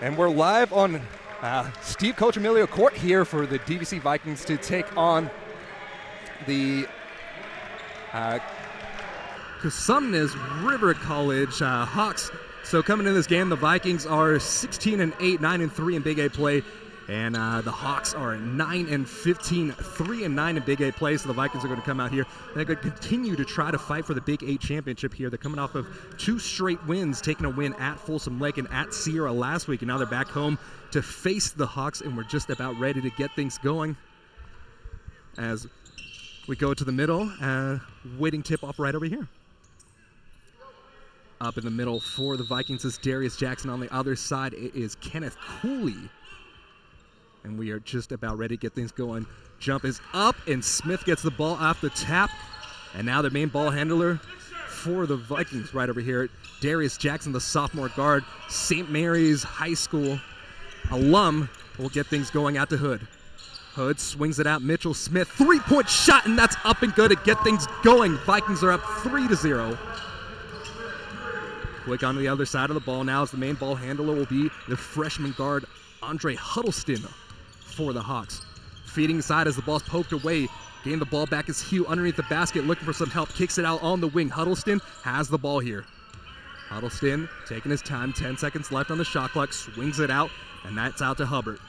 And we're live on Steve Coach Emilio Court here for the DVC Vikings to take on the Cosumnes River College Hawks. So coming into this game, the Vikings are 16-8, 9-3 in Big A play, and the Hawks are 9-15, 3-9 in Big A play. So the Vikings are going to come out here. They're going to continue to try to fight for the Big 8 championship here. They're coming off of 2 straight wins, taking a win at Folsom Lake and at Sierra last week, and now they're back home to face the Hawks, and we're just about ready to get things going as we go to the middle. Waiting tip-off right over here. Up in the middle for the Vikings is Darius Jackson. On the other side, it is Kenneth Cooley. And we are just about ready to get things going. Jump is up, and Smith gets the ball off the tap. And now the main ball handler for the Vikings right over here, Darius Jackson, the sophomore guard, St. Mary's High School alum, will get things going out to Hood. Hood swings it out. Mitchell Smith, three-point shot, and that's up and good to get things going. Vikings are up 3-0. Quick on the other side of the ball now as the main ball handler will be the freshman guard, Andre Huddleston, for the Hawks. Feeding inside as the ball's poked away. Getting the ball back is Hugh underneath the basket, looking for some help. Kicks it out on the wing. Huddleston has the ball here. Huddleston taking his time. 10 seconds left on the shot clock. Swings it out, and that's out to Hubbert.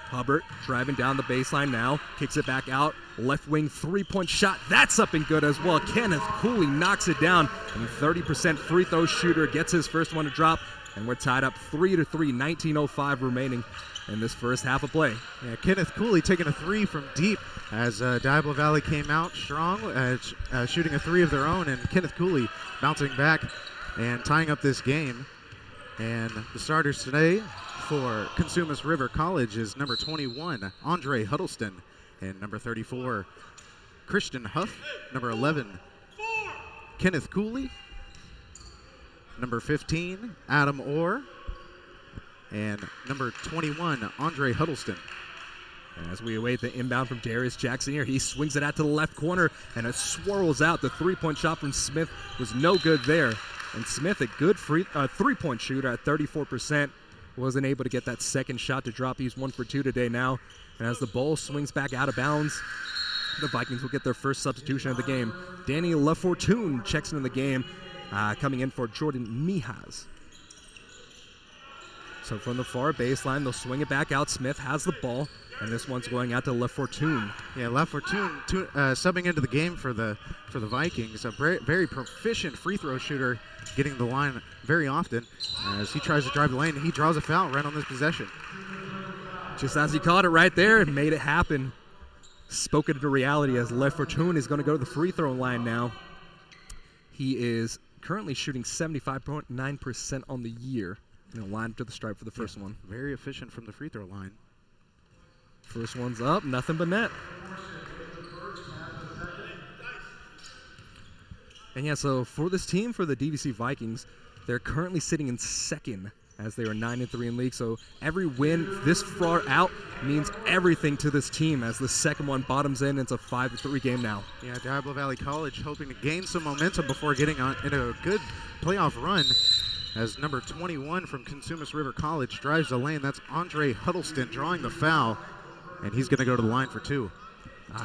Hubbert driving down the baseline now. Kicks it back out. Left wing three-point shot. That's up and good as well. Kenneth Cooley knocks it down. And 30% free throw shooter gets his first one to drop. And we're tied up 3-3, 19:05 remaining in this first half of play. Yeah, Kenneth Cooley taking a three from deep as Diablo Valley came out strong, shooting a three of their own, and Kenneth Cooley bouncing back and tying up this game. And the starters today for Cosumnes River College is number 21, Andre Huddleston, and number 34, Christian Huff, number 11, Kenneth Cooley, number 15, Adam Orr, and number 21, Andre Huddleston. As we await the inbound from Darius Jackson here, he swings it out to the left corner, and it swirls out. The three-point shot from Smith was no good there. And Smith, a good three-point shooter at 34%, wasn't able to get that second shot to drop. He's 1 for 2 today now. And as the ball swings back out of bounds, the Vikings will get their first substitution of the game. Danny LaFortune checks into the game, coming in for Jordan Mijas. So from the far baseline, they'll swing it back out. Smith has the ball, and this one's going out to LaFortune. Yeah, LaFortune subbing into the game for the Vikings. A very proficient free throw shooter, getting the line very often. As he tries to drive the lane, he draws a foul right on this possession. Just as he caught it right there and made it happen. Spoken into reality as LaFortune is going to go to the free throw line now. He is currently shooting 75.9% on the year. Line up to the stripe for the first one. Very efficient from the free throw line. First one's up, nothing but net. And yeah, so for this team, for the DVC Vikings, they're currently sitting in second as they are 9-3 in league. So every win this far out means everything to this team as the second one bottoms in. It's a 5-3 game now. Yeah, Diablo Valley College hoping to gain some momentum before getting on into a good playoff run. As number 21 from Cosumnes River College drives the lane. That's Andre Huddleston drawing the foul, and he's going to go to the line for 2.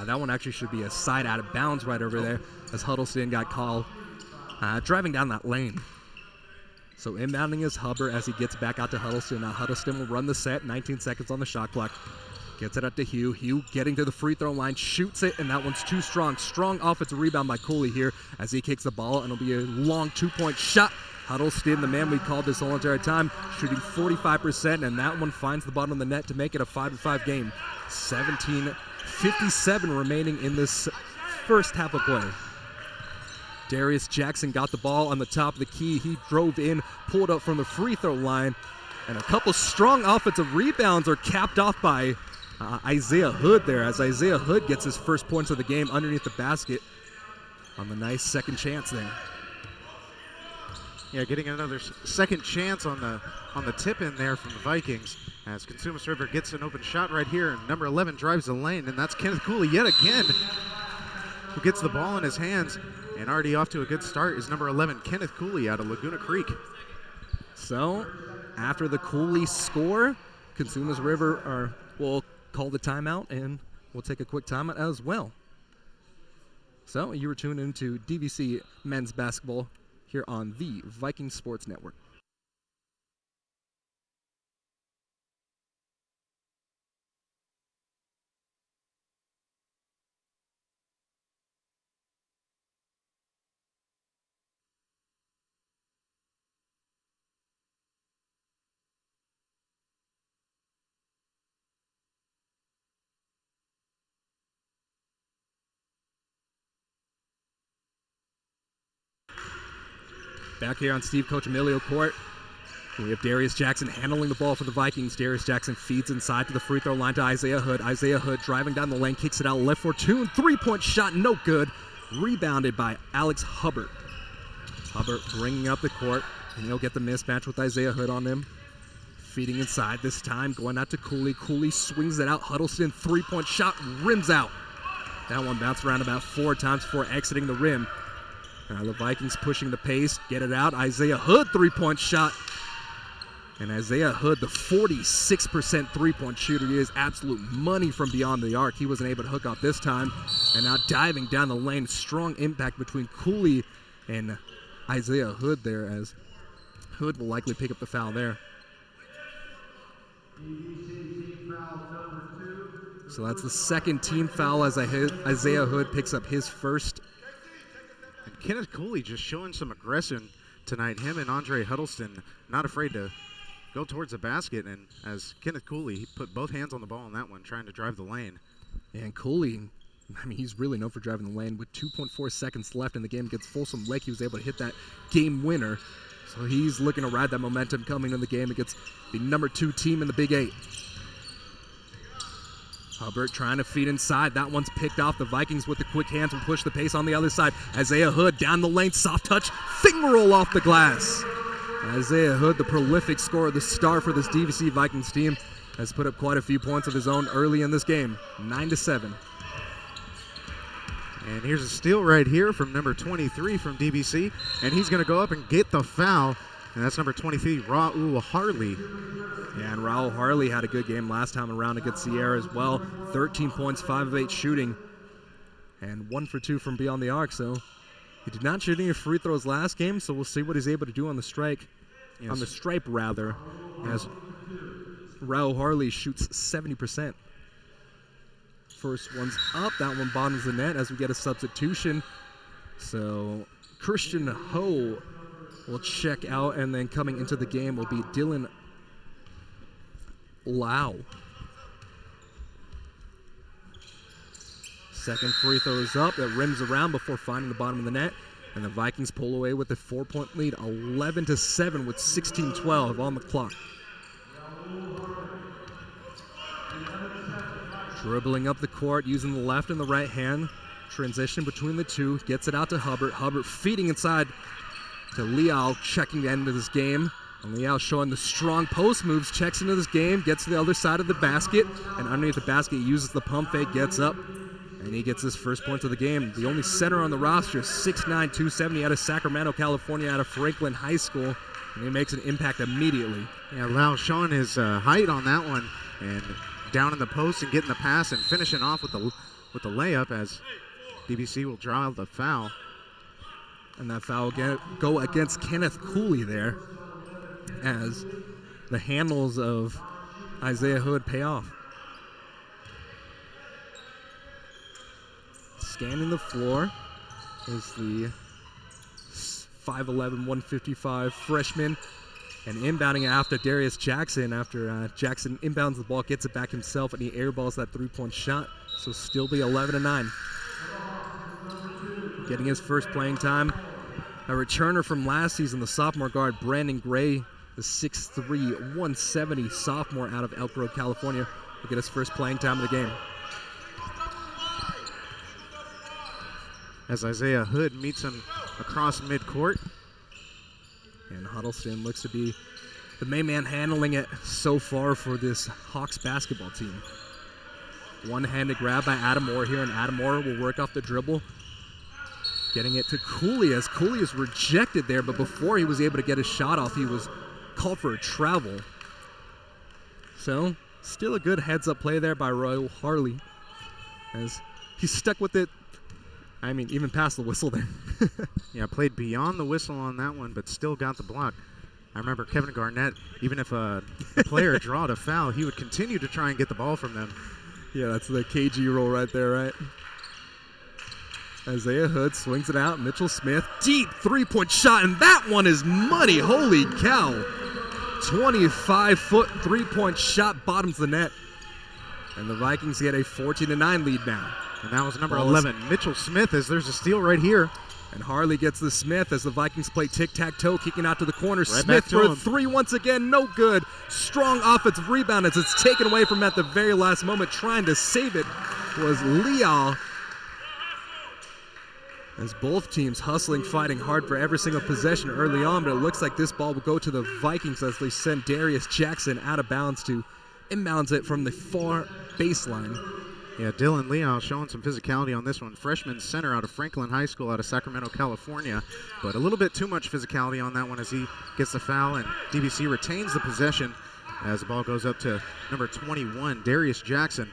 That one actually should be a side out of bounds right over there as Huddleston got called driving down that lane. So inbounding is Hubbert as he gets back out to Huddleston. Now Huddleston will run the set, 19 seconds on the shot clock. Gets it up to Hugh. Hugh getting to the free throw line, shoots it, and that one's too strong. Strong offensive rebound by Cooley here as he kicks the ball, and it'll be a long 2-point shot. Huddleston, the man we called this whole entire time, shooting 45%, and that one finds the bottom of the net to make it a 5-5 game. 17:57 remaining in this first half of play. Darius Jackson got the ball on the top of the key. He drove in, pulled up from the free throw line, and a couple strong offensive rebounds are capped off by Isaiah Hood there, as Isaiah Hood gets his first points of the game underneath the basket on the nice second chance there. Yeah, getting another second chance on the tip in there from the Vikings as Cosumnes River gets an open shot right here, and number 11 drives the lane, and that's Kenneth Cooley yet again, who gets the ball in his hands, and already off to a good start is number 11, Kenneth Cooley out of Laguna Creek. So After the Cooley score, Cosumnes River will call the timeout, and we'll take a quick timeout as well. So you were tuned into DVC men's basketball here on the Viking Sports Network. Back here on Steve Coach Emilio Court, we have Darius Jackson handling the ball for the Vikings. Darius Jackson feeds inside to the free throw line to Isaiah Hood. Isaiah Hood driving down the lane, kicks it out left for two. Three-point shot, no good. Rebounded by Alex Hubbert. Hubbert bringing up the court, and he'll get the mismatch with Isaiah Hood on him. Feeding inside this time, going out to Cooley. Cooley swings it out. Huddleston, three-point shot, rims out. That one bounced around about 4 times before exiting the rim. Now the Vikings pushing the pace, get it out. Isaiah Hood, three-point shot. And Isaiah Hood, the 46% three-point shooter, he is absolute money from beyond the arc. He wasn't able to hook up this time. And now diving down the lane, strong impact between Cooley and Isaiah Hood there, as Hood will likely pick up the foul there. So that's the second team foul as Isaiah Hood picks up his first. And Kenneth Cooley just showing some aggression tonight. Him and Andre Huddleston not afraid to go towards the basket. And as Kenneth Cooley, he put both hands on the ball on that one, trying to drive the lane. And Cooley, I mean, he's really known for driving the lane. With 2.4 seconds left in the game against Folsom Lake, he was able to hit that game winner. So he's looking to ride that momentum coming in the game against the number 2 team in the Big 8. Hubbert trying to feed inside. That one's picked off. The Vikings with the quick hands will push the pace on the other side. Isaiah Hood down the lane, soft touch, finger roll off the glass. Isaiah Hood, the prolific scorer, the star for this DVC Vikings team, has put up quite a few points of his own early in this game, 9-7. And here's a steal right here from number 23 from DVC, and he's going to go up and get the foul. And that's number 23, Raul Harley. Yeah, and Raul Harley had a good game last time around against Sierra as well. 13 points, 5 of 8 shooting, and 1 for 2 from beyond the arc. So he did not shoot any free throws last game, so we'll see what he's able to do on the strike. Yes. On the stripe, rather, as Raul Harley shoots 70%. First one's up. That one bottoms the net as we get a substitution. So Christian Ho will check out, and then coming into the game will be Dylan Lau. Second free throw is up. It rims around before finding the bottom of the net. And the Vikings pull away with a 4-point lead, 11-7 with 16:12 on the clock. Dribbling up the court, using the left and the right hand. Transition between the two. Gets it out to Hubbert. Hubbert feeding inside to Liao, checking the end of this game. And Liao showing the strong post moves, checks into this game, gets to the other side of the basket, and underneath the basket uses the pump fake, gets up, and he gets his first points of the game. The only center on the roster, 6'9", 270, out of Sacramento, California, out of Franklin High School, and he makes an impact immediately. Yeah, Liao showing his height on that one, and down in the post and getting the pass and finishing off with the layup as DVC will draw the foul. And that foul will go against Kenneth Cooley there, as the handles of Isaiah Hood pay off. Scanning the floor is the 5'11", 155 freshman, and inbounding after Darius Jackson. After Jackson inbounds the ball, gets it back himself, and he airballs that three-point shot. So still be 11-9. Getting his first playing time, a returner from last season, the sophomore guard Brandon Gray, the 6'3", 170 sophomore out of Elk Grove, California, will get his first playing time of the game. As Isaiah Hood meets him across midcourt. And Huddleston looks to be the main man handling it so far for this Hawks basketball team. One-handed grab by Adam Moore here, and Adam Moore will work off the dribble. Getting it to Cooley, as Cooley is rejected there, but before he was able to get his shot off, he was called for a travel. So, still a good heads-up play there by Royal Harley, as he stuck with it, I mean, even past the whistle there. Yeah, played beyond the whistle on that one, but still got the block. I remember Kevin Garnett, even if a player drawed a foul, he would continue to try and get the ball from them. Yeah, that's the KG rule right there, right? Isaiah Hood swings it out. Mitchell Smith, deep three-point shot, and that one is money. Holy cow. 25-foot three-point shot bottoms the net. And the Vikings get a 14-9 lead now. And that was number 11, Mitchell Smith, as there's a steal right here. And Harley gets the Smith as the Vikings play tic-tac-toe, kicking out to the corner. Right Smith for a three once again, no good. Strong offensive rebound as it's taken away from him at the very last moment. Trying to save it was Leal. As both teams hustling, fighting hard for every single possession early on, but it looks like this ball will go to the Vikings as they send Darius Jackson out of bounds to inbounds it from the far baseline. Yeah, Dylan Leal showing some physicality on this one. Freshman center out of Franklin High School out of Sacramento, California. But a little bit too much physicality on that one as he gets the foul, and DVC retains the possession as the ball goes up to number 21, Darius Jackson.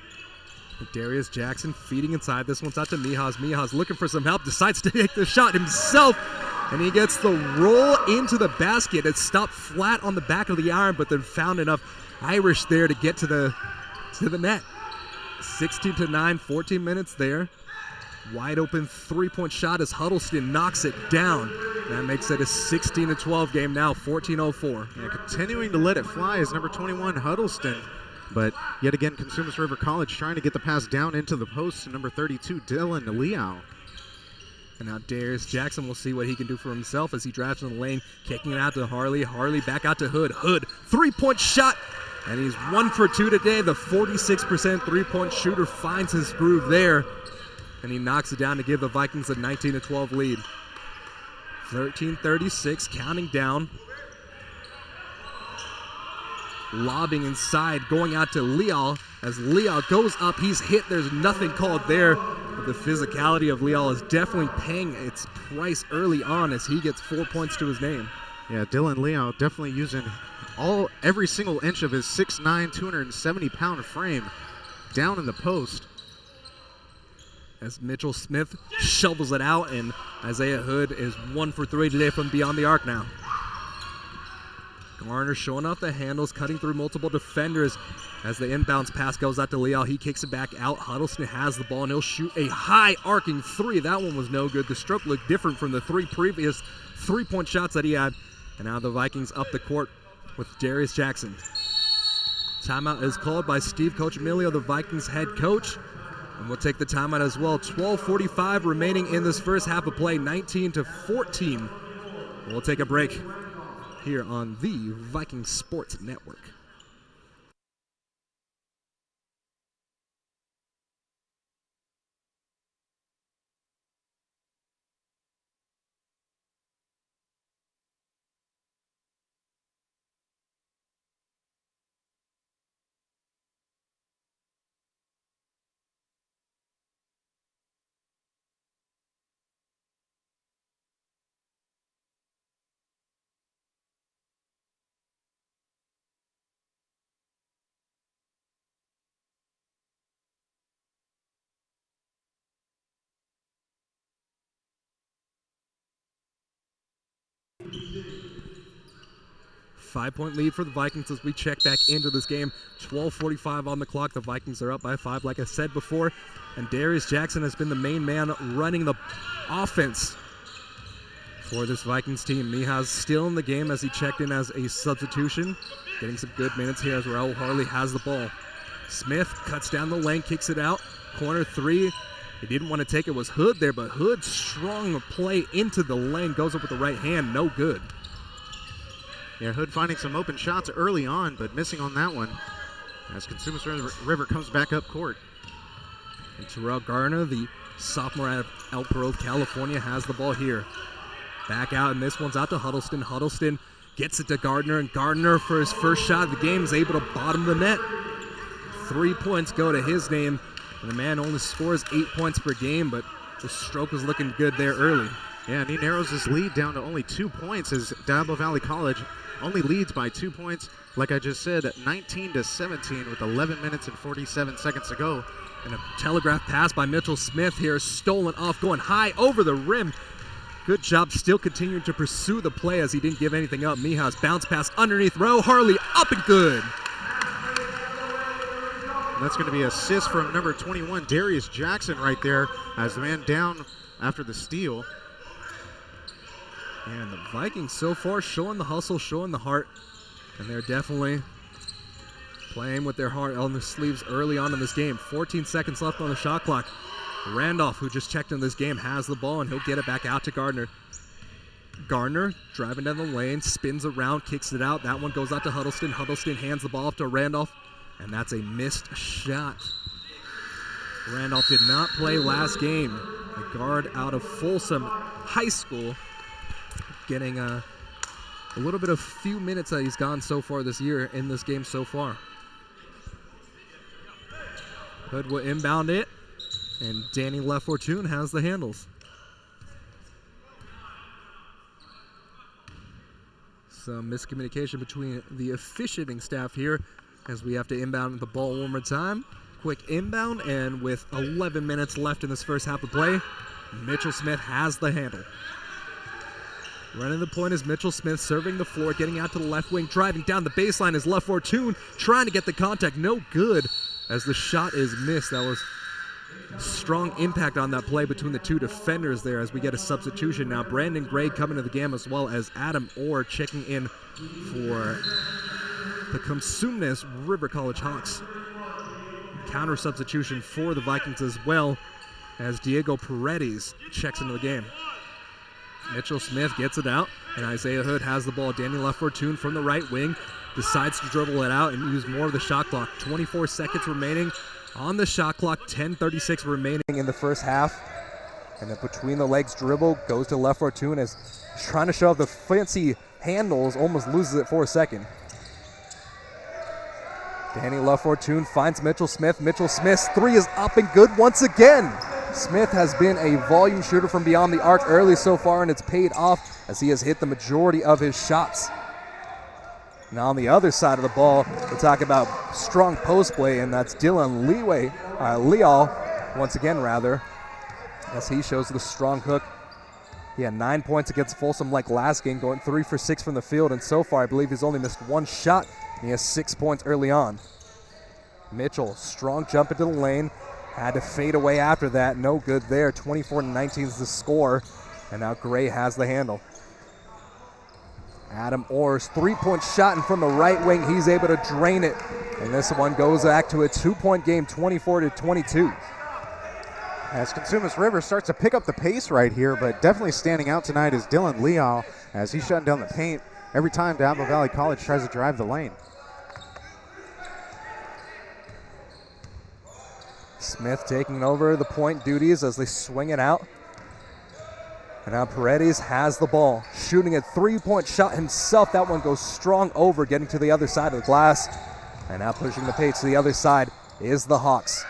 Darius Jackson feeding inside. This one's out to Mijas. Mijas looking for some help, decides to take the shot himself, and he gets the roll into the basket. It stopped flat on the back of the iron, but then found enough Irish there to get to the net. 16-9, 14 minutes there. Wide open three-point shot as Huddleston knocks it down. That makes it a 16-12 game now, 14:04. Yeah, continuing to let it fly is number 21, Huddleston. But yet again, Cosumnes River College trying to get the pass down into the post to number 32, Dylan Leal. And now Darius Jackson will see what he can do for himself as he drives in the lane, kicking it out to Harley. Harley back out to Hood. Hood, three-point shot. And he's 1 for 2 today. The 46% three-point shooter finds his groove there. And he knocks it down to give the Vikings a 19-12 lead. 13:36, counting down. Lobbing inside, going out to Leal. As Leal goes up, he's hit. There's nothing called there. But the physicality of Leal is definitely paying its price early on as he gets 4 points to his name. Yeah, Dylan Leal definitely using every single inch of his 6'9", 270-pound frame down in the post. As Mitchell Smith shovels it out, and Isaiah Hood is 1 for 3 today from beyond the arc now. Garner showing off the handles, cutting through multiple defenders as the inbounds pass goes out to Leal. He kicks it back out. Huddleston has the ball, and he'll shoot a high arcing three. That one was no good. The stroke looked different from the three previous three-point shots that he had. And now the Vikings up the court with Darius Jackson. Timeout is called by Steve Coachemilio, the Vikings head coach. And we'll take the timeout as well. 12:45 remaining in this first half of play, 19-14. We'll take a break here on the Viking Sports Network. Five-point lead for the Vikings as we check back into this game. 12:45 on the clock. The Vikings are up by 5, like I said before. And Darius Jackson has been the main man running the offense for this Vikings team. Mijas still in the game as he checked in as a substitution. Getting some good minutes here as Raul Harley has the ball. Smith cuts down the lane, kicks it out. Corner three. He didn't want to take it, was Hood there, but Hood strong play into the lane, goes up with the right hand, no good. Yeah, Hood finding some open shots early on, but missing on that one as Cosumnes River comes back up court. And Terrell Garner, the sophomore out of Elk Grove, California, has the ball here. Back out, and this one's out to Huddleston. Huddleston gets it to Gardner, and Gardner, for his first shot of the game, is able to bottom the net. 3 points go to his name, and the man only scores 8 points per game, but the stroke was looking good there early. Yeah, and he narrows his lead down to only 2 points as Diablo Valley College only leads by 2 points. Like I just said, 19-17 with 11 minutes and 47 seconds to go. And a telegraph pass by Mitchell Smith here, stolen off, going high over the rim. Good job still continuing to pursue the play as he didn't give anything up. Miha's bounce pass underneath row. Harley up and good. And that's going to be an assist from number 21, Darius Jackson right there as the man down after the steal. And the Vikings so far showing the hustle, showing the heart. And they're definitely playing with their heart on their sleeves early on in this game. 14 seconds left on the shot clock. Randolph, who just checked in this game, has the ball, and he'll get it back out to Gardner. Gardner driving down the lane, spins around, kicks it out. That one goes out to Huddleston. Huddleston hands the ball off to Randolph, and that's a missed shot. Randolph did not play last game. A guard out of Folsom High School, getting a little bit of few minutes that he's gone so far this year in this game so far. Hood will inbound it, and Danny LaFortune has the handles. Some miscommunication between the officiating staff here as we have to inbound the ball one more time. Quick inbound, and with 11 minutes left in this first half of play, Mitchell Smith has the handle. Running the point is Mitchell Smith, serving the floor, getting out to the left wing, driving down the baseline is LaFortune, trying to get the contact, no good as the shot is missed. That was strong impact on that play between the two defenders there as we get a substitution now. Brandon Gray coming to the game as well as Adam Orr checking in for the Cosumnes River College Hawks. Counter substitution for the Vikings as well as Diego Paredes checks into the game. Mitchell Smith gets it out, and Isaiah Hood has the ball. Danny LaFortune from the right wing decides to dribble it out and use more of the shot clock. 24 seconds remaining on the shot clock, 10:36 remaining in the first half. And then between the legs dribble goes to LaFortune as he's trying to show off the fancy handles, almost loses it for a second. Danny LaFortune finds Mitchell Smith. Mitchell Smith's three is up and good once again. Smith has been a volume shooter from beyond the arc early so far, and it's paid off as he has hit the majority of his shots. Now on the other side of the ball, we're talking about strong post play, and that's Dylan Leal, once again rather, as he shows the strong hook. He had 9 points against Folsom like last game, going 3 for 6 from the field, and so far I believe he's only missed one shot, and he has 6 points early on. Mitchell, strong jump into the lane, had to fade away after that, no good there. 24-19 is the score, and now Gray has the handle. Adam Orr's three-point shot in from the right wing, he's able to drain it, and this one goes back to a 2-point game, 24-22. As Cosumnes River starts to pick up the pace right here, but definitely standing out tonight is Dylan Leal as he's shutting down the paint every time Diablo Valley College tries to drive the lane. Smith taking over the point duties as they swing it out. And now Paredes has the ball, shooting a three-point shot himself. That one goes strong over, getting to the other side of the glass. And now pushing the pace to the other side is the Hawks.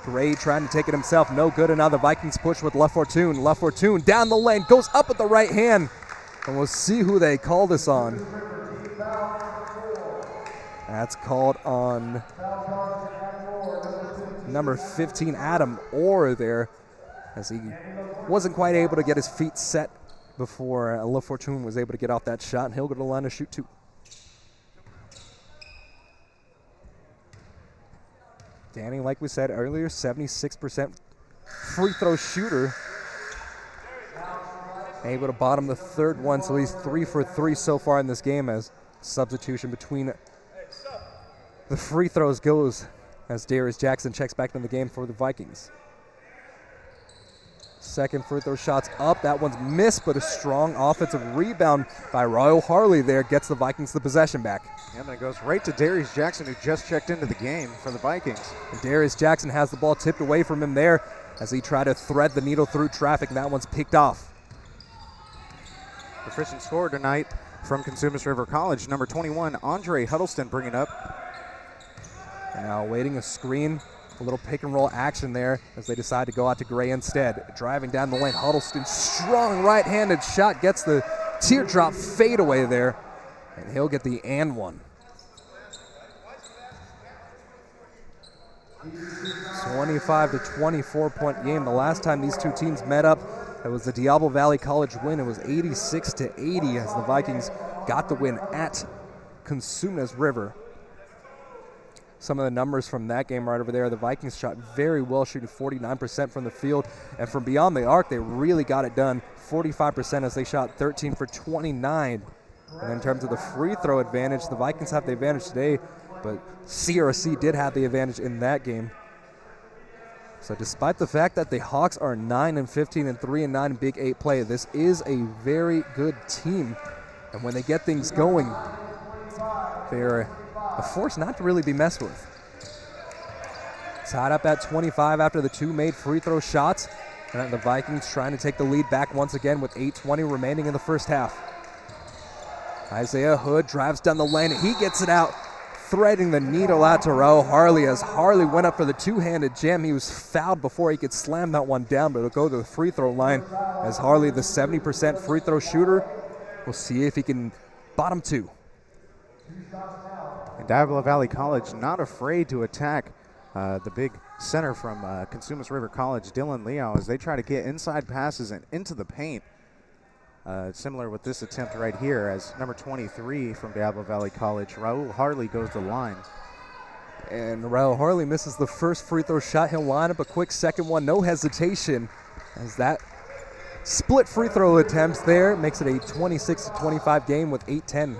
Gray trying to take it himself, no good, and now the Vikings push with LaFortune. LaFortune down the lane, goes up with the right hand, and we'll see who they call this on. That's called on number 15, Adam Orr there, as he wasn't quite able to get his feet set before LaFortune was able to get off that shot, and he'll go to the line to shoot two. Danny, like we said earlier, 76% free throw shooter. Able to bottom the third one, so he's 3 for 3 so far in this game as substitution between the free throws goes as Darius Jackson checks back into the game for the Vikings. Second free throw shot's up. That one's missed, but a strong offensive rebound by Royal Harley there gets the Vikings the possession back. And then it goes right to Darius Jackson, who just checked into the game for the Vikings. And Darius Jackson has the ball tipped away from him there as he tried to thread the needle through traffic, and that one's picked off. The first scorer tonight from Cosumnes River College, number 21, Andre Huddleston, bringing up. And now awaiting a screen A little pick and roll action there as they decide to go out to Gray instead. Driving down the lane, Huddleston, strong right-handed shot, gets the teardrop fadeaway there, and he'll get the and one. 25 to 24 point game. The last time these two teams met up, it was the Diablo Valley College win. It was 86 to 80 as the Vikings got the win at Cosumnes River. Some of the numbers from that game right over there, the Vikings shot very well, shooting 49% from the field. And from beyond the arc, they really got it done, 45% as they shot 13 for 29. And in terms of the free throw advantage, the Vikings have the advantage today, but CRC did have the advantage in that game. So despite the fact that the Hawks are 9-15 and 3-9 in Big 8 play, this is a very good team. And when they get things going, they're a force not to really be messed with. Tied up at 25 after the two made free throw shots. And the Vikings trying to take the lead back once again with 8:20 remaining in the first half. Isaiah Hood drives down the lane. He gets it out, threading the needle out to Raul Harley as Harley went up for the two-handed jam. He was fouled before he could slam that one down, but it'll go to the free throw line as Harley, the 70% free throw shooter, will see if he can bottom two. And Diablo Valley College not afraid to attack the big center from Cosumnes River College, Dylan Leal, as they try to get inside passes and into the paint. Similar with this attempt right here, as number 23 from Diablo Valley College, Raul Harley, goes to the line. And Raul Harley misses the first free throw shot. He'll line up a quick second one, no hesitation, as that split free throw attempts there makes it a 26 to 25 game with 8:10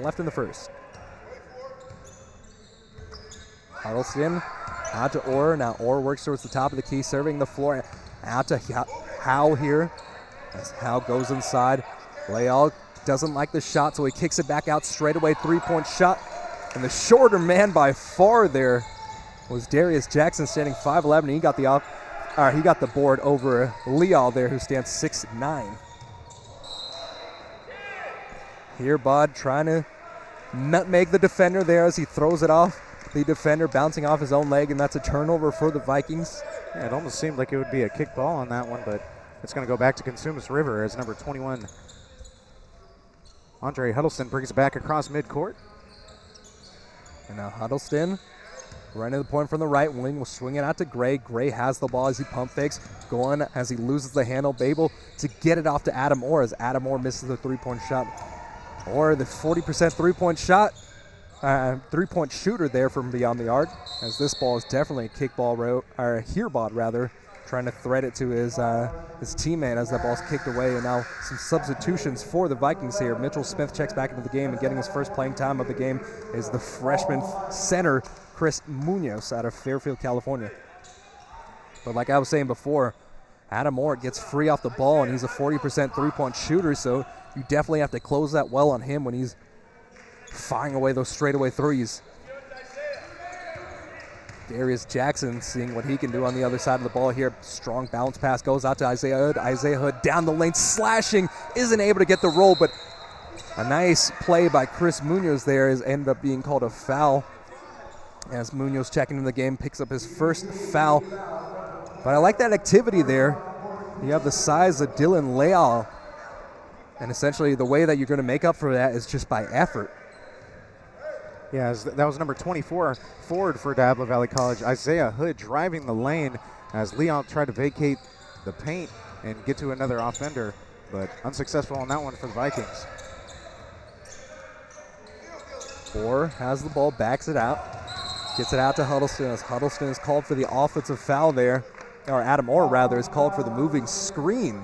left in the first. Huddleston out to Orr. Now Orr works towards the top of the key, serving the floor. Out to Howe here. As Howe goes inside. Leal doesn't like the shot, so he kicks it back out straight away. Three-point shot. And the shorter man by far there was Darius Jackson, standing 5'11". He got the board over Leal there, who stands 6'9". Here, Bod trying to nutmeg the defender there as he throws it off. The defender bouncing off his own leg, and that's a turnover for the Vikings. Yeah, it almost seemed like it would be a kick ball on that one, but it's going to go back to Cosumnes River as number 21, Andre Huddleston, brings it back across midcourt. And now Huddleston, running the point from the right wing, will swing it out to Gray. Gray has the ball as he pump fakes, going as he loses the handle, able to get it off to Adam Orr as Adam Orr misses the three-point shot. Orr, the 40% three-point shooter there from beyond the arc, as this ball is definitely a kickball, or a Hearbod rather, trying to thread it to his teammate as that ball's kicked away. And now some substitutions for the Vikings here. Mitchell Smith checks back into the game, and getting his first playing time of the game is the freshman center, Chris Munoz, out of Fairfield, California. But like I was saying before, Adam Orr gets free off the ball, and he's a 40% three-point shooter, so you definitely have to close that well on him when he's firing away those straightaway threes. Darius Jackson seeing what he can do on the other side of the ball here. Strong bounce pass goes out to Isaiah Hood. Isaiah Hood down the lane, slashing, isn't able to get the roll, but a nice play by Chris Munoz there is ended up being called a foul. As Munoz checking in the game, picks up his first foul. But I like that activity there. You have the size of Dylan Leal, and essentially the way that you're going to make up for that is just by effort. Yeah, that was number 24 forward for Diablo Valley College, Isaiah Hood, driving the lane as Leon tried to vacate the paint and get to another offender, but unsuccessful on that one for the Vikings. Orr has the ball, backs it out, gets it out to Huddleston as Huddleston is called for the offensive foul there, or Adam Orr rather is called for the moving screen.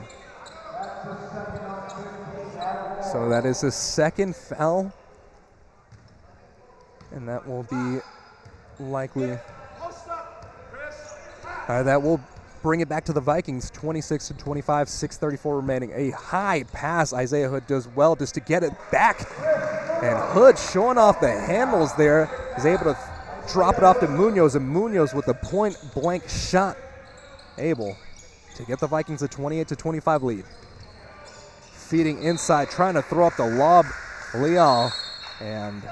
So that is his second foul. And that will be likely, that will bring it back to the Vikings, 26 to 25, 6:34 remaining. A high pass Isaiah Hood does well just to get it back. And Hood showing off the handles there, is able to drop it off to Munoz, and Munoz with a point blank shot, able to get the Vikings a 28 to 25 lead. Feeding inside, trying to throw up the lob, Leal, and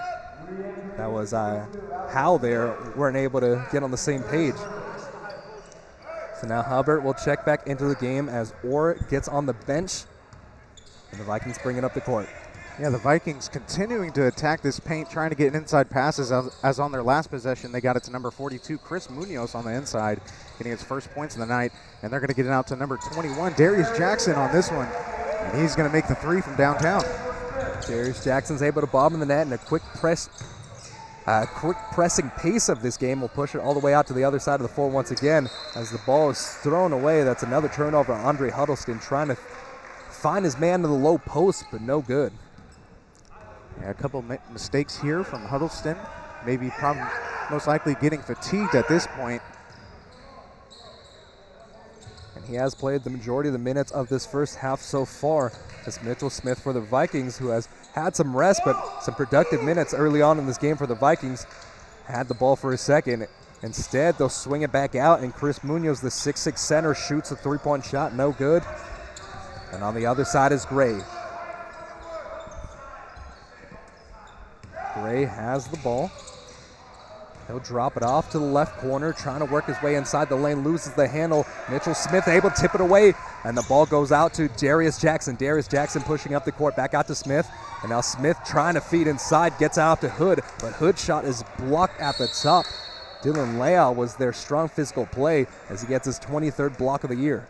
that was Hal there weren't able to get on the same page. So now Hubbert will check back into the game as Orr gets on the bench, and the Vikings bring it up the court. Yeah, the Vikings continuing to attack this paint, trying to get inside passes as on their last possession. They got it to number 42, Chris Munoz on the inside, getting his first points of the night. And they're going to get it out to number 21, Darius Jackson on this one. And he's going to make the three from downtown. Darius Jackson's able to bob in the net, and a quick pressing pace of this game will push it all the way out to the other side of the floor once again. As the ball is thrown away, that's another turnover. Andre Huddleston trying to find his man to the low post, but no good. Yeah, a couple mistakes here from Huddleston. Maybe most likely getting fatigued at this point. And he has played the majority of the minutes of this first half so far. As Mitchell Smith for the Vikings, who has had some rest but some productive minutes early on in this game for the Vikings, had the ball for a second. Instead, they'll swing it back out, and Chris Munoz, the 6'6 center, shoots a three-point shot, no good. And on the other side is Gray. Gray has the ball. He'll drop it off to the left corner, trying to work his way inside the lane, loses the handle. Mitchell Smith able to tip it away, and the ball goes out to Darius Jackson. Darius Jackson pushing up the court, back out to Smith. And now Smith trying to feed inside, gets out to Hood, but Hood's shot is blocked at the top. Dylan Leal was their strong physical play as he gets his 23rd block of the year.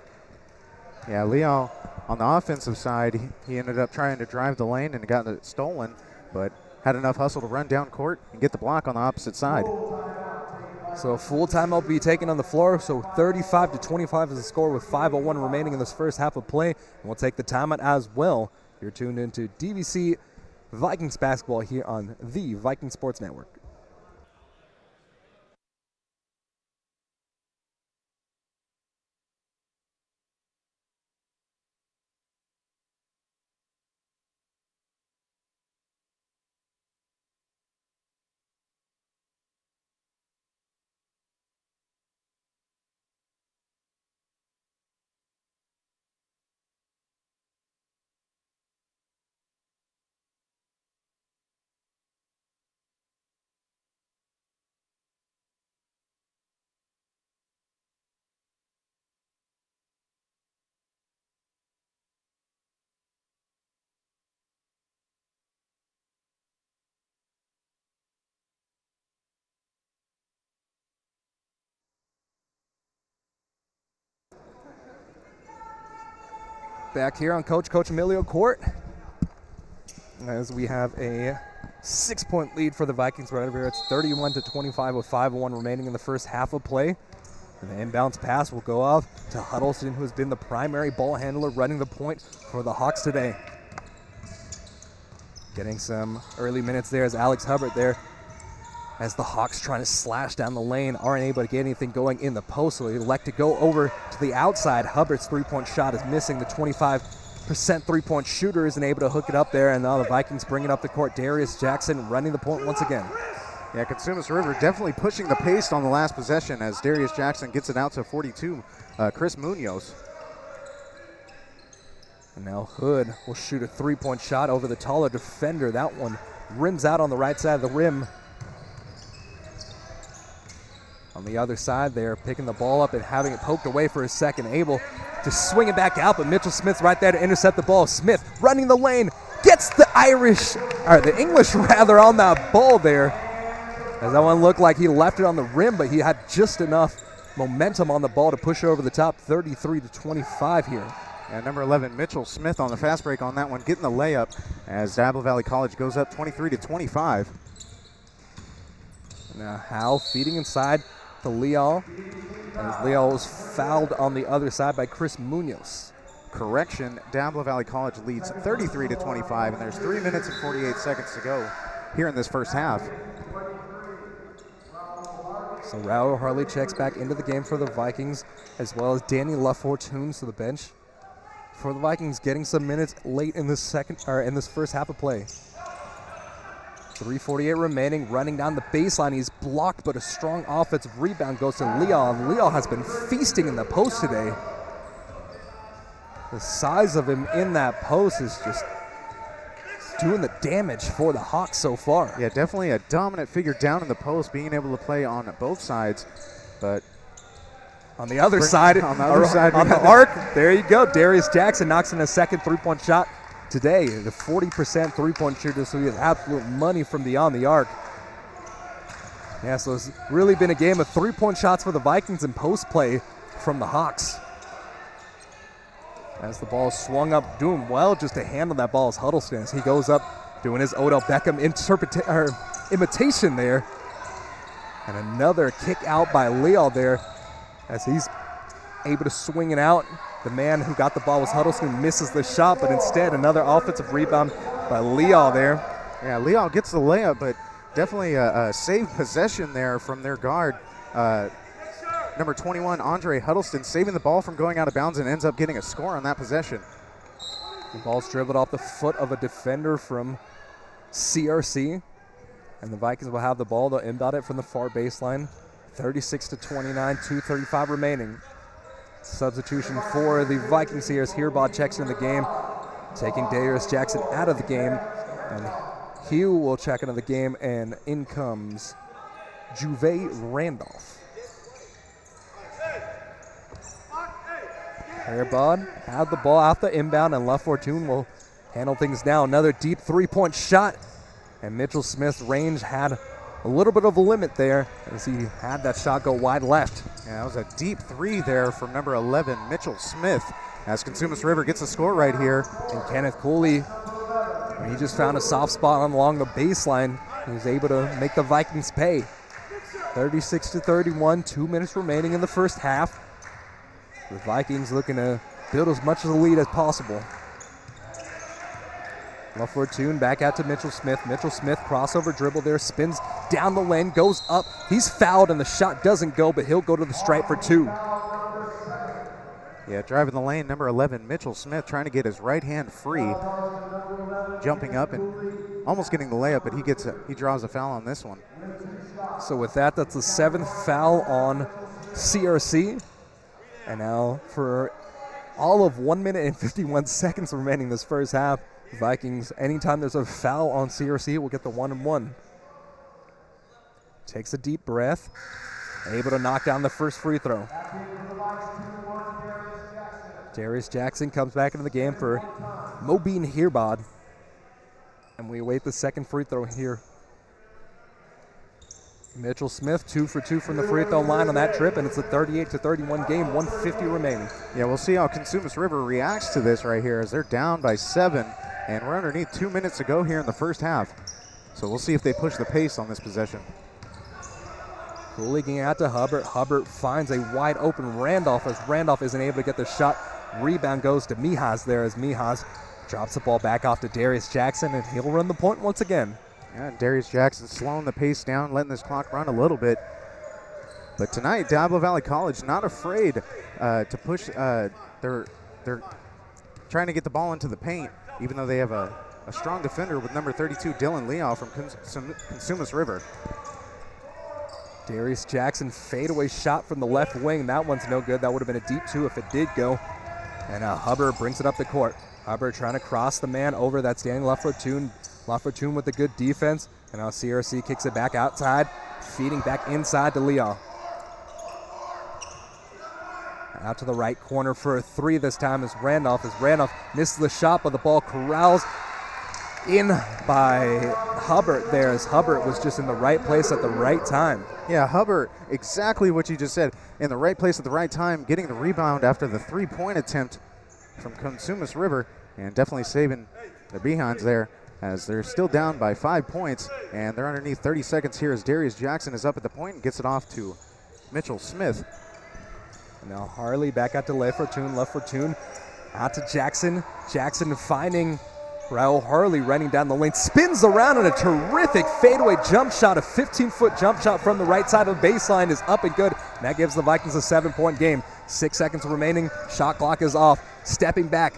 Yeah, Leal on the offensive side, he ended up trying to drive the lane and got it stolen, but had enough hustle to run down court and get the block on the opposite side. So full timeout will be taken on the floor. So 35-25 is the score with 5:01 remaining in this first half of play. And we'll take the timeout as well. You're tuned into DVC Vikings basketball here on the Viking Sports Network. Back here on Coach Emilio Court, as we have a 6-point lead for the Vikings right over here. It's 31-25 with 5:01 remaining in the first half of play. And the inbounds pass will go off to Huddleston, who has been the primary ball handler running the point for the Hawks today. Getting some early minutes there as Alex Hubbert there, as the Hawks trying to slash down the lane, aren't able to get anything going in the post, so they elect to go over to the outside. Hubbert's three-point shot is missing. The 25% three-point shooter isn't able to hook it up there, and now the Vikings bring it up the court. Darius Jackson running the point once again. Yeah, Cosumnes River definitely pushing the pace on the last possession as Darius Jackson gets it out to 42, Chris Munoz. And now Hood will shoot a three-point shot over the taller defender. That one rims out on the right side of the rim. On the other side, they're picking the ball up and having it poked away for a second, able to swing it back out, but Mitchell Smith's right there to intercept the ball. Smith running the lane, gets the English on that ball there. As that one looked like he left it on the rim, but he had just enough momentum on the ball to push it over the top. 33-25 here. And number 11, Mitchell Smith on the fast break on that one, getting the layup as Diablo Valley College goes up 23-25. Now Hal feeding inside to Leal, as Leal was fouled on the other side by Chris Munoz. Correction, Diablo Valley College leads 33-25, and there's 3 minutes and 48 seconds to go here in this first half. So Raul Harley checks back into the game for the Vikings, as well as Danny LaFortune to the bench for the Vikings, getting some minutes late in this first half of play. 3:48 remaining, running down the baseline. He's blocked, but a strong offensive rebound goes to Leal. Leal has been feasting in the post today. The size of him in that post is just doing the damage for the Hawks so far. Yeah, definitely a dominant figure down in the post, being able to play on both sides. But on the other side, on the arc, there you go. Darius Jackson knocks in a second three-point shot today. The 40% three-point shooter, so he has absolute money from beyond the arc. Yeah, so it's really been a game of three-point shots for the Vikings and post play from the Hawks. As the ball swung up, doing well just to handle that ball is Huddleston as he goes up, doing his Odell Beckham imitation there. And another kick out by Leal there as he's able to swing it out. The man who got the ball was Huddleston, misses the shot, but instead another offensive rebound by Leal there. Yeah, Leal gets the layup, but definitely a saved possession there from their guard. Number 21, Andre Huddleston, saving the ball from going out of bounds and ends up getting a score on that possession. The ball's dribbled off the foot of a defender from CRC. And the Vikings will have the ball. They'll inbound it from the far baseline. 36-29, 2:35 remaining. Substitution for the Vikings here as Hubbert checks in the game, taking Darius Jackson out of the game. And Hugh will check into the game, and in comes Juve Randolph. Hubbert had the ball out the inbound, and Left Fortune will handle things now. Another deep three-point shot, and Mitchell Smith's range had a little bit of a limit there as he had that shot go wide left. Yeah, that was a deep three there from number 11, Mitchell Smith, as Cosumnes River gets a score right here. And Kenneth Cooley, he just found a soft spot along the baseline. He was able to make the Vikings pay. 36-31, 2 minutes remaining in the first half. The Vikings looking to build as much of a lead as possible. La Fortune back out to Mitchell Smith. Mitchell Smith crossover dribble there, spins down the lane, goes up. He's fouled and the shot doesn't go, but he'll go to the stripe for two. Yeah, driving the lane, number 11, Mitchell Smith, trying to get his right hand free. Jumping up and almost getting the layup, but he draws a foul on this one. So with that, that's the seventh foul on CRC. And now for all of 1 minute and 51 seconds remaining this first half, Vikings, anytime there's a foul on CRC, will get the 1-and-1. Takes a deep breath, able to knock down the first free throw. Darius Jackson comes back into the game for Mobeen Hubbert. And we await the second free throw here. Mitchell Smith, 2 for 2 from the free throw line on that trip, and it's a 38-31 game, 150 remaining. Yeah, we'll see how Cosumnes River reacts to this right here as they're down by 7, and we're underneath 2 minutes to go here in the first half. So we'll see if they push the pace on this possession. Leaking out to Hubbert. Hubbert finds a wide open Randolph as Randolph isn't able to get the shot. Rebound goes to Mijas there as Mijas drops the ball back off to Darius Jackson, and he'll run the point once again. Yeah, Darius Jackson slowing the pace down, letting this clock run a little bit. But tonight, Diablo Valley College not afraid to push. They're trying to get the ball into the paint, even though they have a strong defender with number 32, Dylan Leal from Cosumnes River. Darius Jackson fadeaway shot from the left wing. That one's no good. That would have been a deep two if it did go. And Hubbert brings it up the court. Hubbert trying to cross the man over that standing La Fortune. La Fortune with a good defense. And now CRC kicks it back outside, feeding back inside to Leal. Out to the right corner for a three this time is Randolph. As Randolph misses the shot, but the ball corrals in by Hubbert there, as Hubbert was just in the right place at the right time. Yeah, Hubbert, exactly what you just said. In the right place at the right time, getting the rebound after the three-point attempt from Cosumnes River, and definitely saving the Behinds there as they're still down by 5 points, and they're underneath 30 seconds here as Darius Jackson is up at the point and gets it off to Mitchell Smith. And now Harley back out to Le Fortune out to Jackson. Jackson finding Raul Harley running down the lane, spins around, and a terrific fadeaway jump shot. A 15-foot jump shot from the right side of the baseline is up and good. And that gives the Vikings a 7-point game. 6 seconds remaining. Shot clock is off. Stepping back.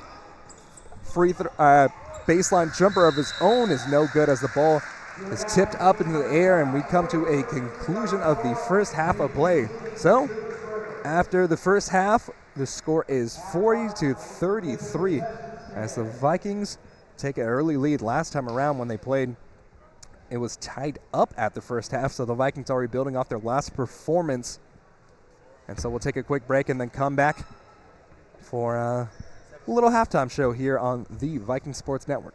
Baseline jumper of his own is no good as the ball is tipped up into the air, and we come to a conclusion of the first half of play. So, after the first half, the score is 40-33 as the Vikings take an early lead. Last time around when they played, it was tied up at the first half, so the Vikings are rebuilding off their last performance. And so we'll take a quick break and then come back for a little halftime show here on the Viking Sports Network.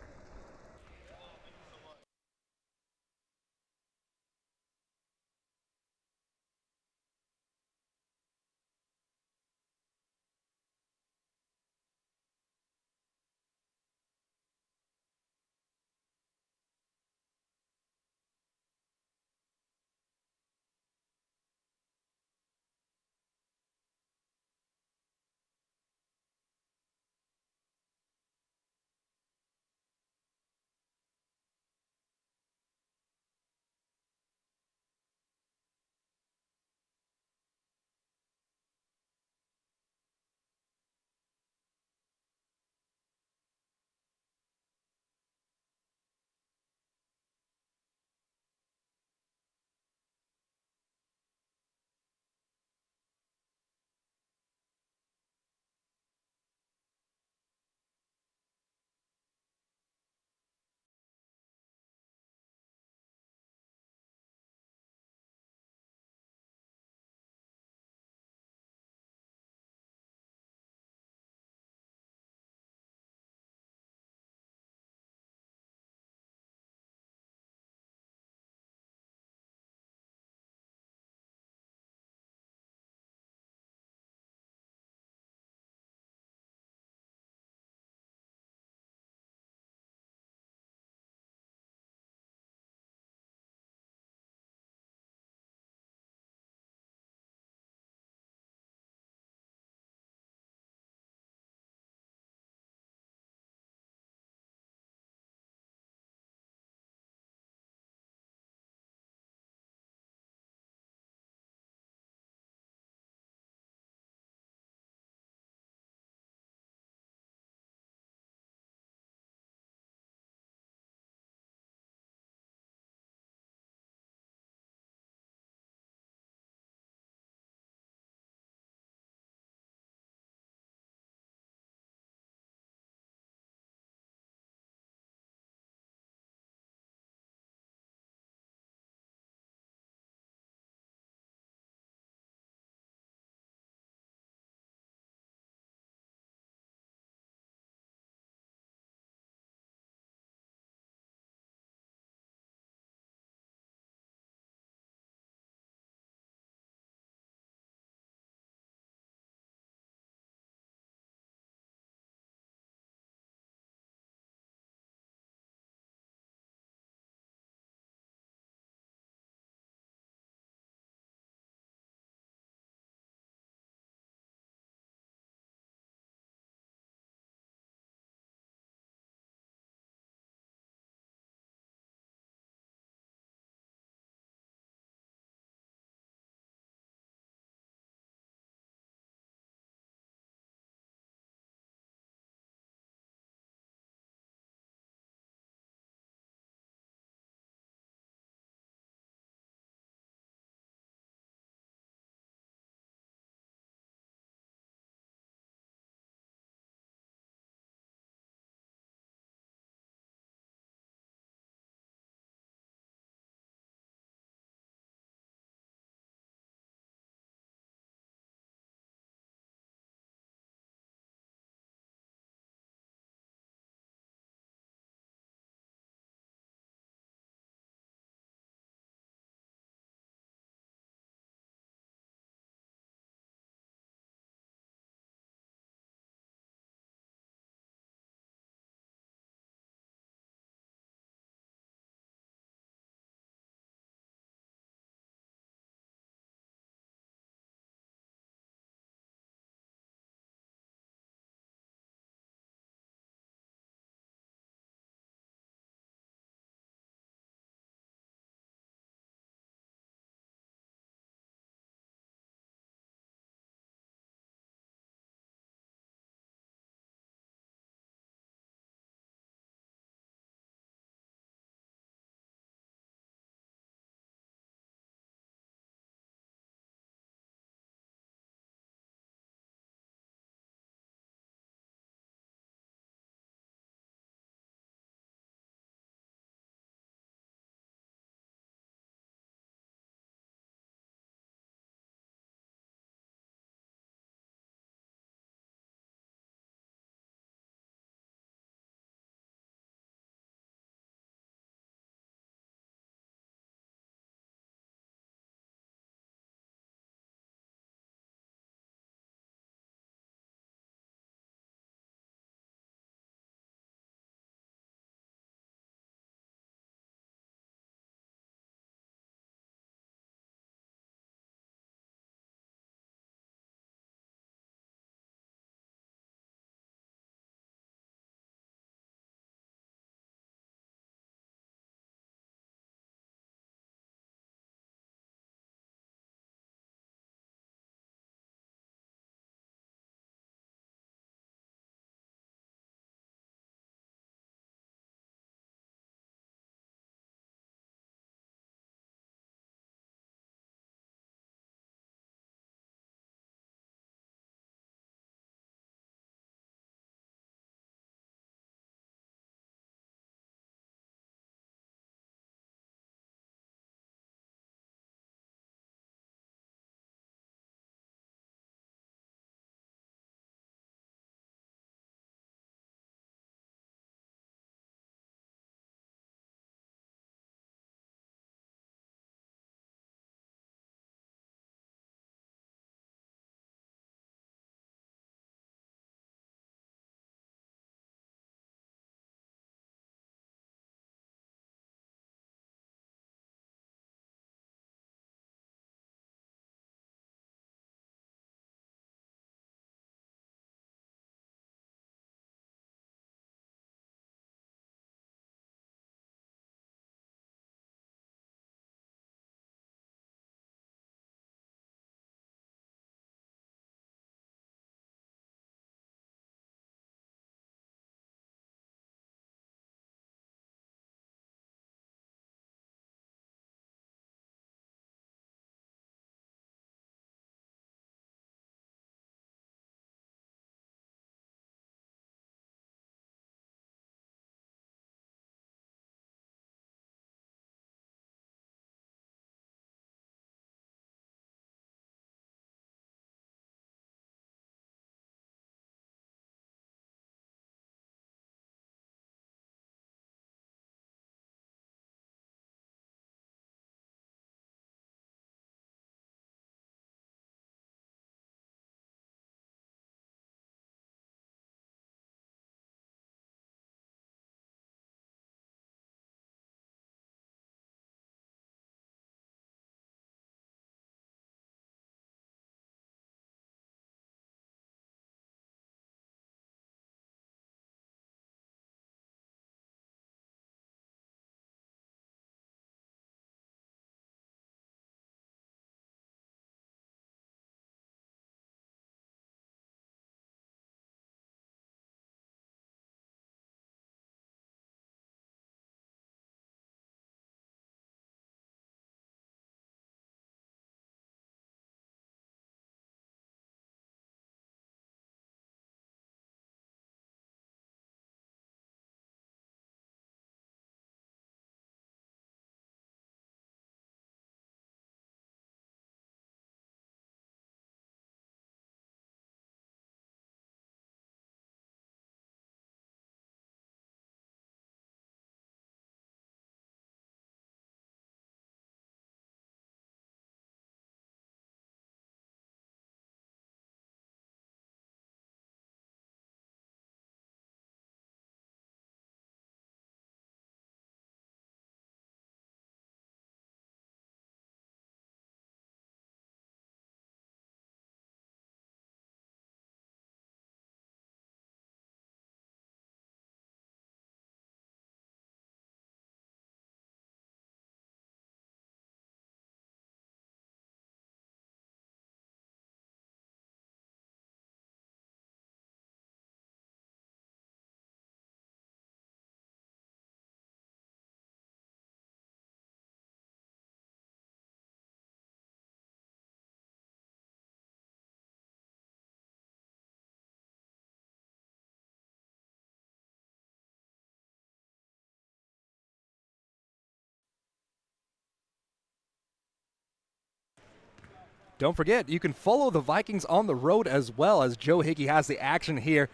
don't forget, you can follow the Vikings on the road as well, as Joe Hickey has the action here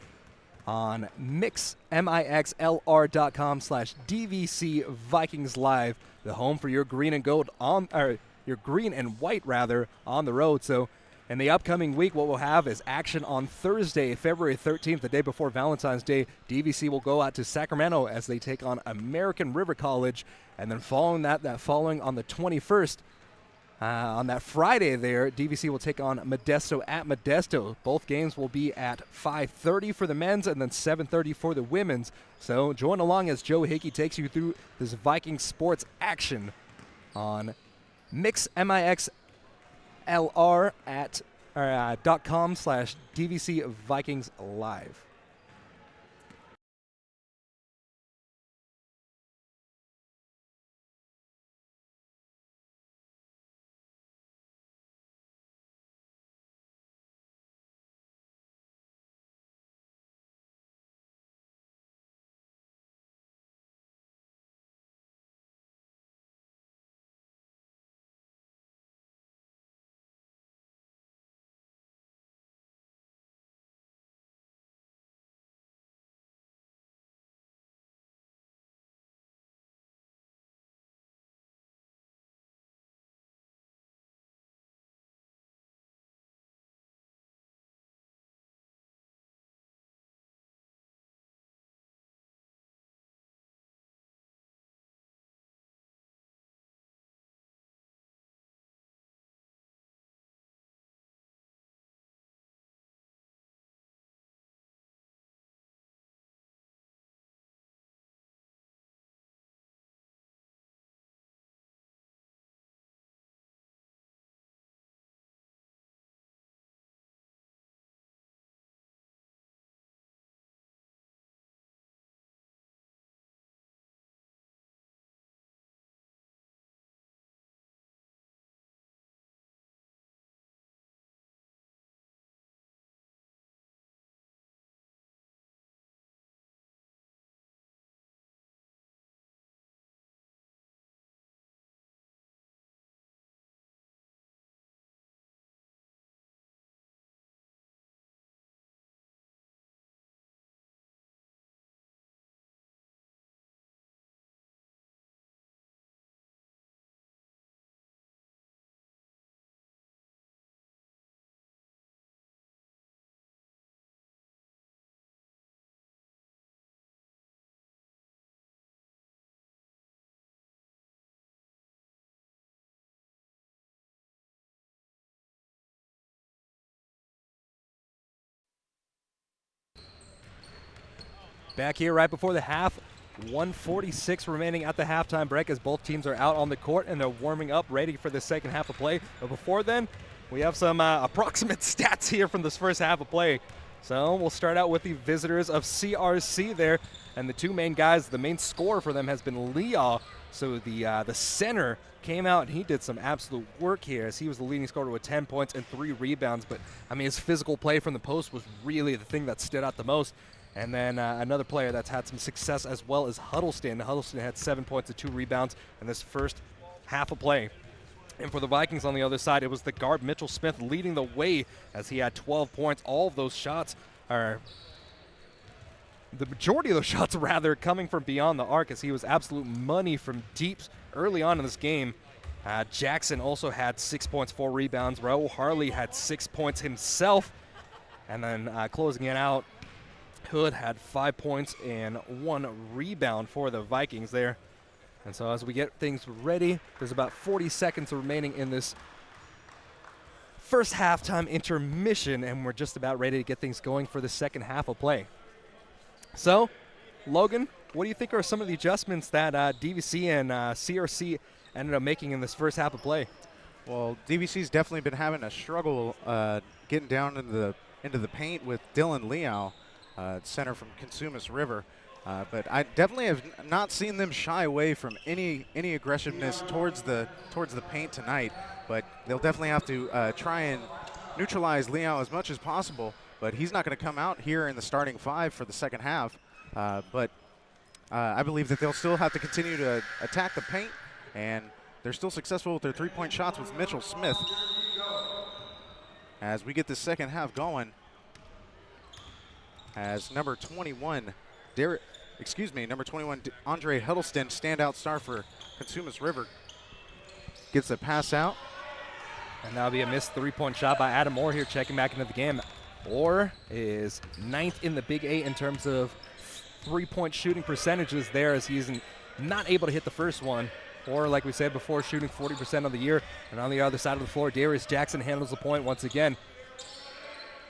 on mixlr.com/DVC Vikings Live, the home for your green and gold your green and white rather on the road. So in the upcoming week, what we'll have is action on Thursday, February 13th, the day before Valentine's Day. DVC will go out to Sacramento as they take on American River College, and then following that following on the 21st, on that Friday there, DVC will take on Modesto at Modesto. Both games will be at 5:30 for the men's and then 7:30 for the women's. So join along as Joe Hickey takes you through this Viking sports action on mixlr.com/DVC Vikings Live. Back here right before the half, 1:46 remaining at the halftime break as both teams are out on the court and they're warming up, ready for the second half of play. But before then, we have some approximate stats here from this first half of play. So we'll start out with the visitors of CRC there, and the two main guys, the main scorer for them has been Leah. So the center came out and he did some absolute work here as he was the leading scorer with 10 points and 3 rebounds. But, I mean, his physical play from the post was really the thing that stood out the most. And then another player that's had some success as well is Huddleston. Huddleston had 7 points and 2 rebounds in this first half of play. And for the Vikings on the other side, it was the guard Mitchell Smith leading the way as he had 12 points. All of those shots are, the majority of those shots rather, coming from beyond the arc as he was absolute money from deep early on in this game. Jackson also had 6 points, 4 rebounds. Raul Harley had 6 points himself. And then closing it out, Hood had 5 points and 1 rebound for the Vikings there. And so as we get things ready, there's about 40 seconds remaining in this first halftime intermission, and we're just about ready to get things going for the second half of play. So, Logan, what do you think are some of the adjustments that DVC and CRC ended up making in this first half of play? Well, DVC's definitely been having a struggle getting down into the paint with Dylan Leal, center from Cosumnes River. But I definitely have not seen them shy away from any aggressiveness towards the paint tonight. But they'll definitely have to try and neutralize Leal as much as possible. But he's not going to come out here in the starting 5 for the second half. But I believe that they'll still have to continue to attack the paint, and they're still successful with their 3-point shots with Mitchell Smith. as we get the second half going. As number 21, number 21, Andre Huddleston, standout star for Cosumnes River, gets a pass out. And that'll be a missed three-point shot by Adam Orr here, checking back into the game. Orr is 9th in the Big 8 in terms of three-point shooting percentages there, as he's not able to hit the first one. Orr, like we said before, shooting 40% of the year. And on the other side of the floor, Darius Jackson handles the point once again.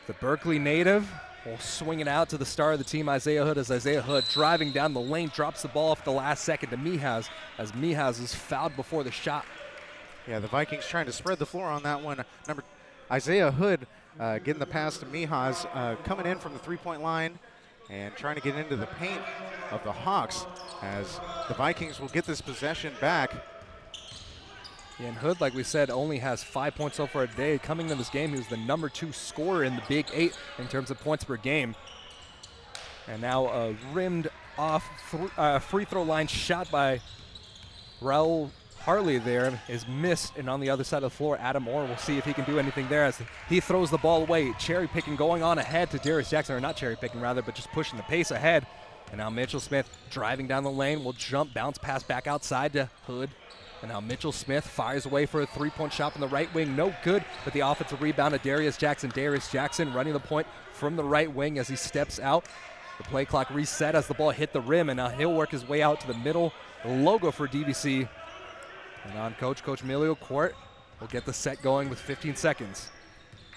The Berkeley native will swing it out to the star of the team, Isaiah Hood, as Isaiah Hood driving down the lane, drops the ball off the last second to Mihaz, as Mihaz is fouled before the shot. Yeah, the Vikings trying to spread the floor on that one. Isaiah Hood getting the pass to Mihaz, coming in from the three-point line and trying to get into the paint of the Hawks, as the Vikings will get this possession back. Yeah, and Hood, like we said, only has 5 points so far today. Coming into this game, he was the number 2 scorer in the Big 8 in terms of points per game. And now a rimmed off free throw line shot by Raul Harley there is missed, and on the other side of the floor, Adam Orr will see if he can do anything there as he throws the ball away. Cherry picking going on ahead to Darius Jackson, or not cherry picking rather, but just pushing the pace ahead. And now Mitchell Smith driving down the lane will jump, bounce pass back outside to Hood. And now Mitchell Smith fires away for a three-point shot from the right wing. No good, but the offensive rebound to Darius Jackson. Darius Jackson running the point from the right wing as he steps out. The play clock reset as the ball hit the rim, and now he'll work his way out to the middle logo for DVC. And on Coach Emilio Quart will get the set going with 15 seconds.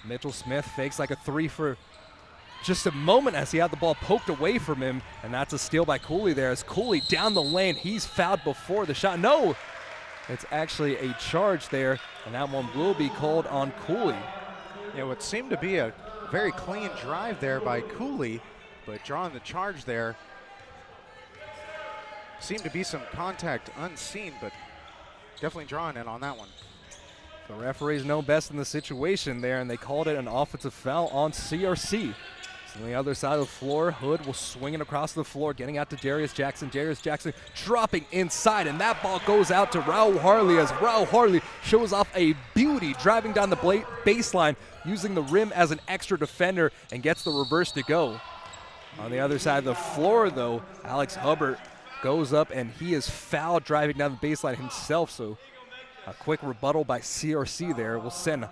Mitchell Smith fakes like a three for just a moment as he had the ball poked away from him, and that's a steal by Cooley there. As Cooley down the lane, he's fouled before the shot. No, it's actually a charge there, and that one will be called on Cooley. Yeah, what seemed to be a very clean drive there by Cooley, but drawing the charge there. Seemed to be some contact unseen, but definitely drawing in on that one. The referees know best in the situation there, and they called it an offensive foul on CRC. So on the other side of the floor, Hood will swing it across the floor, getting out to Darius Jackson. Darius Jackson dropping inside, and that ball goes out to Raul Harley as Raul Harley shows off a beauty, driving down the baseline, using the rim as an extra defender, and gets the reverse to go. On the other side of the floor, though, Alex Hubbert goes up, and he is fouled driving down the baseline himself, so a quick rebuttal by CRC there will send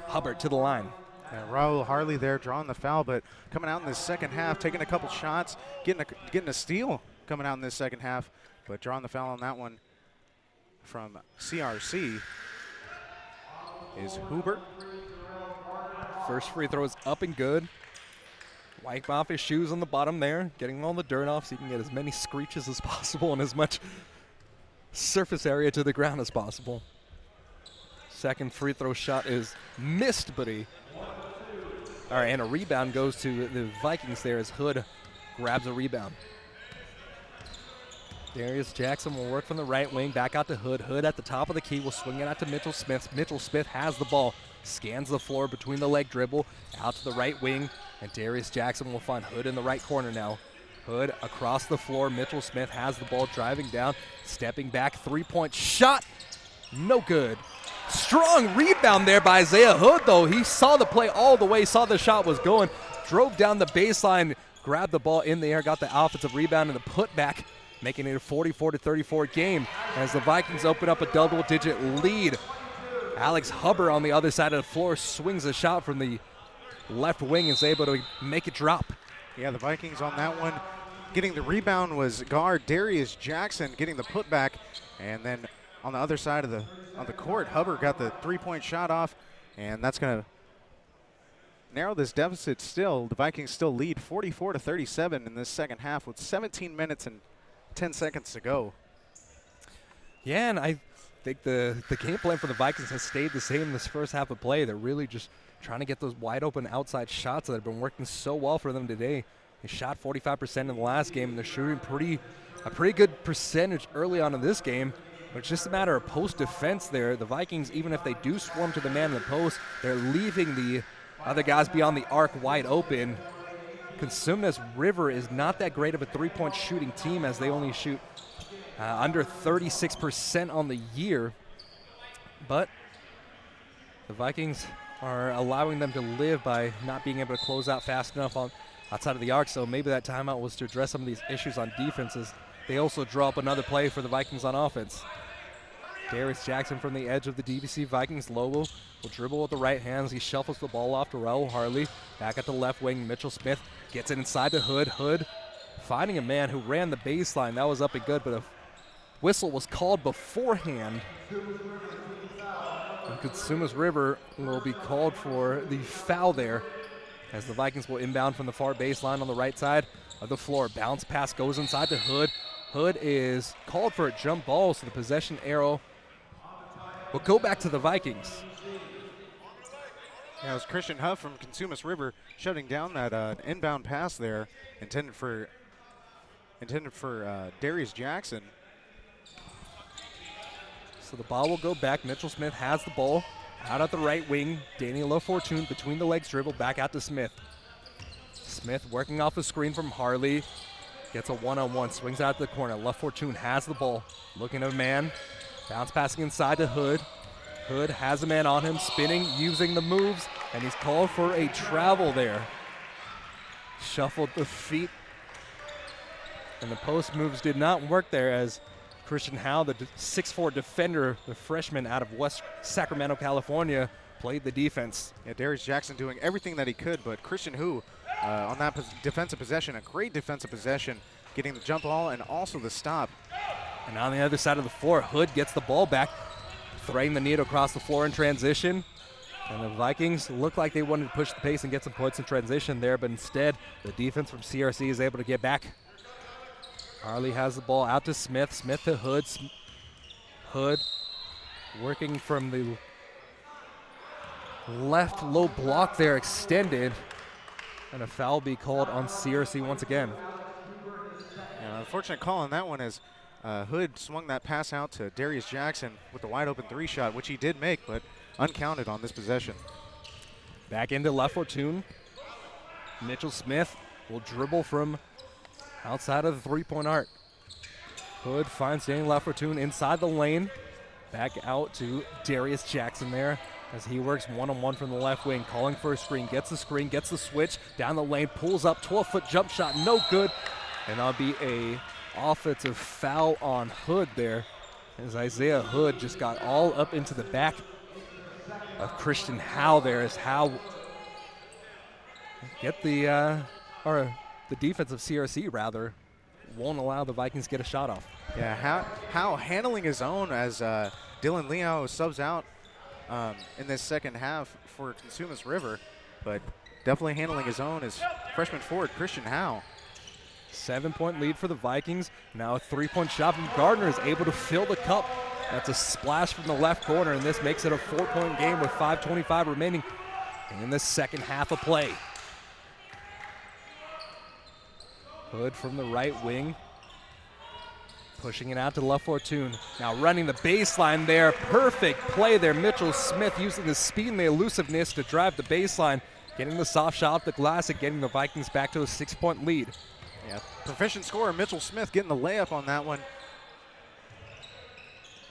Hubbert to the line. And Raul Harley there drawing the foul, but coming out in this second half, taking a couple shots, getting a steal coming out in this second half, but drawing the foul on that one from CRC is Hubbert. First free throw is up and good. Wipe off his shoes on the bottom there, getting all the dirt off so he can get as many screeches as possible and as much surface area to the ground as possible. Second free throw shot is missed, but and a rebound goes to the Vikings there as Hood grabs a rebound. Darius Jackson will work from the right wing, back out to Hood. Hood at the top of the key will swing it out to Mitchell Smith. Mitchell Smith has the ball, scans the floor between the leg dribble, out to the right wing, and Darius Jackson will find Hood in the right corner now. Hood across the floor. Mitchell Smith has the ball, driving down, stepping back, three-point shot. No good. Strong rebound there by Isaiah Hood, though. He saw the play all the way, saw the shot was going, drove down the baseline, grabbed the ball in the air, got the offensive rebound and the putback, making it a 44-34 game as the Vikings open up a double-digit lead. Alex Hubbert on the other side of the floor swings a shot from the left wing and is able to make it drop. Yeah, the Vikings on that one. Getting the rebound was guard Darius Jackson getting the putback, and then on the other side of the court, Hubbert got the three-point shot off, and that's going to narrow this deficit still. The Vikings still lead 44-37 in this second half with 17 minutes and 10 seconds to go. Yeah, and I think the game plan for the Vikings has stayed the same this first half of play. They're really just trying to get those wide open outside shots that have been working so well for them today. They shot 45% in the last game, and they're shooting a pretty good percentage early on in this game. But it's just a matter of post defense there. The Vikings, even if they do swarm to the man in the post, they're leaving the other guys beyond the arc wide open. Cosumnes River is not that great of a three-point shooting team, as they only shoot under 36% on the year. But the Vikings are allowing them to live by not being able to close out fast enough on outside of the arc. So maybe that timeout was to address some of these issues on defenses. They also draw up another play for the Vikings on offense. Darius Jackson from the edge of the DVC Vikings logo will dribble with the right hands. He shuffles the ball off to Raul Harley. Back at the left wing, Mitchell Smith gets it inside to Hood. Hood finding a man who ran the baseline. That was up and good, but a whistle was called beforehand. And Cosumnes River will be called for the foul there as the Vikings will inbound from the far baseline on the right side of the floor. Bounce pass goes inside to Hood. Hood is called for a jump ball, so the possession arrow will go back to the Vikings. Yeah, it was Christian Huff from Cosumnes River shutting down that inbound pass there intended for Darius Jackson. So the ball will go back. Mitchell Smith has the ball out at the right wing. Daniel LaFortune between the legs dribble back out to Smith. Smith working off a screen from Harley. Gets a one-on-one, swings out to the corner. LaFortune has the ball, looking at a man. Bounce passing inside to Hood. Hood has a man on him, spinning, using the moves, and he's called for a travel there. Shuffled the feet, and the post moves did not work there as Christian Howe, the 6'4 defender, the freshman out of West Sacramento, California, played the defense. Yeah, Darius Jackson doing everything that he could, but Christian Hu on that defensive possession, a great defensive possession, getting the jump ball and also the stop. And on the other side of the floor, Hood gets the ball back, threading the needle across the floor in transition. And the Vikings look like they wanted to push the pace and get some points in transition there, but instead the defense from CRC is able to get back. Harley has the ball out to Smith. Smith to Hood. Hood working from the left low block there, extended. And a foul will be called on CRC once again. Yeah, unfortunate call on that one as Hood swung that pass out to Darius Jackson with the wide open three shot, which he did make, but uncounted on this possession. Back into LaFortune. Mitchell Smith will dribble from outside of the three-point arc. Hood finds Daniel LaFortune inside the lane. Back out to Darius Jackson there as he works one-on-one from the left wing, calling for a screen, gets the switch, down the lane, pulls up, 12-foot jump shot, no good. And that'll be a offensive foul on Hood there as Isaiah Hood just got all up into the back of Christian Howe there as Howe get the defense of CRC rather won't allow the Vikings to get a shot off. Yeah, Howe handling his own as Dylan Leo subs out in this second half for Cosumnes River, but definitely handling his own is freshman forward Christian Howe. 7-point lead for the Vikings. Now a three-point shot from Gardner is able to fill the cup. That's a splash from the left corner, and this makes it a 4-point game with 5:25 remaining in the second half of play. Hood from the right wing, pushing it out to LaFortune. Now running the baseline there. Perfect play there. Mitchell Smith using the speed and the elusiveness to drive the baseline, getting the soft shot off the glass and getting the Vikings back to a 6-point lead. Yeah, proficient scorer Mitchell Smith getting the layup on that one.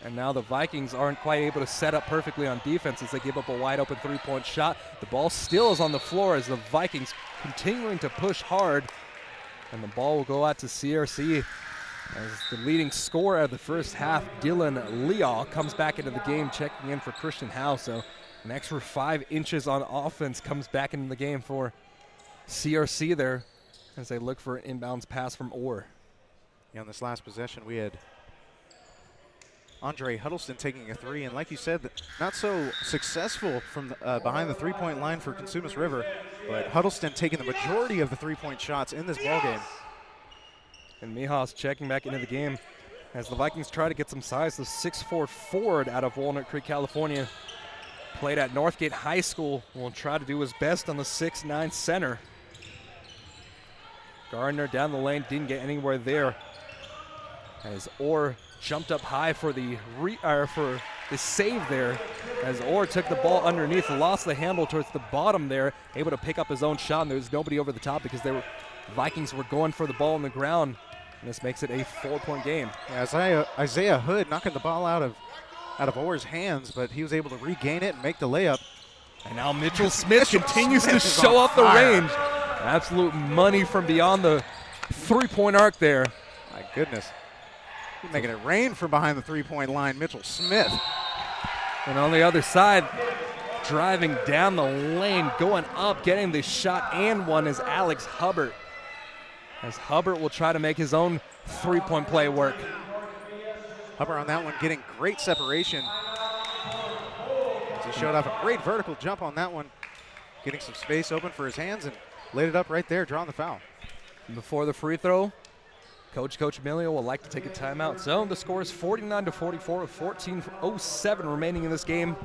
And now the Vikings aren't quite able to set up perfectly on defense as they give up a wide open three-point shot. The ball still is on the floor as the Vikings continuing to push hard. And the ball will go out to CRC as the leading scorer of the first half, Dylan Leal, comes back into the game, checking in for Christian Howe. So an extra 5 inches on offense comes back into the game for CRC there as they look for an inbounds pass from Orr. Yeah, on this last possession, we had Andre Huddleston taking a three, and like you said, not so successful from behind the three-point line for Cosumnes River, but Huddleston taking the majority of the three-point shots in this ballgame. And Mijas checking back into the game as the Vikings try to get some size. The 6'4 forward out of Walnut Creek, California, played at Northgate High School, will try to do his best on the 6'9 center. Gardner down the lane, didn't get anywhere there as Orr jumped up high for the save there as Orr took the ball underneath, lost the handle towards the bottom there, able to pick up his own shot, and there was nobody over the top because Vikings were going for the ball on the ground, and this makes it a 4-point game. Yeah, Isaiah Hood knocking the ball out of Orr's hands, but he was able to regain it and make the layup And now Mitchell Smith continues to show off the range. Absolute money from beyond the three-point arc there. My goodness. He's making it rain from behind the three-point line, Mitchell Smith. And on the other side, driving down the lane, going up, getting the shot and one is Alex Hubbert. As Hubbert will try to make his own three-point play work. Hubbert on that one getting great separation. As he showed off a great vertical jump on that one. Getting some space open for his hands and laid it up right there, drawing the foul. Before the free throw, Coach Emilio will like to take a timeout. So the score is 49-44 with 14:07 remaining in this game.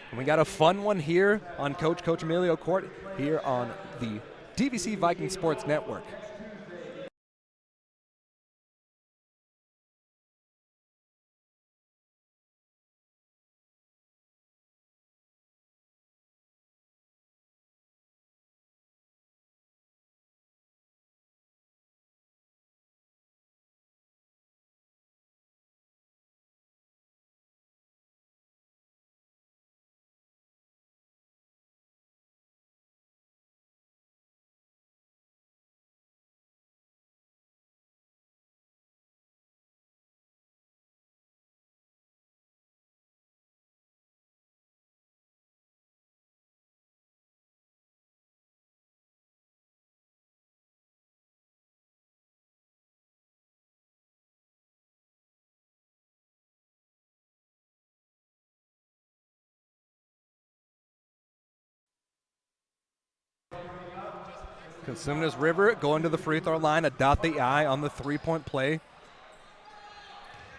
And we got a fun one here on Coach Emilio Court here on the DVC Viking Sports Network. Cosumnes River going to the free throw line, dot the I on the three-point play.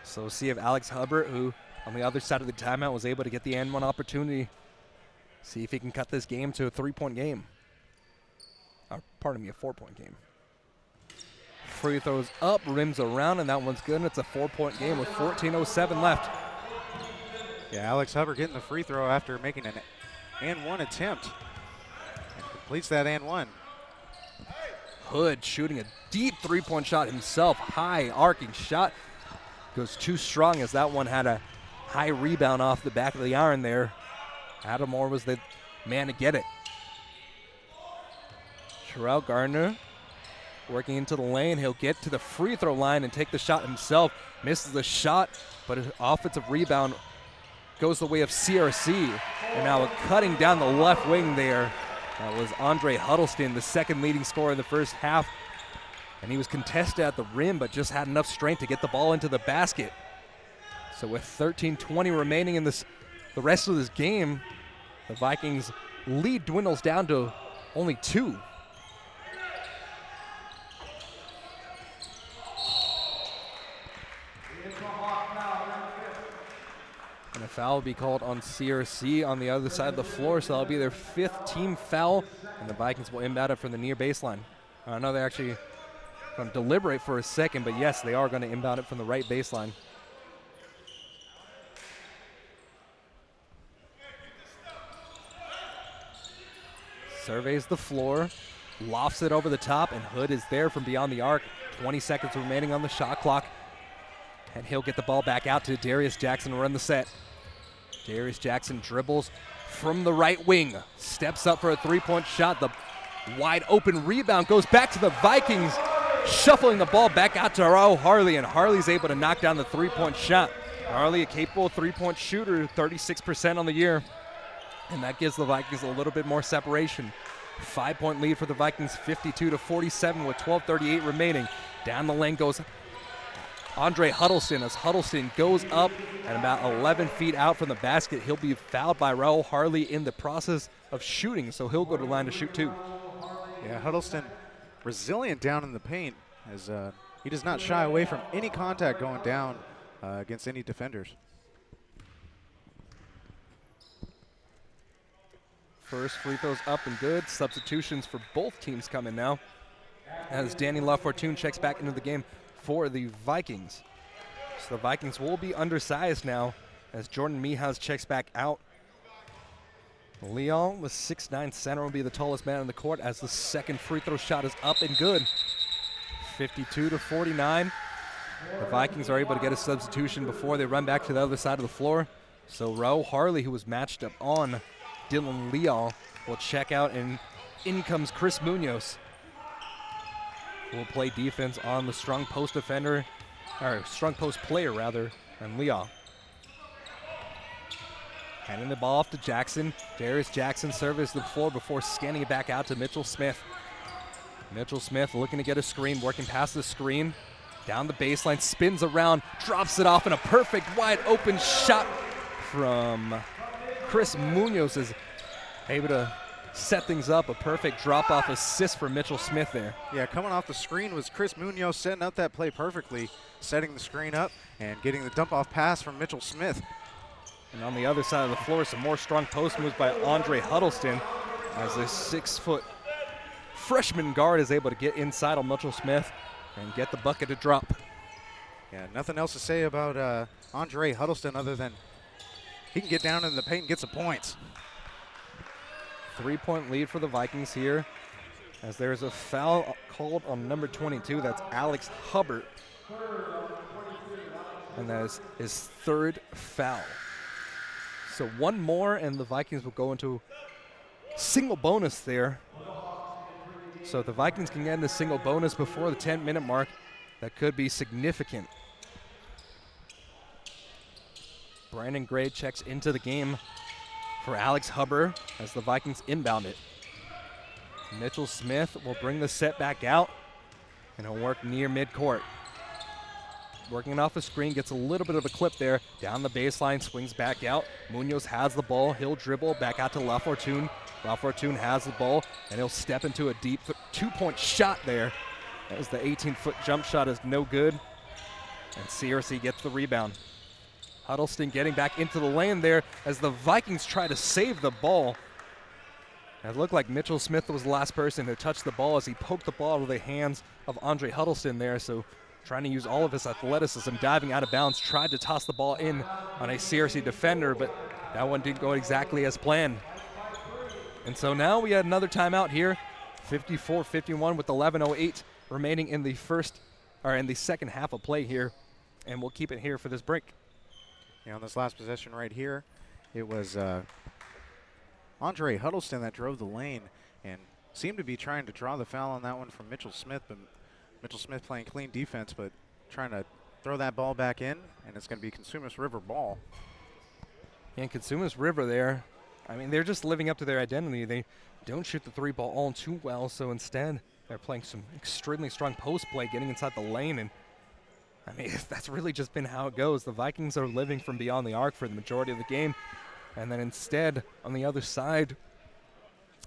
So we'll see if Alex Hubbert, who on the other side of the timeout was able to get the and one opportunity, see if he can cut this game to a three-point game. Or, pardon me, a four-point game. Free throws up, rims around, and that one's good, and it's a four-point game with 14:07 left. Yeah, Alex Hubbert getting the free throw after making an and one attempt. And completes that and one. Hood shooting a deep three-point shot himself. High arcing shot. Goes too strong as that one had a high rebound off the back of the iron there. Adam Moore was the man to get it. Sherrell Gardner working into the lane. He'll get to the free throw line and take the shot himself. Misses the shot, but an offensive rebound goes the way of CRC. And now cutting down the left wing there. That was Andre Huddleston, the second leading scorer in the first half. And he was contested at the rim, but just had enough strength to get the ball into the basket. So with 13:20 remaining in the rest of this game, the Vikings lead dwindles down to only 2. And a foul will be called on CRC on the other side of the floor, so that'll be their 5th team foul, and the Vikings will inbound it from the near baseline. I know they're actually going to deliberate for a second, but yes, they are going to inbound it from the right baseline. Surveys the floor, lofts it over the top, and Hood is there from beyond the arc. 20 seconds remaining on the shot clock. And he'll get the ball back out to Darius Jackson to run the set. Darius Jackson dribbles from the right wing. Steps up for a three-point shot. The wide open rebound goes back to the Vikings. Shuffling the ball back out to Raul Harley, and Harley's able to knock down the three-point shot. Harley, a capable three-point shooter, 36% on the year. And that gives the Vikings a little bit more separation. 5-point lead for the Vikings, 52-47 with 12:38 remaining. Down the lane goes Andre Huddleston as Huddleston goes up and about 11 feet out from the basket. He'll be fouled by Raul Harley in the process of shooting, so he'll go to the line to shoot 2. Yeah, Huddleston resilient down in the paint as he does not shy away from any contact going down against any defenders. First free throws up and good. Substitutions for both teams coming now as Danny LaFortune checks back into the game for the Vikings. So the Vikings will be undersized now as Jordan Mihas checks back out. Leon, the 6'9" center, will be the tallest man on the court as the second free throw shot is up and good. 52-49. The Vikings are able to get a substitution before they run back to the other side of the floor. So Raul Harley, who was matched up on Dylan Leal will check out, and in comes Chris Munoz, who will play defense on the strong post defender, or strong post player rather, and Leal. Handing the ball off to Jackson. Darius Jackson surveys the floor before scanning it back out to Mitchell Smith. Mitchell Smith looking to get a screen, working past the screen. Down the baseline, spins around, drops it off, and a perfect wide open shot from Chris Munoz is able to set things up. A perfect drop-off assist for Mitchell Smith there. Yeah, coming off the screen was Chris Munoz setting up that play perfectly, setting the screen up and getting the dump-off pass from Mitchell Smith. And on the other side of the floor, some more strong post moves by Andre Huddleston as the 6-foot freshman guard is able to get inside on Mitchell Smith and get the bucket to drop. Yeah, nothing else to say about Andre Huddleston other than he can get down in the paint and get some points. 3-point lead for the Vikings here as there's a foul called on number 22. That's Alex Hubbert. And that is his 3rd foul. So one more and the Vikings will go into single bonus there. So if the Vikings can get in the single bonus before the 10-minute mark, that could be significant. Brandon Gray checks into the game for Alex Hubbard as the Vikings inbound it. Mitchell Smith will bring the set back out, and he'll work near midcourt. Working off a screen, gets a little bit of a clip there. Down the baseline, swings back out. Munoz has the ball. He'll dribble back out to LaFortune. LaFortune has the ball, and he'll step into a deep 2-point shot there. That was the 18-foot jump shot is no good. And CRC gets the rebound. Huddleston getting back into the lane there as the Vikings try to save the ball. It looked like Mitchell Smith was the last person to touch the ball as he poked the ball out of the hands of Andre Huddleston there. So trying to use all of his athleticism, diving out of bounds, tried to toss the ball in on a CRC defender, but that one didn't go exactly as planned. And so now we had another timeout here, 54-51 with 11:08 remaining in the second half of play here, and we'll keep it here for this break. Yeah, on this last possession right here, it was Andre Huddleston that drove the lane and seemed to be trying to draw the foul on that one from Mitchell Smith, but Mitchell Smith playing clean defense, but trying to throw that ball back in, and it's going to be Cosumnes River ball. And Cosumnes River there, I mean, they're just living up to their identity. They don't shoot the 3-ball all too well, so instead they're playing some extremely strong post play, getting inside the lane, and I mean, that's really just been how it goes. The Vikings are living from beyond the arc for the majority of the game, and then instead, on the other side,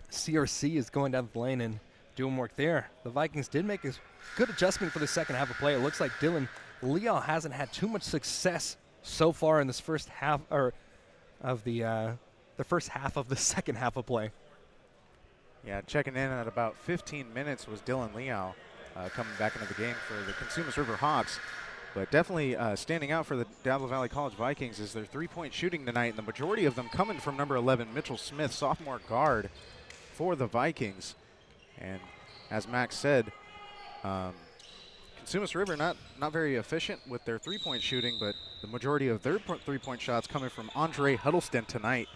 CRC is going down the lane and doing work there. The Vikings did make a good adjustment for the second half of play. It looks like Dylan Leal hasn't had too much success so far in this first half, or of the first half of the second half of play. Yeah, checking in at about 15 minutes was Dylan Leal coming back into the game for the Cosumnes River Hawks. But definitely standing out for the Diablo Valley College Vikings is their 3-point shooting tonight, and the majority of them coming from number 11, Mitchell Smith, sophomore guard for the Vikings. And as Max said, Cosumnes River not very efficient with their 3-point shooting, but the majority of their 3-point shots coming from Andre Huddleston tonight.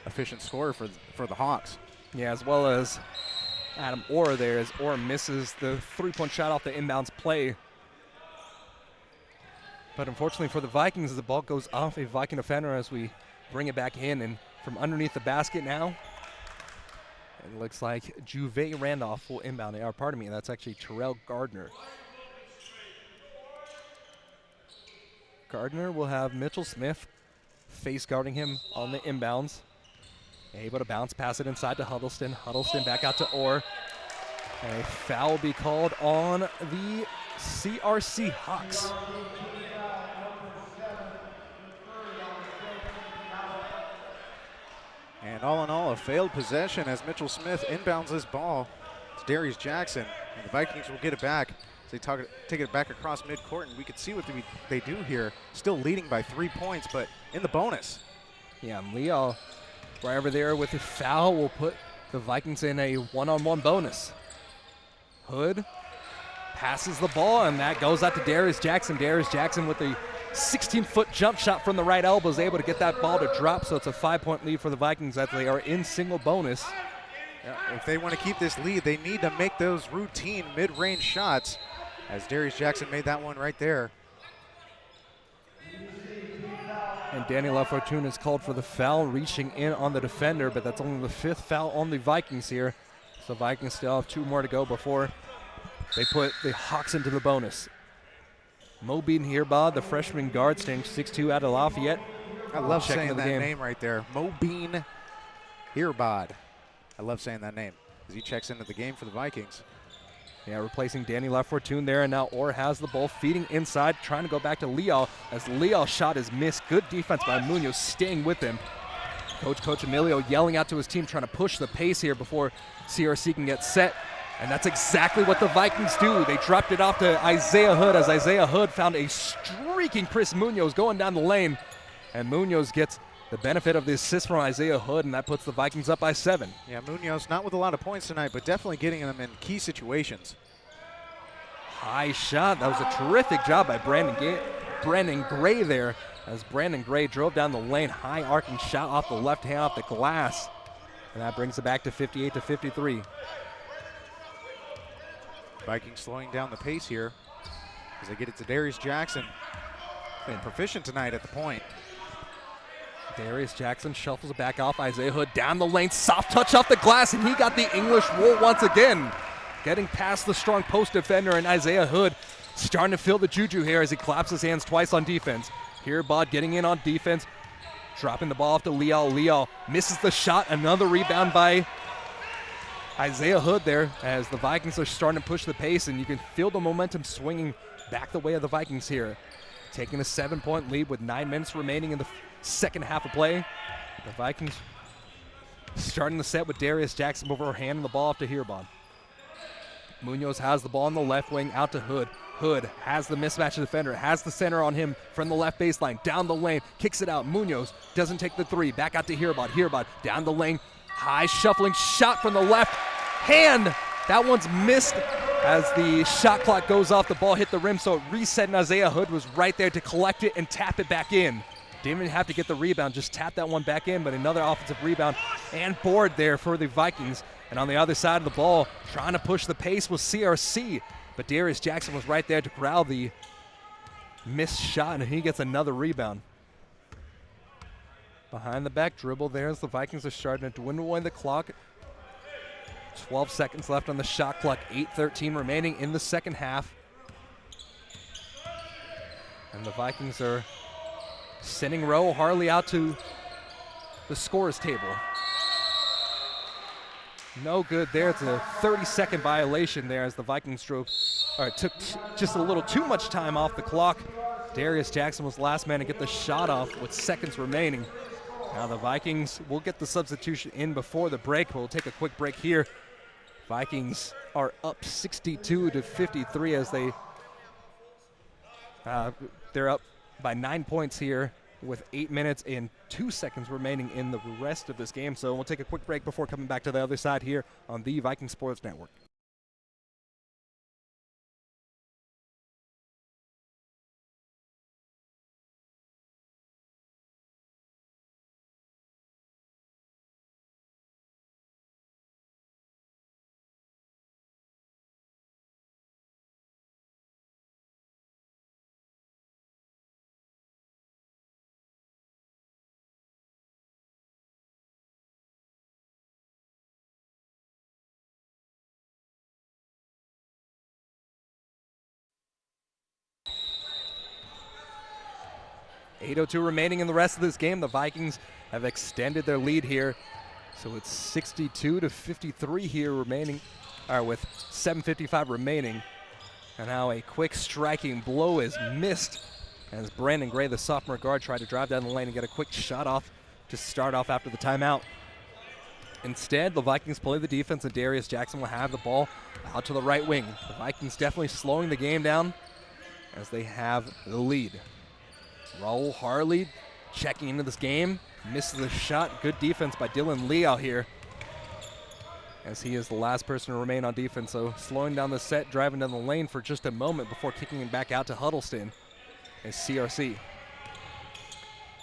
Efficient scorer for the Hawks. Yeah, as well as Adam Orr there, as Orr misses the 3-point shot off the inbounds play. But unfortunately for the Vikings, the ball goes off a Viking defender as we bring it back in, and from underneath the basket now, it looks like Juve Randolph will inbound it. Or pardon me, that's actually Terrell Gardner. Gardner will have Mitchell Smith face guarding him on the inbounds. Able to bounce, pass it inside to Huddleston. Huddleston back out to Orr. And a foul will be called on the CRC Hawks. And all in all, a failed possession as Mitchell Smith inbounds this ball to Darius Jackson. And the Vikings will get it back. They take it back across midcourt, and we can see what they do here. Still leading by 3 points, but in the bonus. Yeah, Leal right over there with a foul will put the Vikings in a one-on-one bonus. Hood passes the ball, and that goes out to Darius Jackson. Darius Jackson with the 16-foot jump shot from the right elbow is able to get that ball to drop, so it's a 5-point lead for the Vikings as they are in single bonus. Yeah, if they want to keep this lead, they need to make those routine mid-range shots, as Darius Jackson made that one right there. And Danny LaFortuna is called for the foul, reaching in on the defender, but that's only the 5th foul on the Vikings here. So Vikings still have 2 more to go before they put the Hawks into the bonus. Mobeen Hirbad, the freshman guard, staying 6'2" out of Lafayette. I love saying that name right there. Mobeen Hirbad. I love saying that name as he checks into the game for the Vikings. Yeah, replacing Danny LaFortuna there, and now Orr has the ball, feeding inside, trying to go back to Leal, as Leal's shot is missed. Good defense by Munoz, staying with him. Coach Emilio yelling out to his team, trying to push the pace here before CRC can get set. And that's exactly what the Vikings do. They dropped it off to Isaiah Hood, as Isaiah Hood found a streaking Chris Munoz going down the lane. And Munoz gets the benefit of the assist from Isaiah Hood, and that puts the Vikings up by 7. Yeah, Munoz not with a lot of points tonight, but definitely getting them in key situations. High shot. That was a terrific job by Brandon Gray there, as Brandon Gray drove down the lane. High arcing shot off the left hand off the glass. And that brings it back to 58-53. Vikings slowing down the pace here as they get it to Darius Jackson. Been proficient tonight at the point. Darius Jackson shuffles it back off. Isaiah Hood down the lane, soft touch off the glass, and he got the English roll once again. Getting past the strong post defender, and Isaiah Hood starting to feel the juju here as he claps his hands twice on defense. Here, Bod getting in on defense, dropping the ball off to Leal. Leal misses the shot. Another rebound by Isaiah Hood there, as the Vikings are starting to push the pace, and you can feel the momentum swinging back the way of the Vikings here. Taking a 7-point lead with 9 minutes remaining in the second half of play. The Vikings starting the set with Darius Jackson before handing the ball off to Hirbad. Munoz has the ball on the left wing out to Hood. Hood has the mismatch defender, has the center on him from the left baseline, down the lane, kicks it out. Munoz doesn't take the 3, back out to Hirbad. Hirbad down the lane, high shuffling shot from the left hand. That one's missed as the shot clock goes off. The ball hit the rim, so it reset, and Isaiah Hood was right there to collect it and tap it back in. Didn't even have to get the rebound, just tap that one back in, but another offensive rebound and board there for the Vikings. And on the other side of the ball, trying to push the pace was CRC, but Darius Jackson was right there to corral the missed shot, and he gets another rebound. Behind the back dribble there as the Vikings are starting to dwindle away the clock. 12 seconds left on the shot clock, 8:13 remaining in the second half. And the Vikings are sending Roe Harley out to the scorer's table. No good there. It's a 30-second violation there as the Vikings took just a little too much time off the clock. Darius Jackson was last man to get the shot off with seconds remaining. Now the Vikings will get the substitution in before the break, but we'll take a quick break here. Vikings are up 62-53 as they're up by 9 points here with 8 minutes and 2 seconds remaining in the rest of this game. So we'll take a quick break before coming back to the other side here on the Viking Sports Network. .802 remaining in the rest of this game. The Vikings have extended their lead here. So it's 62-53 here remaining, with 7:55 remaining. And now a quick striking blow is missed as Brandon Gray, the sophomore guard, tried to drive down the lane and get a quick shot off to start off after the timeout. Instead, the Vikings play the defense, and Darius Jackson will have the ball out to the right wing. The Vikings definitely slowing the game down as they have the lead. Raul Harley checking into this game, misses the shot. Good defense by Dylan Leal here, as he is the last person to remain on defense. So slowing down the set, driving down the lane for just a moment before kicking it back out to Huddleston. is CRC.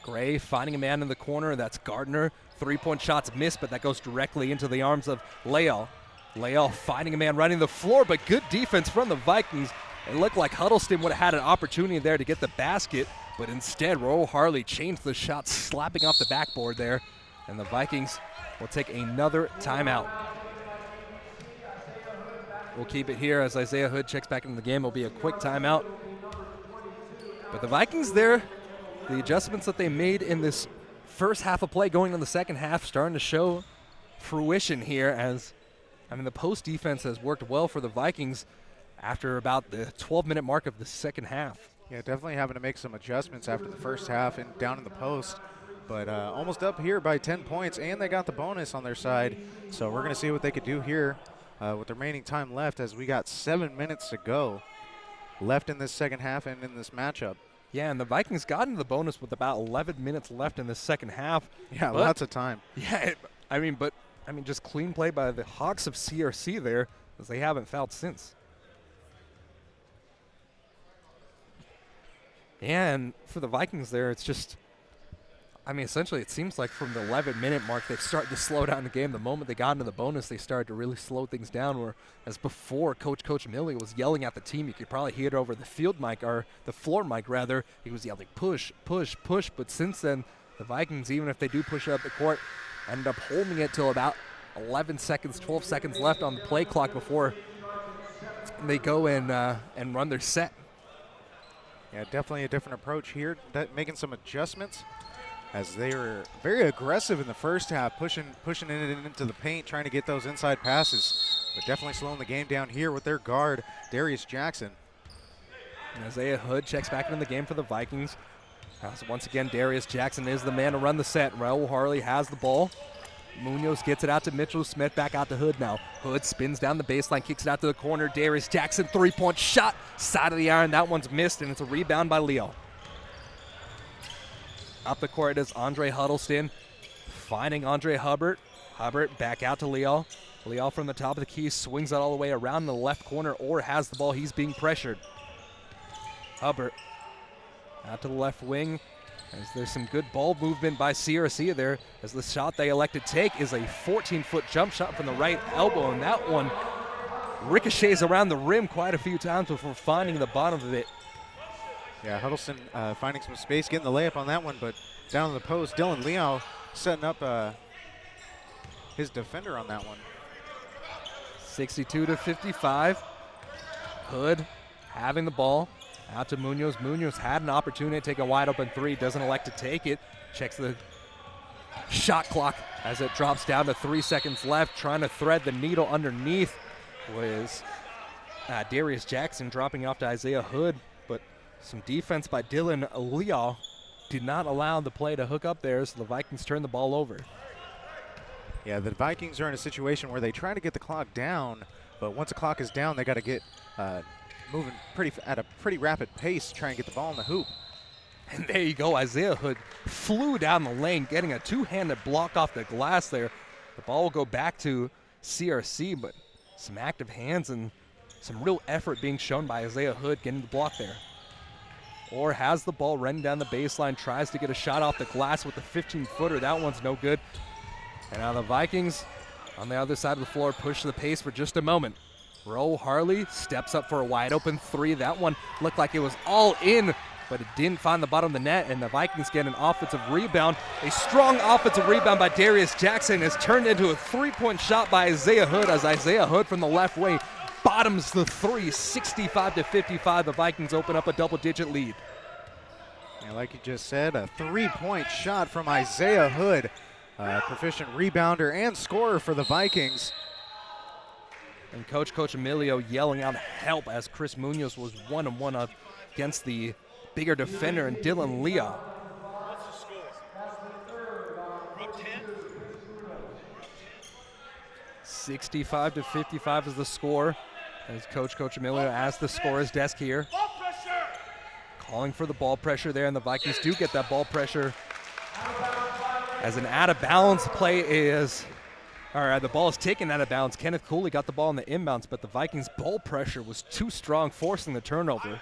Gray finding a man in the corner. That's Gardner. Three-point shots missed, but that goes directly into the arms of Leal. Leal finding a man running the floor, but good defense from the Vikings. It looked like Huddleston would have had an opportunity there to get the basket, but instead, Ro Harley changed the shot, slapping off the backboard there, and the Vikings will take another timeout. We'll keep it here as Isaiah Hood checks back into the game. It'll be a quick timeout. But the Vikings there, the adjustments that they made in this first half of play going into the second half starting to show fruition here as, the post defense has worked well for the Vikings after about the 12-minute mark of the second half. Yeah, definitely having to make some adjustments after the first half and down in the post. But almost up here by 10 points, and they got the bonus on their side. So we're going to see what they could do here with the remaining time left as we got 7 minutes to go left in this second half and in this matchup. Yeah, and the Vikings got into the bonus with about 11 minutes left in the second half. Yeah, lots of time. Yeah, just clean play by the Hawks of CRC there, as they haven't fouled since. And for the Vikings there, it's just, essentially it seems like from the 11-minute mark, they've started to slow down the game. The moment they got into the bonus, they started to really slow things down, whereas before Coach Amelia was yelling at the team. You could probably hear it over the field mic, or the floor mic rather. He was yelling, push, push, push. But since then, the Vikings, even if they do push it up the court, end up holding it till about 11 seconds, 12 seconds left on the play clock before they go and run their set. Yeah, definitely a different approach here, making some adjustments as they were very aggressive in the first half, pushing it into the paint, trying to get those inside passes, but definitely slowing the game down here with their guard, Darius Jackson. And Isaiah Hood checks back into the game for the Vikings. Once again, Darius Jackson is the man to run the set. Raul Harley has the ball. Munoz gets it out to Mitchell Smith, back out to Hood now. Hood spins down the baseline, kicks it out to the corner. Darius Jackson, three-point shot, side of the iron. That one's missed, and it's a rebound by Leo. Up the court is Andre Huddleston, finding Andre Hubbert. Hubbert back out to Leo. Leo from the top of the key swings it all the way around the left corner, or has the ball. He's being pressured. Hubbert out to the left wing. As there's some good ball movement by CRC there, as the shot they elect to take is a 14-foot jump shot from the right elbow, and that one ricochets around the rim quite a few times before finding the bottom of it. Yeah, Huddleston finding some space, getting the layup on that one, but down in the post, Dylan Leo setting up his defender on that one. 62-55. Hood having the ball. Out to Munoz. Munoz had an opportunity to take a wide-open three. Doesn't elect to take it. Checks the shot clock as it drops down to 3 seconds left. Trying to thread the needle underneath was Darius Jackson dropping off to Isaiah Hood. But some defense by Dylan Leal did not allow the play to hook up there, so the Vikings turn the ball over. Yeah, the Vikings are in a situation where they try to get the clock down, but once the clock is down, they got to get moving at a pretty rapid pace to try and get the ball in the hoop. And there you go. Isaiah Hood flew down the lane, getting a two-handed block off the glass there. The ball will go back to CRC, but some active hands and some real effort being shown by Isaiah Hood getting the block there. Or has the ball running down the baseline, tries to get a shot off the glass with the 15-footer. That one's no good. And now the Vikings on the other side of the floor push the pace for just a moment. Ro Harley steps up for a wide-open three. That one looked like it was all in, but it didn't find the bottom of the net, and the Vikings get an offensive rebound. A strong offensive rebound by Darius Jackson is turned into a three-point shot by Isaiah Hood, as Isaiah Hood from the left wing bottoms the three. 65-55, the Vikings open up a double-digit lead. Yeah, like you just said, a three-point shot from Isaiah Hood. Proficient rebounder and scorer for the Vikings. And Coach Emilio yelling out help as Chris Munoz was one-on-one up against the bigger defender and Dylan Leah. What's the score? 65-55 is the score. As Coach Emilio asked the scorer's desk here. Calling for the ball pressure there, and the Vikings do get that ball pressure. As an out-of-bounds play is, the ball is taken out of bounds. Kenneth Cooley got the ball in the inbounds, but the Vikings' ball pressure was too strong, forcing the turnover.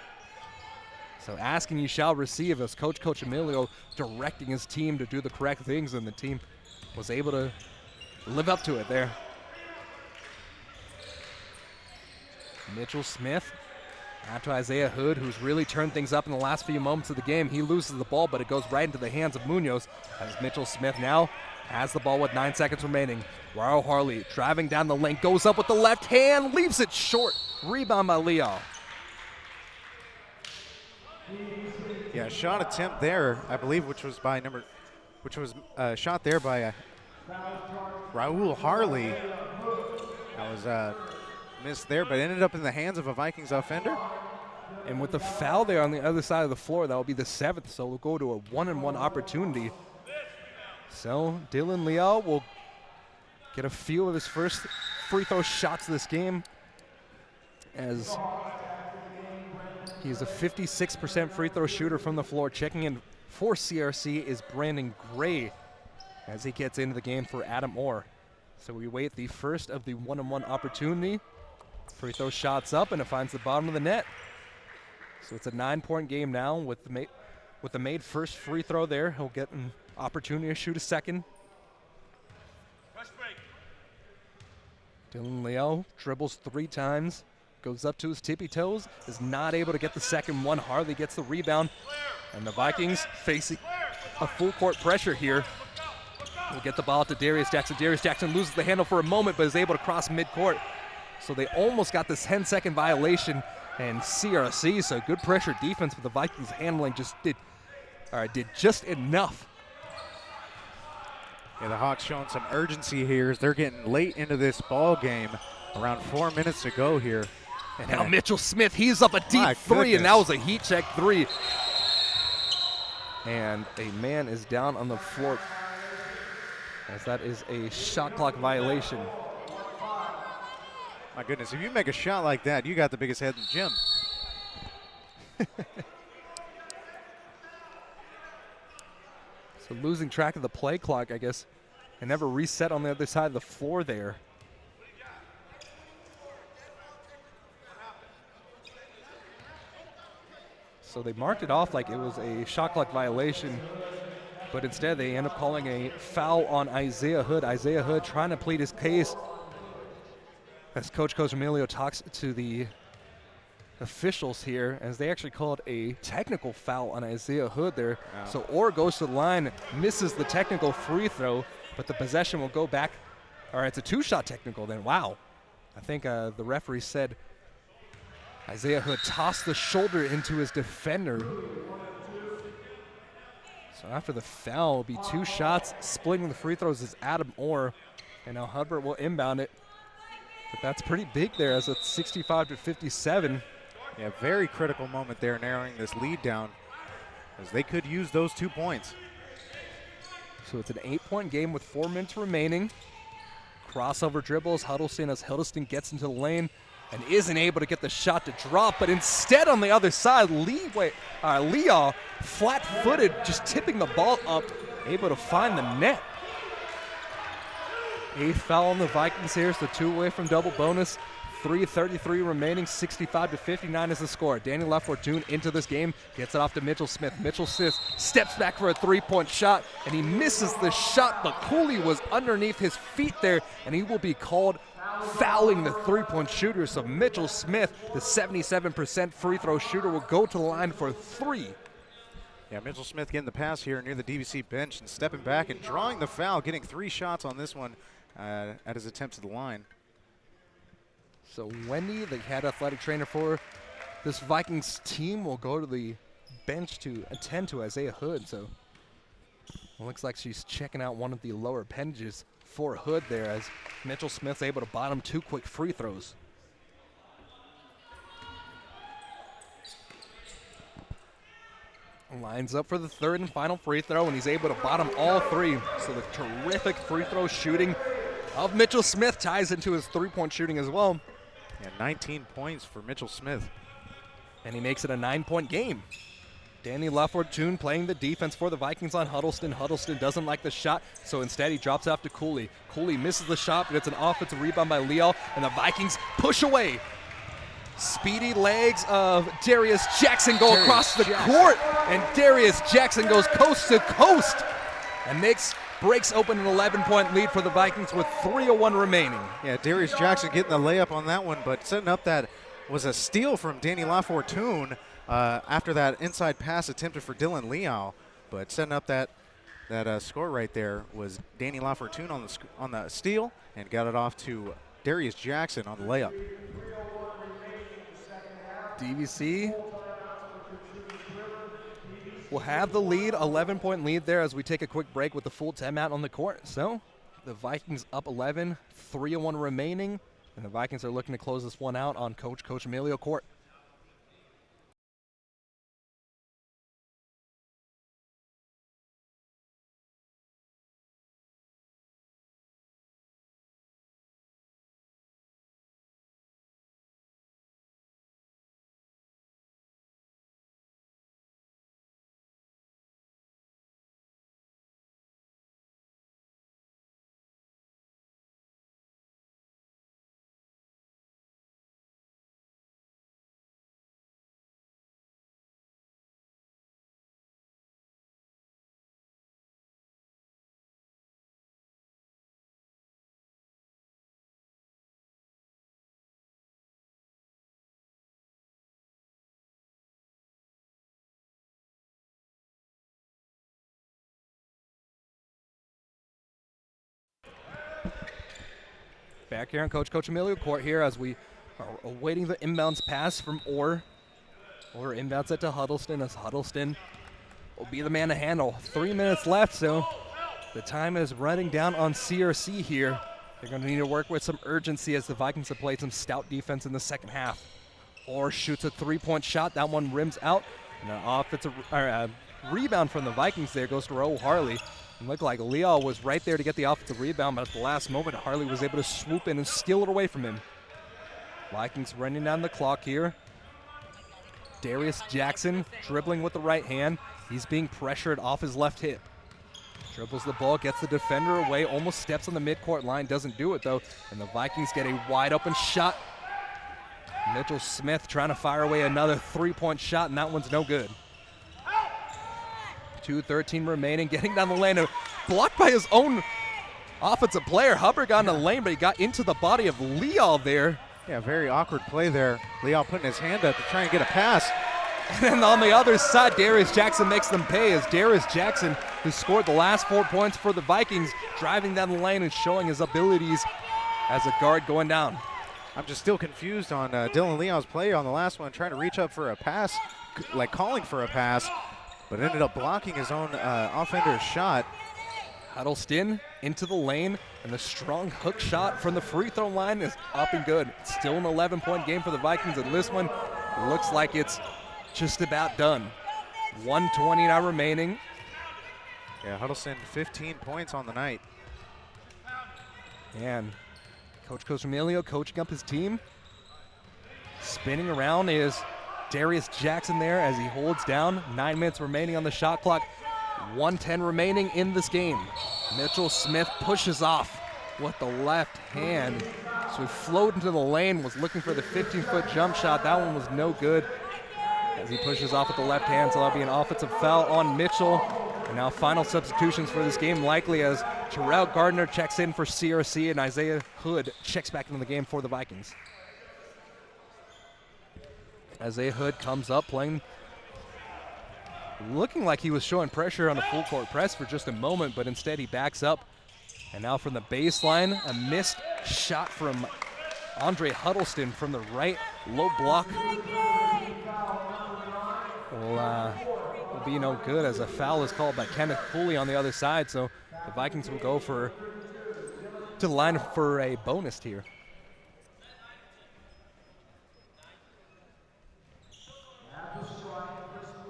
So asking you shall receive, as Coach Emilio directing his team to do the correct things, and the team was able to live up to it there. Mitchell Smith out to Isaiah Hood, who's really turned things up in the last few moments of the game. He loses the ball, but it goes right into the hands of Munoz, as Mitchell Smith now has the ball with 9 seconds remaining. Raul Harley driving down the lane, goes up with the left hand, leaves it short. Rebound by Leo. Yeah, shot attempt there, I believe, which was shot there by Raul Harley. That was missed there, but ended up in the hands of a Vikings offender. And with the foul there on the other side of the floor, that will be the 7th, so we'll go to a 1-and-1 opportunity. So Dylan Leal will get a feel of his first free throw shots this game, as he's a 56% free throw shooter from the floor. Checking in for CRC is Brandon Gray as he gets into the game for Adam Orr. So we wait the first of the 1-on-1 opportunity. Free throw shots up, and it finds the bottom of the net. So it's a 9-point game now with the made first free throw there. He'll get an opportunity to shoot a second. Dylan Leal dribbles 3 times, goes up to his tippy toes, is not able to get the second one. Harley gets the rebound, and the Vikings facing a full court pressure here. We'll get the ball to Darius Jackson. Darius Jackson loses the handle for a moment, but is able to cross midcourt. So they almost got this 10-second violation, and CRC, so good pressure defense, but the Vikings handling just did just enough. Yeah, the Hawks showing some urgency here as they're getting late into this ball game. Around 4 minutes to go here. And now Mitchell Smith, he's up a deep three, and that was a heat check 3. And a man is down on the floor, as that is a shot clock violation. My goodness, if you make a shot like that, you got the biggest head in the gym. So losing track of the play clock, I guess, and never reset on the other side of the floor there. So they marked it off like it was a shot clock violation, but instead they end up calling a foul on Isaiah Hood. Isaiah Hood trying to plead his case as Coach Emilio talks to the officials here, as they actually called a technical foul on Isaiah Hood there. Wow. So Orr goes to the line, misses the technical free throw, but the possession will go back. All right, it's a 2-shot technical then. Wow. I think the referee said Isaiah Hood tossed the shoulder into his defender. So after the foul, it'll be 2 shots. Splitting the free throws is Adam Orr, and now Hubbert will inbound it. But that's pretty big there, as it's 65-57. Yeah, very critical moment there, narrowing this lead down, as they could use those 2 points. So it's an 8-point game with 4 minutes remaining. Crossover dribbles Huddleston, as Huddleston gets into the lane and isn't able to get the shot to drop, but instead on the other side, Leal, flat-footed, just tipping the ball up, able to find the net. 8th foul on the Vikings here, so 2 away from double bonus. 3:33 remaining, 65-59 is the score. Danny LaFortune into this game, gets it off to Mitchell Smith. Mitchell Smith steps back for a 3-point shot, and he misses the shot, but Cooley was underneath his feet there, and he will be called fouling the 3-point shooter. So Mitchell Smith, the 77% free throw shooter, will go to the line for 3. Yeah, Mitchell Smith getting the pass here near the DVC bench and stepping back and drawing the foul, getting 3 shots on this one at his attempt to the line. So Wendy, the head athletic trainer for this Vikings team, will go to the bench to attend to Isaiah Hood. So it looks like she's checking out one of the lower appendages for Hood there, as Mitchell Smith's able to bottom 2 quick free throws. Lines up for the 3rd and final free throw, and he's able to bottom all 3. So the terrific free throw shooting of Mitchell Smith ties into his 3-point shooting as well. Yeah, 19 points for Mitchell Smith. And he makes it a 9-point game. Danny LaFortune playing the defense for the Vikings on Huddleston. Huddleston doesn't like the shot, so instead he drops off to Cooley. Cooley misses the shot, but it's an offensive rebound by Leal, and the Vikings push away. Speedy legs of Darius Jackson go across the court, and Darius Jackson goes coast to coast and breaks open an 11-point lead for the Vikings with 3:01 remaining. Yeah, Darius Jackson getting the layup on that one, but setting up that was a steal from Danny LaFortune after that inside pass attempted for Dylan Leal. But setting up that score right there was Danny LaFortune on the steal and got it off to Darius Jackson on the layup. DVC will have the lead, 11-point lead there as we take a quick break with the full timeout on the court. So the Vikings up 11, 3:01 remaining, and the Vikings are looking to close this one out on Coach Emilio court. Back here on Coach Emilio court here as we are awaiting the inbounds pass from Orr. Orr inbounds it to Huddleston as Huddleston will be the man to handle. 3 minutes left, so the time is running down on CRC here. They're going to need to work with some urgency as the Vikings have played some stout defense in the second half. Orr shoots a three-point shot. That one rims out. And an offensive rebound from the Vikings there goes to Raul Harley. It looked like Leal was right there to get the offensive rebound, but at the last moment, Harley was able to swoop in and steal it away from him. Vikings running down the clock here. Darius Jackson dribbling with the right hand. He's being pressured off his left hip. Dribbles the ball, gets the defender away, almost steps on the midcourt line, doesn't do it though, and the Vikings get a wide open shot. Mitchell Smith trying to fire away another three-point shot, and that one's no good. 2:13 remaining, getting down the lane, blocked by his own offensive player. Hubbert got in the lane, but he got into the body of Leal there. Yeah, very awkward play there. Leal putting his hand up to try and get a pass. And then on the other side, Darius Jackson makes them pay as Darius Jackson, who scored the last 4 points for the Vikings, driving down the lane and showing his abilities as a guard going down. I'm just still confused on Dylan Leal's play on the last one, trying to reach up for a pass, like calling for a pass, but ended up blocking his own offender's shot. Huddleston into the lane, and the strong hook shot from the free throw line is up and good. It's still an 11-point game for the Vikings, and this one looks like it's just about done. 1:20 now remaining. Yeah, Huddleston 15 points on the night. And Coach Emilio coaching up his team. Spinning around is Darius Jackson there as he holds down. 9 minutes remaining on the shot clock. 1:10 remaining in this game. Mitchell Smith pushes off with the left hand. So he flowed into the lane, was looking for the 15-foot jump shot. That one was no good as he pushes off with the left hand. So that'll be an offensive foul on Mitchell. And now final substitutions for this game likely as Terrell Gardner checks in for CRC and Isaiah Hood checks back into the game for the Vikings. Isaiah Hood comes up playing, looking like he was showing pressure on the full court press for just a moment, but instead he backs up. And now from the baseline, a missed shot from Andre Huddleston from the right, low block. Will be no good as a foul is called by Kenneth Cooley on the other side, so the Vikings will go to the line for a bonus here.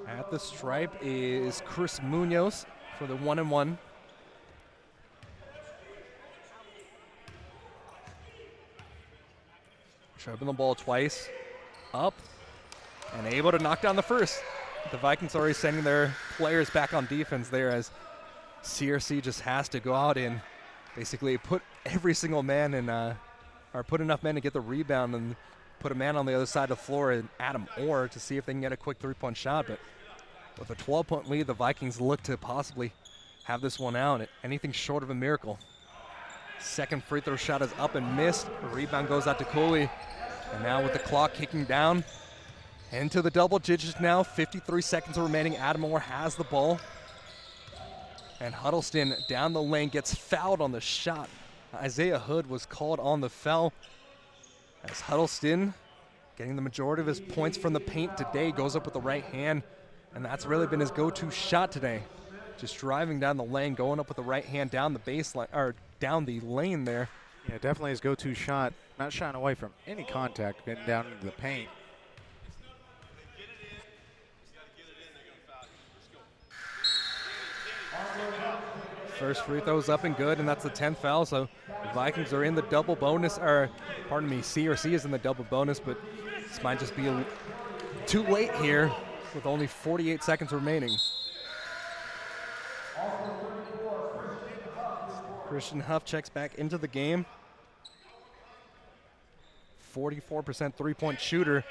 At the stripe is Chris Munoz for the 1-and-1. Dribbling the ball twice, up, and able to knock down the first. The Vikings already sending their players back on defense there as CRC just has to go out and basically put every single man in, or put enough men to get the rebound, and put a man on the other side of the floor and Adam Orr to see if they can get a quick three-point shot. But with a 12-point lead, the Vikings look to possibly have this one out. Anything short of a miracle. Second free throw shot is up and missed. A rebound goes out to Cooley. And now with the clock kicking down into the double digits now, 53 seconds remaining. Adam Orr has the ball. And Huddleston down the lane gets fouled on the shot. Isaiah Hood was called on the foul as Huddleston, getting the majority of his points from the paint today, goes up with the right hand. And that's really been his go-to shot today. Just driving down the lane, going up with the right hand down the baseline, or down the lane there. Yeah, definitely his go-to shot. Not shying away from any contact, getting down into the paint. First free throw's up and good, and that's the 10th foul. So the Vikings are in the double bonus, or pardon me, CRC is in the double bonus, but this might just be too late here with only 48 seconds remaining. Christian Huff checks back into the game. 44% three-point shooter,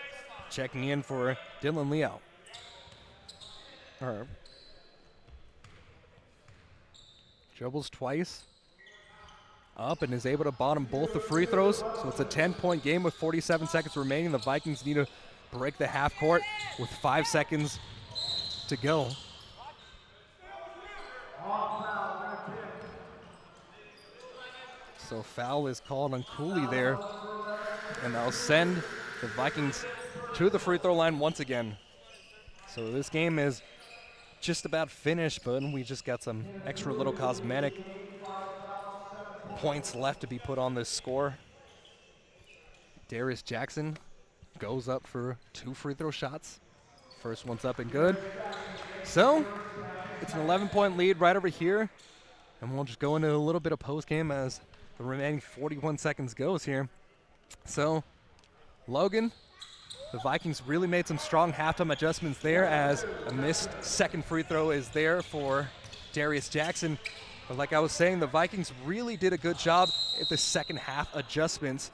checking in for Dylan Liao. Dribbles twice, up and is able to bottom both the free throws. So it's a 10-point game with 47 seconds remaining. The Vikings need to break the half court with 5 seconds to go. So foul is called on Cooley there, and that'll send the Vikings to the free throw line once again. So this game is just about finished, but we just got some extra little cosmetic points left to be put on this score. Darius Jackson goes up for 2 free throw shots. First one's up and good. So it's an 11-point lead right over here, and we'll just go into a little bit of post-game as the remaining 41 seconds goes here. So, Logan, the Vikings really made some strong halftime adjustments there as a missed second free throw is there for Darius Jackson. But like I was saying, the Vikings really did a good job at the second half adjustments.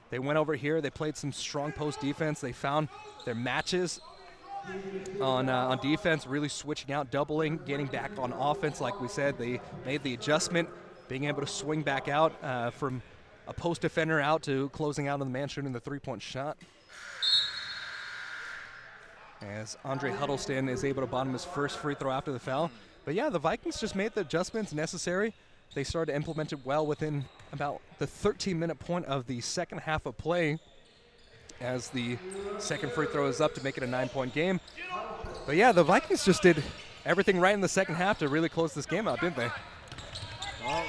They went over here, they played some strong post defense, they found their matches on defense, really switching out, doubling, getting back on offense. Like we said, they made the adjustment, being able to swing back out from a post defender out to closing out on the man shooting the three-point shot. As Andre Huddleston is able to bottom his first free throw after the foul. But yeah, the Vikings just made the adjustments necessary. They started to implement it well within about the 13-minute point of the second half of play, as the second free throw is up to make it a 9-point game. But yeah, the Vikings just did everything right in the second half to really close this game out, didn't they? Well,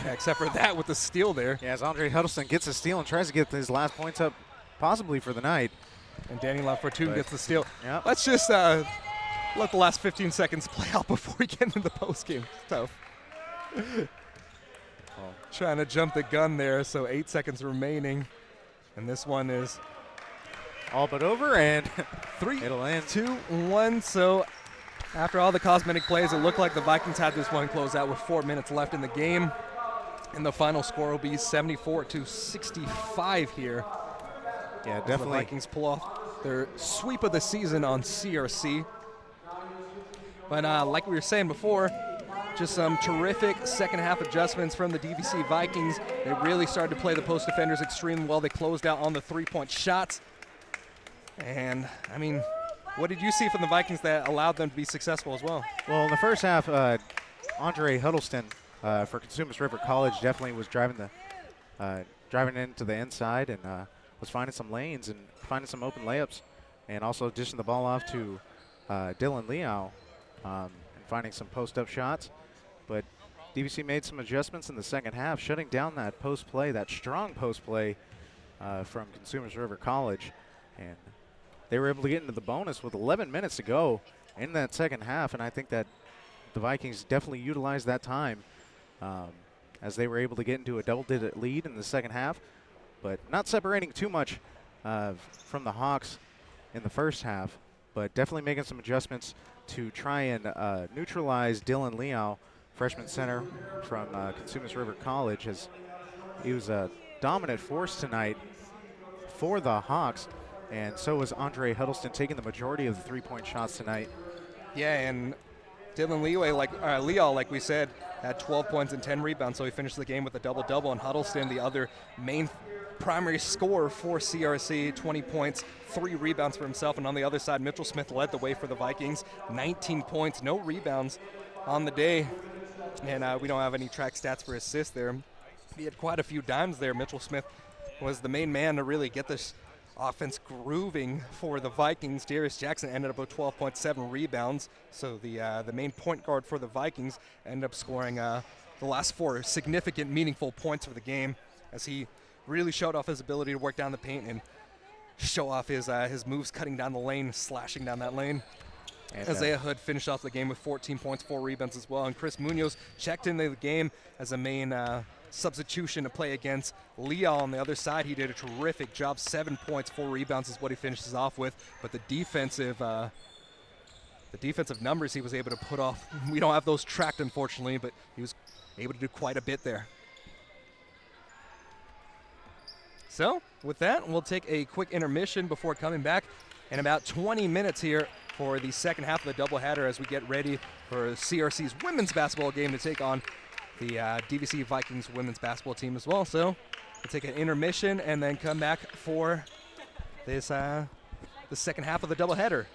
yeah, except for that with the steal there. yeah, as Andre Huddleston gets a steal and tries to get his last points up possibly for the night. And Danny Lafortune gets the steal. Yep. Let's just let the last 15 seconds play out before we get into the postgame stuff. Trying to jump the gun there, so 8 seconds remaining. And this one is all but over, and 3, it'll end. 2, 1. So after all the cosmetic plays, it looked like the Vikings had this one closed out with 4 minutes left in the game. And the final score will be 74-65 here. Yeah, as definitely. The Vikings pull off their sweep of the season on CRC. But like we were saying before, just some terrific second half adjustments from the DVC Vikings. They really started to play the post defenders extremely well. They closed out on the three-point shots. And, I mean, what did you see from the Vikings that allowed them to be successful as well? Well, in the first half, Andre Huddleston for Cosumnes River College definitely was driving into the inside and was finding some lanes and finding some open layups, and also dishing the ball off to Dylan Liao and finding some post-up shots. But DVC made some adjustments in the second half, shutting down that post play, that strong post play from Cosumnes River College, and they were able to get into the bonus with 11 minutes to go in that second half. And I think that the Vikings definitely utilized that time as they were able to get into a double-digit lead in the second half, but not separating too much from the Hawks in the first half, but definitely making some adjustments to try and neutralize Dylan Liao, freshman center from Cosumnes River College, as he was a dominant force tonight for the Hawks. And so was Andre Huddleston, taking the majority of the three-point shots tonight. Yeah, and Dylan Leal, like we said, had 12 points and 10 rebounds, so he finished the game with a double-double. And Huddleston, the other main primary scorer for CRC, 20 points, 3 rebounds for himself. And on the other side, Mitchell Smith led the way for the Vikings, 19 points, no rebounds on the day. And we don't have any track stats for assists there. He had quite a few dimes there. Mitchell Smith was the main man to really get this offense grooving for the Vikings. Darius Jackson ended up with 12.7 rebounds. So the main point guard for the Vikings ended up scoring the last 4 significant, meaningful points for the game, as he really showed off his ability to work down the paint and show off his moves cutting down the lane, slashing down that lane. And Isaiah Hood finished off the game with 14 points, 4 rebounds as well. And Chris Munoz checked into the game as a main substitution to play against Leal on the other side. He did a terrific job. 7 points, 4 rebounds is what he finishes off with. But the defensive numbers he was able to put off, we don't have those tracked, unfortunately, but he was able to do quite a bit there. So with that, we'll take a quick intermission before coming back in about 20 minutes here for the second half of the doubleheader, as we get ready for CRC's women's basketball game to take on the DVC Vikings women's basketball team as well. So we'll take an intermission and then come back for this the second half of the doubleheader.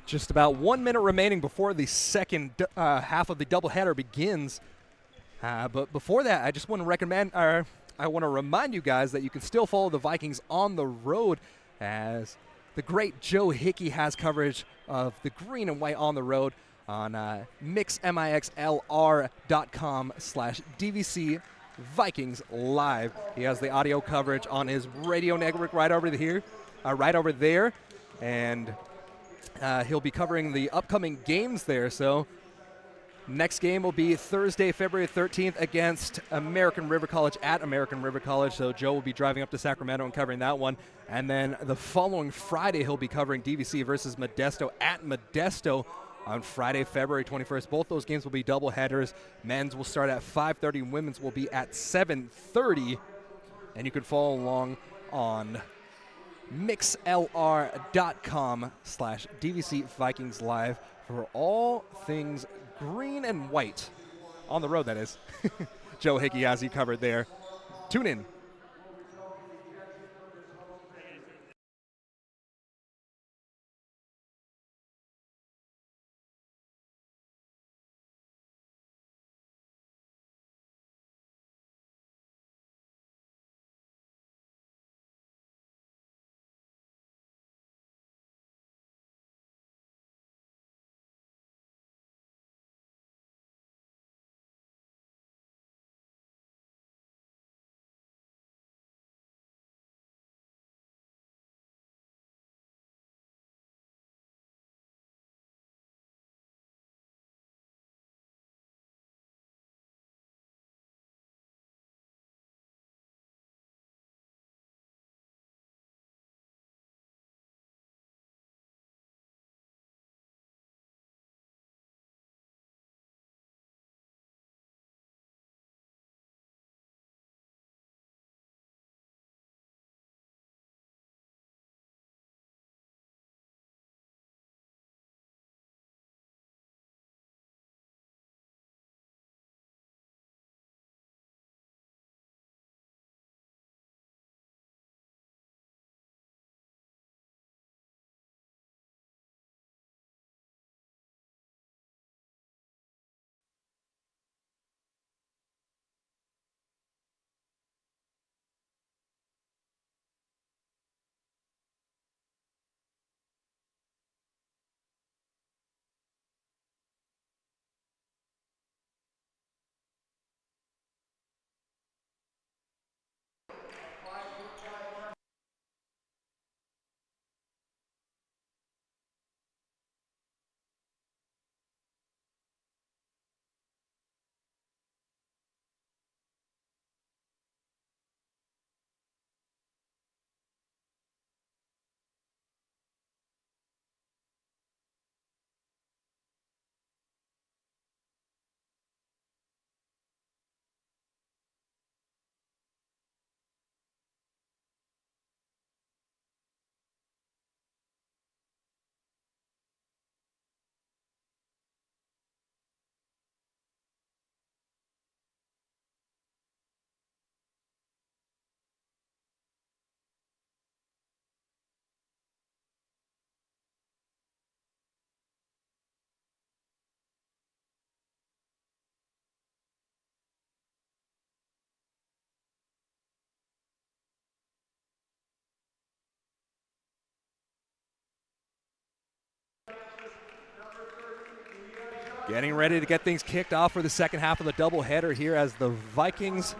Just about 1 minute remaining before the second half of the doubleheader begins. But before that, I just want to remind you guys that you can still follow the Vikings on the road, as the great Joe Hickey has coverage of the green and white on the road on mixlr.com/DVC Vikings Live. He has the audio coverage on his radio network right over there, and he'll be covering the upcoming games there. So next game will be Thursday, February 13th against American River College at American River College. So Joe will be driving up to Sacramento and covering that one. And then the following Friday, he'll be covering DVC versus Modesto at Modesto on Friday, February 21st. Both those games will be double headers. Men's will start at 5:30. Women's will be at 7:30. And you can follow along on mixlr.com/DVC Vikings Live for all things green and white. On the road, that is. Joe Hickey has you covered there. Tune in. Getting ready to get things kicked off for the second half of the doubleheader here, as the Vikings,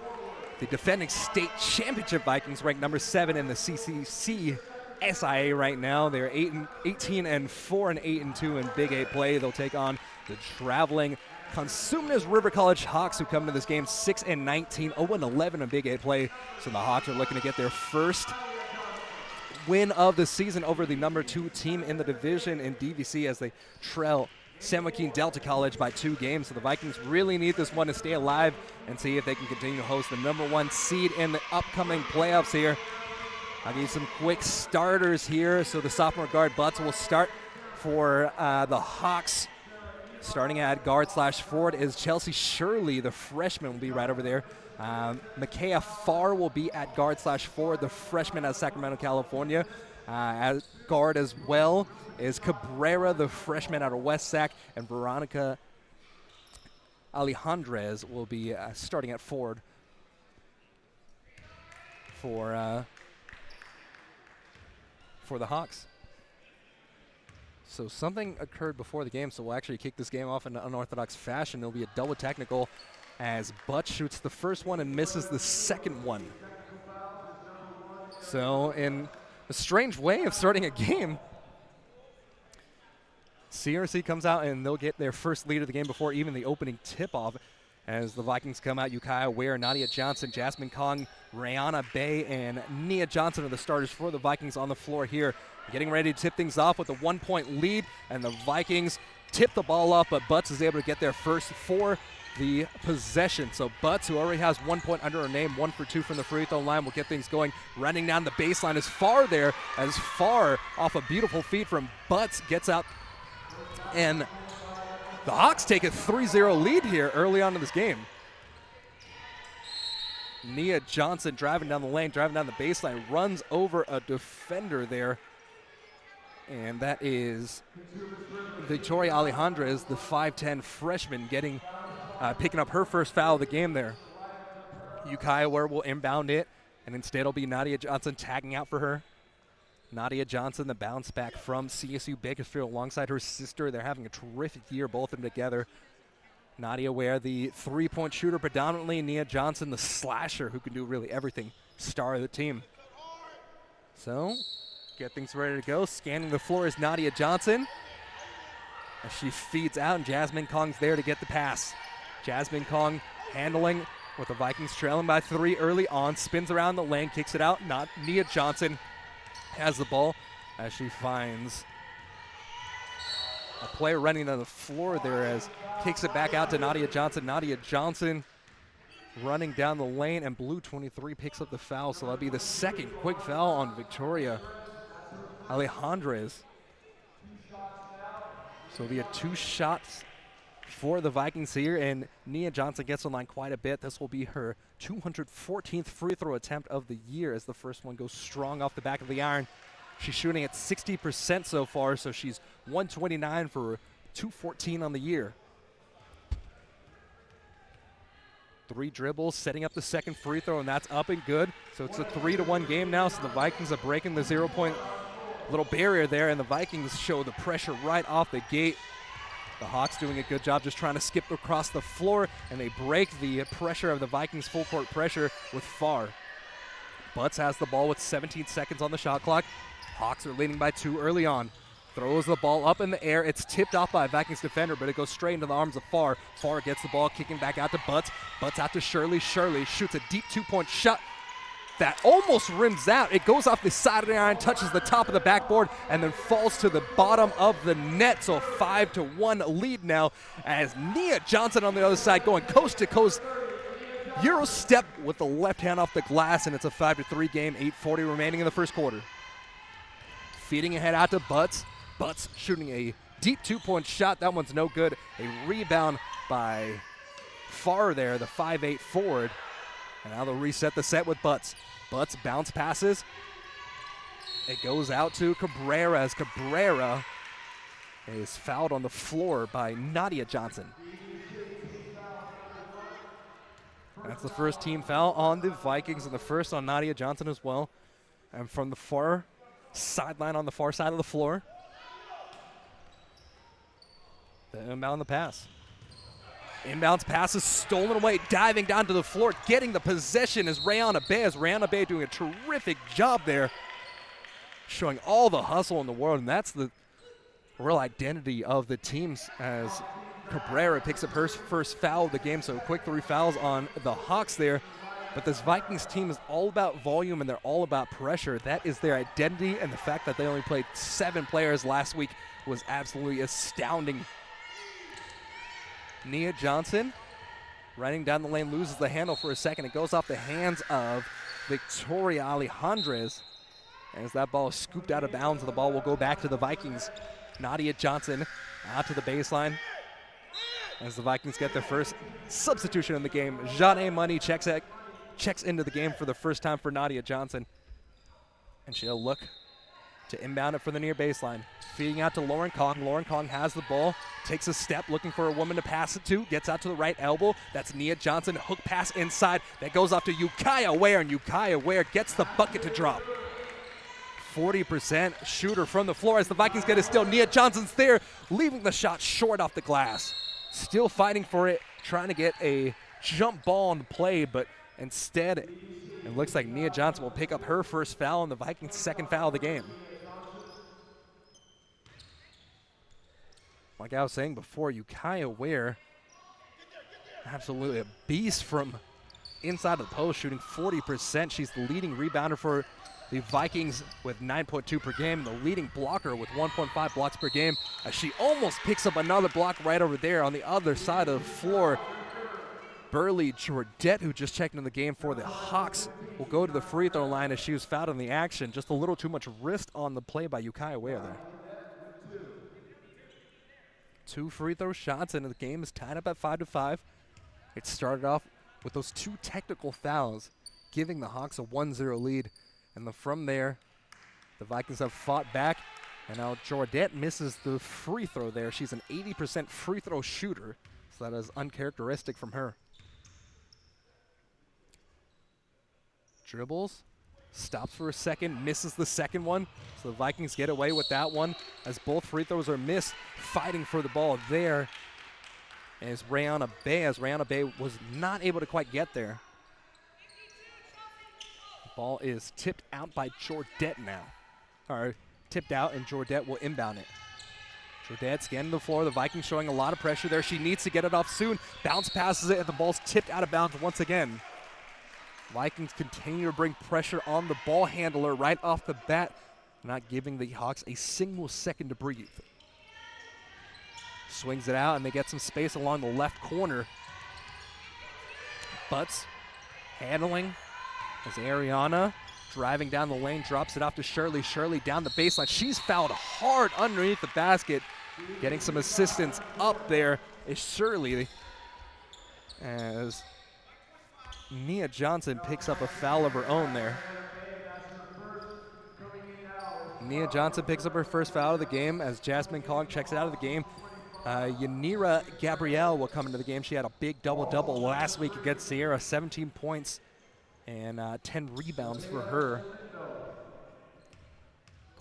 the defending state championship Vikings, ranked number 7 in the CCC SIA right now. They're 18-4 and 8-2 in Big 8 play. They'll take on the traveling Cosumnes River College Hawks, who come to this game 6-19, 0-11 in Big 8 play. So the Hawks are looking to get their first win of the season over the number 2 team in the division in DVC, as they trail San Joaquin Delta College by 2 games. So the Vikings really need this one to stay alive and see if they can continue to host the number 1 seed in the upcoming playoffs here. I'll give you some quick starters here. So the sophomore guard Butts will start for the Hawks. Starting at guard/forward is Chelsea Shirley. The freshman will be right over there. Micaiah Farr will be at guard/forward, the freshman out of Sacramento, California. At guard as well is Cabrera, the freshman out of West Sac, and Veronica Alejandrez will be starting at forward for the Hawks. So something occurred before the game, so we'll actually kick this game off in an unorthodox fashion. It'll be a double technical as Butt shoots the first one and misses the second one. So in a strange way of starting a game, CRC comes out and they'll get their first lead of the game before even the opening tip-off as the Vikings come out. Ukiah Ware, Nadia Johnson, Jasmine Kong, Rihanna Bay, and Nia Johnson are the starters for the Vikings on the floor here. Getting ready to tip things off with a 1-point lead, and the Vikings tip the ball off, but Butts is able to get there first for the possession. So Butts, who already has 1 point under her name, 1 for 2 from the free throw line, will get things going. Running down the baseline as far off a beautiful feed from Butts, gets out, and the Hawks take a 3-0 lead here early on in this game. Nia Johnson driving down the lane, driving down the baseline, runs over a defender there. And that is Victoria Alejandrez, the 5'10 freshman, picking up her first foul of the game there. Ukiah Ware will inbound it, and instead it'll be Nadia Johnson tagging out for her. Nadia Johnson, the bounce back from CSU Bakersfield alongside her sister. They're having a terrific year, both of them together. Nadia Ware, the three-point shooter predominantly. Nia Johnson, the slasher, who can do really everything. Star of the team. So, get things ready to go. Scanning the floor is Nadia Johnson as she feeds out, and Jasmine Kong's there to get the pass. Jasmine Kong handling with the Vikings trailing by 3 early on. Spins around the lane, kicks it out. Not Nia Johnson has the ball as she finds a player running on the floor there as kicks it back out to Nadia Johnson. Nadia Johnson running down the lane, and Blue 23 picks up the foul, so that'll be the second quick foul on Victoria Alejandrez. So it'll be a 2 shots for the Vikings here, and Nia Johnson gets online quite a bit. This will be her 214th free throw attempt of the year as the first one goes strong off the back of the iron. She's shooting at 60% so far, so she's 129 for 214 on the year. 3 dribbles, setting up the second free throw, and that's up and good. So it's a 3-1 game now, so the Vikings are breaking the 0-point little barrier there, and the Vikings show the pressure right off the gate. The Hawks doing a good job just trying to skip across the floor, and they break the pressure of the Vikings full court pressure with Farr. Butts has the ball with 17 seconds on the shot clock. Hawks are leading by 2 early on. Throws the ball up in the air. It's tipped off by a Vikings defender, but it goes straight into the arms of Farr. Farr gets the ball, kicking back out to Butts. Butts out to Shirley. Shirley shoots a deep 2-point shot that almost rims out. It goes off the side of the iron, touches the top of the backboard, and then falls to the bottom of the net. So a 5-1 lead now as Nia Johnson on the other side going coast to coast. Euro step with the left hand off the glass, and it's a 5-3 game, 8:40 remaining in the first quarter. Feeding ahead out to Butts. Butts shooting a deep 2-point shot. That one's no good. A rebound by Farr there, the 5'8 forward. And now they'll reset the set with Butts. Butts bounce passes. It goes out to Cabrera as Cabrera is fouled on the floor by Nadia Johnson. That's the first team foul on the Vikings, and the first on Nadia Johnson as well. And from the far sideline on the far side of the floor, the inbound the pass. Inbounds pass is stolen away, diving down to the floor, getting the possession is Rihanna Bay. Rihanna Bay doing a terrific job there, showing all the hustle in the world, and that's the real identity of the teams as Cabrera picks up her first foul of the game. So quick 3 fouls on the Hawks there. But this Vikings team is all about volume, and they're all about pressure. That is their identity, and the fact that they only played 7 players last week was absolutely astounding. Nia Johnson running down the lane, loses the handle for a second. It goes off the hands of Victoria Alejandrez as that ball is scooped out of bounds, and the ball will go back to the Vikings. Nadia Johnson out to the baseline as the Vikings get their first substitution in the game. Jeanne Money checks into the game for the first time for Nadia Johnson. And she'll look to inbound it for the near baseline. Feeding out to Lauren Kong. Lauren Kong has the ball, takes a step, looking for a woman to pass it to, gets out to the right elbow. That's Nia Johnson, hook pass inside. That goes off to Ukiah Ware, and Ukiah Ware gets the bucket to drop. 40% shooter from the floor as the Vikings get it still. Nia Johnson's there, leaving the shot short off the glass. Still fighting for it, trying to get a jump ball on the play, but instead it looks like Nia Johnson will pick up her first foul and the Vikings' second foul of the game. Like I was saying before, Ukiah Ware, absolutely a beast from inside of the post, shooting 40%. She's the leading rebounder for the Vikings with 9.2 per game, the leading blocker with 1.5 blocks per game, as she almost picks up another block right over there on the other side of the floor. Burley Jordette, who just checked into the game for the Hawks, will go to the free throw line as she was fouled in the action. Just a little too much wrist on the play by Ukiah Ware there. 2 free throw shots, and the game is tied up at 5-5. It started off with those 2 technical fouls, giving the Hawks a 1-0 lead. And from there, the Vikings have fought back, and now Jordette misses the free throw there. She's an 80% free throw shooter, so that is uncharacteristic from her. Dribbles, stops for a second, misses the second one. So the Vikings get away with that one as both free throws are missed. Fighting for the ball there is Rihanna Bay, as Rihanna Bay was not able to quite get there. The ball is tipped out by Jordette now. Or tipped out, and Jordette will inbound it. Jordette scanning the floor. The Vikings showing a lot of pressure there. She needs to get it off soon. Bounce passes it, and the ball's tipped out of bounds once again. Vikings continue to bring pressure on the ball handler right off the bat, not giving the Hawks a single second to breathe. Swings it out, and they get some space along the left corner. Butts handling as Ariana driving down the lane, drops it off to Shirley. Shirley down the baseline. She's fouled hard underneath the basket. Getting some assistance up there is Shirley, as Nia Johnson picks up a foul of her own there. Nia Johnson picks up her first foul of the game as Jasmine Cog checks it out of the game. Yanira Gabrielle will come into the game. She had a big double-double last week against Sierra, 17 points and 10 rebounds for her.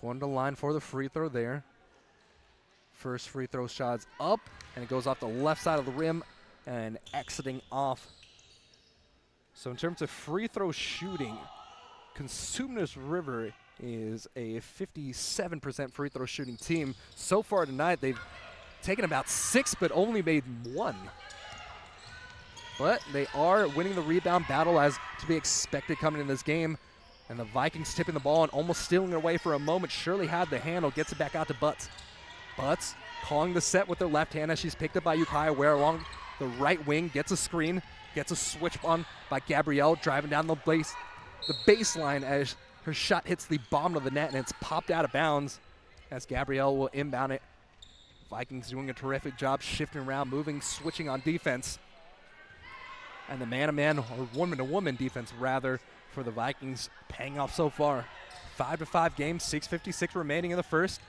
Going to the line for the free throw there. First free throw shot's up, and it goes off the left side of the rim and exiting off. So in terms of free throw shooting, Cosumnes River is a 57% free throw shooting team. So far tonight, they've taken about 6, but only made 1. But they are winning the rebound battle as to be expected coming in this game. And the Vikings tipping the ball and almost stealing it away for a moment. Shirley had the handle, gets it back out to Butts. Butts calling the set with her left hand as she's picked up by Ukiah Ware along the right wing, gets a screen, gets a switch on by Gabrielle, driving down the baseline as her shot hits the bottom of the net, and it's popped out of bounds as Gabrielle will inbound it. Vikings doing a terrific job shifting around, moving, switching on defense. And the man-to-man, or woman-to-woman defense, rather, for the Vikings paying off so far. 5-5 game, 6:56 remaining in the first.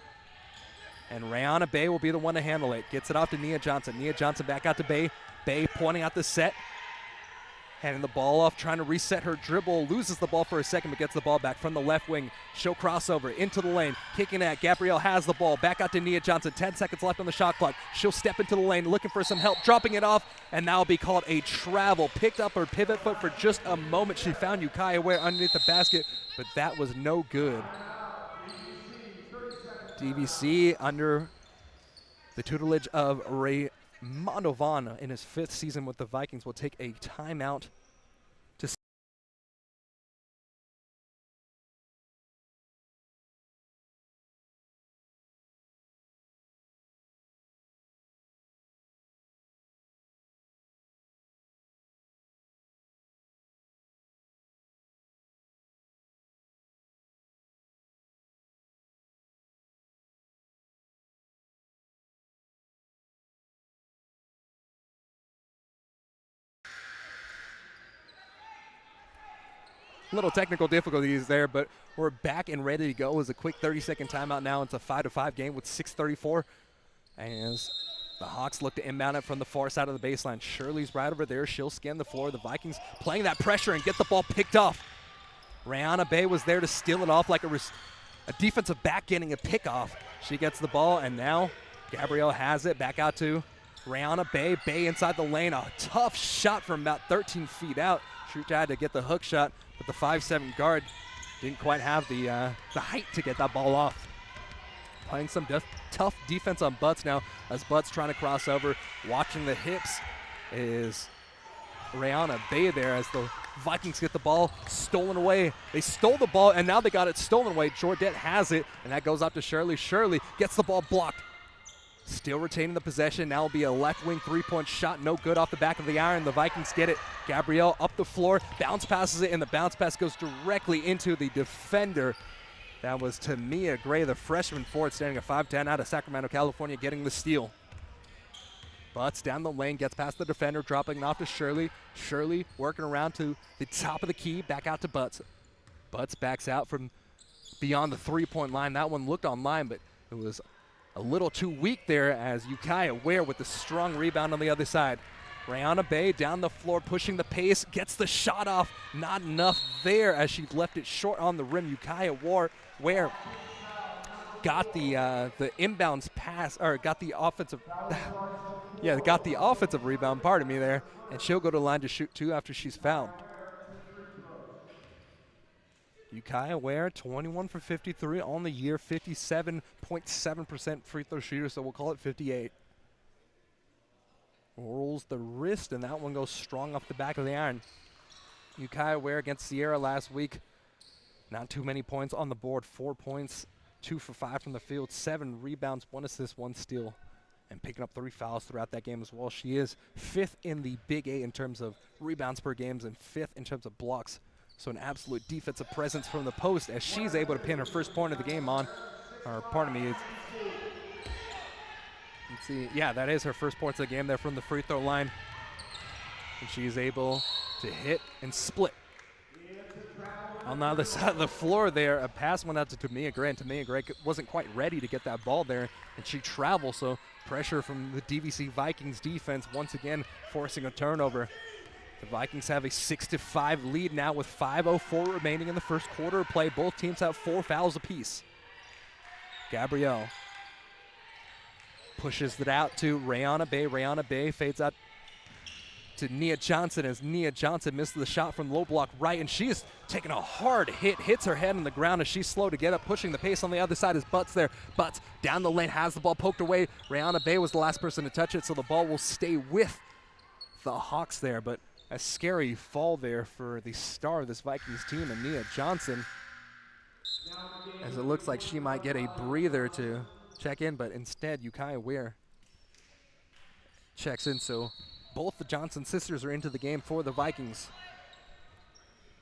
And Rihanna Bay will be the one to handle it. Gets it off to Nia Johnson. Nia Johnson back out to Bay. Bay pointing out the set. Handing the ball off, trying to reset her dribble. Loses the ball for a second, but gets the ball back from the left wing. Show crossover into the lane. Kicking at. Gabrielle has the ball. Back out to Nia Johnson. 10 seconds left on the shot clock. She'll step into the lane, looking for some help. Dropping it off, and now will be called a travel. Picked up her pivot foot for just a moment. She found Ukiah Ware underneath the basket, but that was no good. DVC under the tutelage of Ray Mondovan in his 5th season with the Vikings will take a timeout to little technical difficulties there, but we're back and ready to go. As a quick 30-second timeout now. It's a 5-5 game with 6:34. As the Hawks look to inbound it from the far side of the baseline. Shirley's right over there. She'll scan the floor. The Vikings playing that pressure and get the ball picked off. Rihanna Bay was there to steal it off like a defensive back getting a pickoff. She gets the ball, and now Gabrielle has it. Back out to Rihanna Bay. Bay inside the lane. A tough shot from about 13 feet out. She tried to get the hook shot, but the 5'7" guard didn't quite have the height to get that ball off. Playing some tough defense on Butts now as Butts trying to cross over. Watching the hips is Rihanna Bay there as the Vikings get the ball stolen away. They stole the ball, and now they got it stolen away. Jordette has it, and that goes up to Shirley. Shirley gets the ball blocked. Still retaining the possession. Now will be a left wing three-point shot. No good off the back of the iron. The Vikings get it. Gabrielle up the floor. Bounce passes it, and the bounce pass goes directly into the defender. That was Tamia Gray, the freshman forward, standing at 5'10", out of Sacramento, California, getting the steal. Butts down the lane, gets past the defender, dropping it off to Shirley. Shirley working around to the top of the key, back out to Butts. Butts backs out from beyond the three-point line. That one looked online, but it was a little too weak there as Ukiah Ware with the strong rebound on the other side. Rihanna Bay down the floor, pushing the pace, gets the shot off. Not enough there as she left it short on the rim. Ukiah Ware got the inbounds pass, or got the offensive, got the offensive rebound, pardon me there, and she'll go to the line to shoot two after she's fouled. Ukiah Ware, 21 for 53 on the year, 57.7% free throw shooter, so we'll call it 58. Rolls the wrist, and that one goes strong off the back of the iron. Ukiah Ware against Sierra last week. Not too many points on the board. 4 points, 2 for 5 from the field, 7 rebounds, 1 assist, 1 steal, and picking up 3 fouls throughout that game as well. She is 5th in the Big A in terms of rebounds per game and 5th in terms of blocks. So an absolute defensive presence from the post as she's able to pin her first point of the game on, or pardon me, let's see, yeah, that is her first points of the game there from the free throw line. And she's able to hit and split. On the other side of the floor there, a pass went out to Tamia Gray, and Tamia Gray wasn't quite ready to get that ball there, and she traveled, so pressure from the DVC Vikings defense once again forcing a turnover. The Vikings have a 6-5 lead now with 5:04 remaining in the first quarter of play. Both teams have 4 fouls apiece. Gabrielle pushes it out to Rihanna Bay. Rihanna Bay fades out to Nia Johnson as Nia Johnson missed the shot from low block right, and she is taking a hard hit, hits her head on the ground as she's slow to get up, pushing the pace on the other side is Butts there. Butts down the lane, has the ball poked away. Rihanna Bay was the last person to touch it, so the ball will stay with the Hawks there, but a scary fall there for the star of this Vikings team, and Nia Johnson, as it looks like she might get a breather to check in, but instead Ukiah Ware checks in, so both the Johnson sisters are into the game for the Vikings.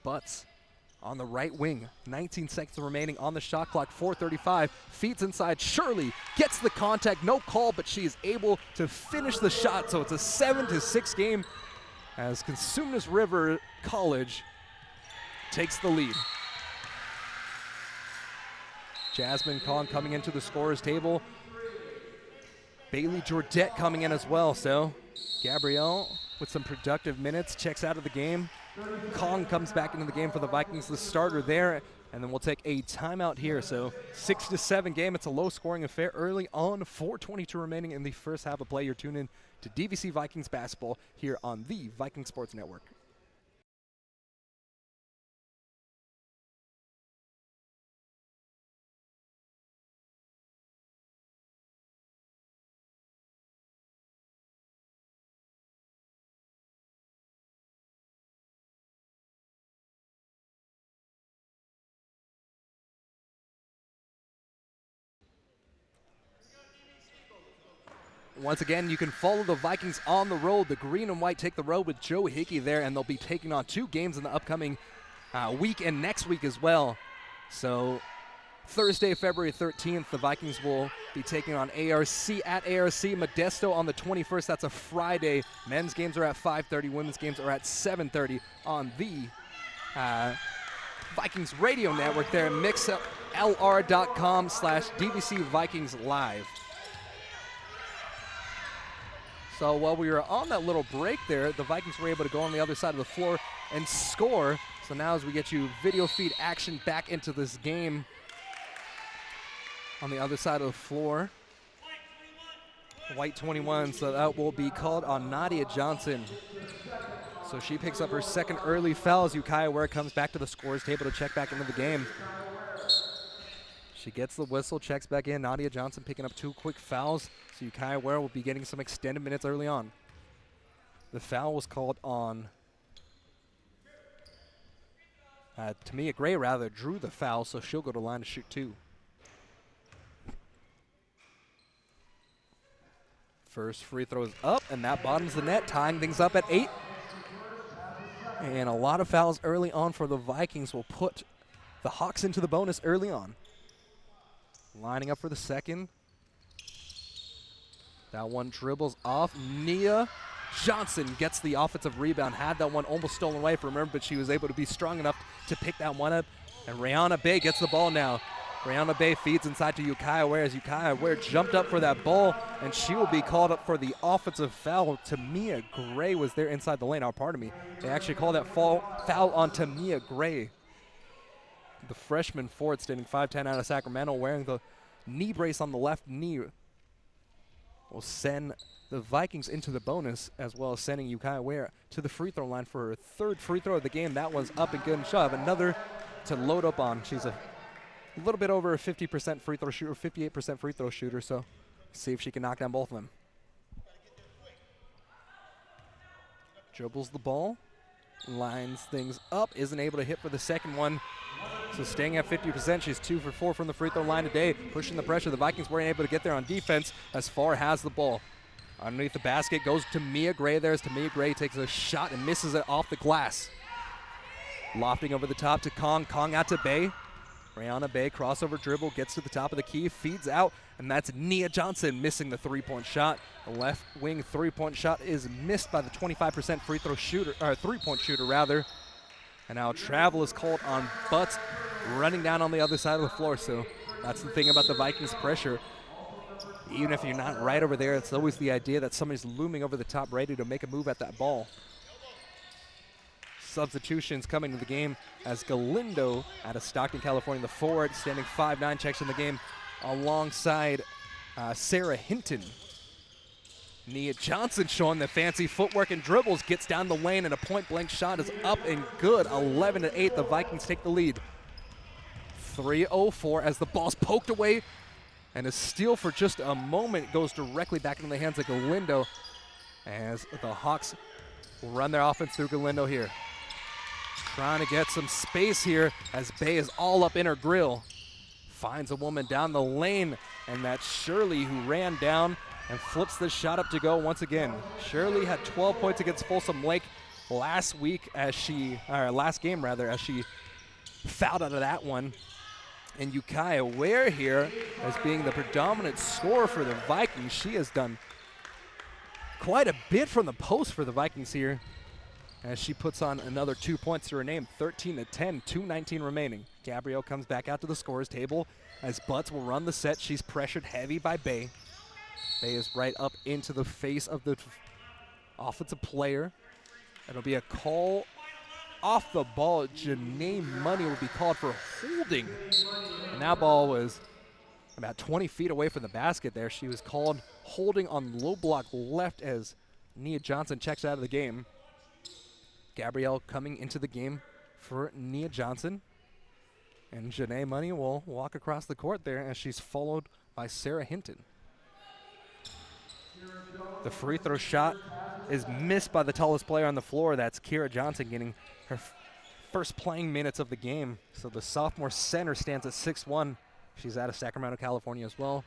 Butts on the right wing, 19 seconds remaining on the shot clock, 4:35, feeds inside, Shirley gets the contact, no call, but she is able to finish the shot, so it's a 7-6 game as Cosumnes River College takes the lead. Jasmine Kahn coming into the scorer's table. Bailey Jordette coming in as well, so Gabrielle with some productive minutes checks out of the game. Kong comes back into the game for the Vikings, the starter there, and then we'll take a timeout here. So 6-7 game, it's a low-scoring affair early on, 4:22 remaining in the first half of play. You're tuned in to DVC Vikings basketball here on the Viking Sports Network. Once again, you can follow the Vikings on the road. The green and white take the road with Joe Hickey there, and they'll be taking on 2 games in the upcoming week and next week as well. So Thursday, February 13th, the Vikings will be taking on ARC at ARC Modesto on the 21st. That's a Friday. Men's games are at 5:30. Women's games are at 7:30 on the Vikings Radio Network there at mixlr.com/DVC Vikings Live. So while we were on that little break there, the Vikings were able to go on the other side of the floor and score. So now as we get you video feed action back into this game on the other side of the floor. White 21, so that will be called on Nadia Johnson. So she picks up her second early foul as Ukiah Ware comes back to the scorer's table to check back into the game. She gets the whistle, checks back in. Nadia Johnson picking up 2 quick fouls. So Ukiah Ware will be getting some extended minutes early on. The foul was called on Tamia Gray, drew the foul, so she'll go to line to shoot 2. First free throw is up, and that bottoms the net, tying things up at 8. And a lot of fouls early on for the Vikings will put the Hawks into the bonus early on. Lining up for the second. That one dribbles off. Nia Johnson gets the offensive rebound. Had that one almost stolen away from her, but she was able to be strong enough to pick that one up. And Rihanna Bay gets the ball now. Rihanna Bay feeds inside to Ukiah Ware as Ukiah Ware jumped up for that ball, and she will be called up for the offensive foul. Tamia Gray was there inside the lane. They actually called that foul on Tamia Gray. The freshman forward standing 5'10" out of Sacramento, wearing the knee brace on the left knee, will send the Vikings into the bonus, as well as sending Ukiah Ware to the free throw line for her 3rd free throw of the game. That one's up and good, and she'll have another to load up on. She's a little bit over a 50% free throw shooter, 58% free throw shooter, so see if she can knock down both of them. Dribbles the ball, lines things up, isn't able to hit for the second one. So staying at 50%, she's 2 for 4 from the free throw line today, pushing the pressure. The Vikings weren't able to get there on defense as Farr has the ball. Underneath the basket goes to Mia Gray. There's Tamia Gray, takes a shot and misses it off the glass. Lofting over the top to Kong. Kong out to Bay. Rihanna Bay, crossover dribble, gets to the top of the key, feeds out, and that's Nia Johnson missing the 3-point shot. The left wing 3-point shot is missed by the 25% free throw shooter, or 3-point shooter rather. And now travel is called on Butts, running down on the other side of the floor. So that's the thing about the Vikings pressure. Even if you're not right over there, it's always the idea that somebody's looming over the top ready to make a move at that ball. Substitutions coming to the game as Galindo out of Stockton, California, the forward, standing 5'9", checks in the game alongside Sarah Hinton. Nia Johnson showing the fancy footwork and dribbles, gets down the lane, and a point-blank shot is up and good. 11-8, the Vikings take the lead. 3:04 as the ball's poked away, and a steal for just a moment goes directly back into the hands of Galindo as the Hawks will run their offense through Galindo here. Trying to get some space here as Bay is all up in her grill. Finds a woman down the lane, and that's Shirley who ran down and flips the shot up to go once again. Shirley had 12 points against Folsom Lake last game as she fouled out of that one. And Ukiah Ware here as being the predominant scorer for the Vikings. She has done quite a bit from the post for the Vikings here as she puts on another 2 points to her name. 13-10, 2:19 remaining. Gabrielle comes back out to the scorer's table as Butts will run the set. She's pressured heavy by Bay. Bay is right up into the face of the offensive player. It'll be a call off the ball. Janae Money will be called for holding. And that ball was about 20 feet away from the basket there. She was called holding on low block left as Nia Johnson checks out of the game. Gabrielle coming into the game for Nia Johnson. And Janae Money will walk across the court there as she's followed by Sarah Hinton. The free throw shot is missed by the tallest player on the floor. That's Kira Johnson getting her first playing minutes of the game. So the sophomore center stands at 6'1". She's out of Sacramento, California as well.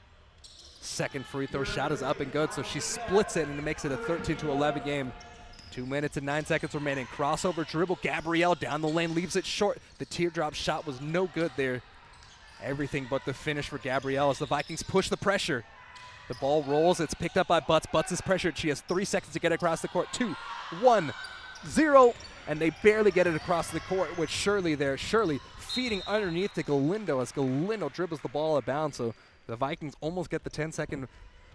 Second free throw shot is up and good, so she splits it and it makes it a 13-11 game. 2 minutes and 9 seconds remaining. Crossover dribble. Gabrielle down the lane, leaves it short. The teardrop shot was no good there. Everything but the finish for Gabrielle as the Vikings push the pressure. The ball rolls. It's picked up by Butts. Butts is pressured. She has 3 seconds to get across the court. 2, 1, 0. And they barely get it across the court with Shirley there. Shirley feeding underneath to Galindo as Galindo dribbles the ball out of bounds. So the Vikings almost get the 10-second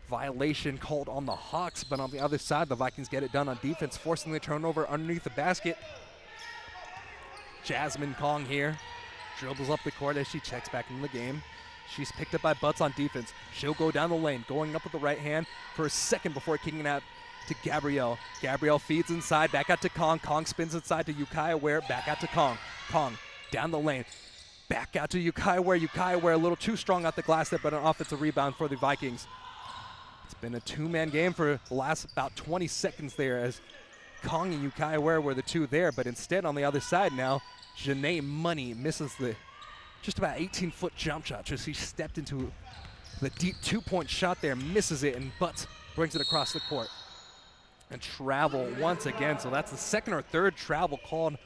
violation called on the Hawks, but on the other side, the Vikings get it done on defense, forcing the turnover underneath the basket. Jasmine Kong here dribbles up the court as she checks back into the game. She's picked up by Butts on defense. She'll go down the lane, going up with the right hand for a second before kicking it out to Gabrielle. Gabrielle feeds inside, back out to Kong. Kong spins inside to Ukiah Ware, back out to Kong. Kong down the lane, back out to Ukiah Ware. Ukiah Ware a little too strong out the glass there, but an offensive rebound for the Vikings. It's been a two-man game for the last about 20 seconds there as Kong and Ukiah Ware were the two there, but instead on the other side now, Janae Money misses the just about 18-foot jump shot. So she stepped into the deep two-point shot there, misses it, and Butts brings it across the court. And travel once again, so that's the second or third travel called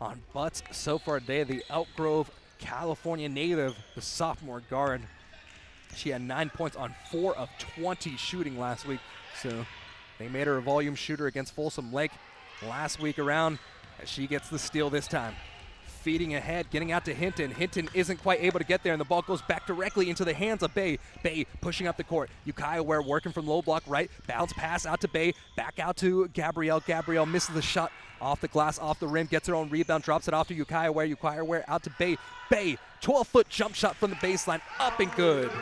on Butts so far today. The Elk Grove, California native, the sophomore guard. She had 9 points on 4 of 20 shooting last week, so they made her a volume shooter against Folsom Lake last week around, as she gets the steal this time. Feeding ahead, getting out to Hinton. Hinton isn't quite able to get there, and the ball goes back directly into the hands of Bay. Bay pushing up the court. Ukiah Ware working from low block right. Bounce pass out to Bay. Back out to Gabrielle. Gabrielle misses the shot off the glass, off the rim. Gets her own rebound. Drops it off to Ukiah Ware. Ukiah Ware out to Bay. Bay, 12-foot jump shot from the baseline. Up and good.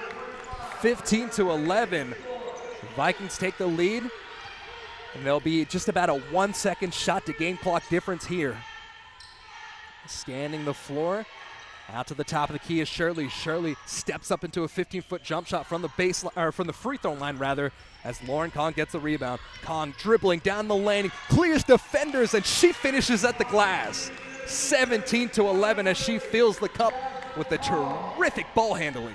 15-11. The Vikings take the lead, and there'll be just about a 1-second shot to game clock difference here. Scanning the floor, out to the top of the key is Shirley. Shirley steps up into a 15-foot jump shot from the baseline, or from the free throw line rather, as Lauren Kong gets the rebound. Kong dribbling down the lane, clears defenders, and she finishes at the glass. 17-11 as she fills the cup with the terrific ball handling.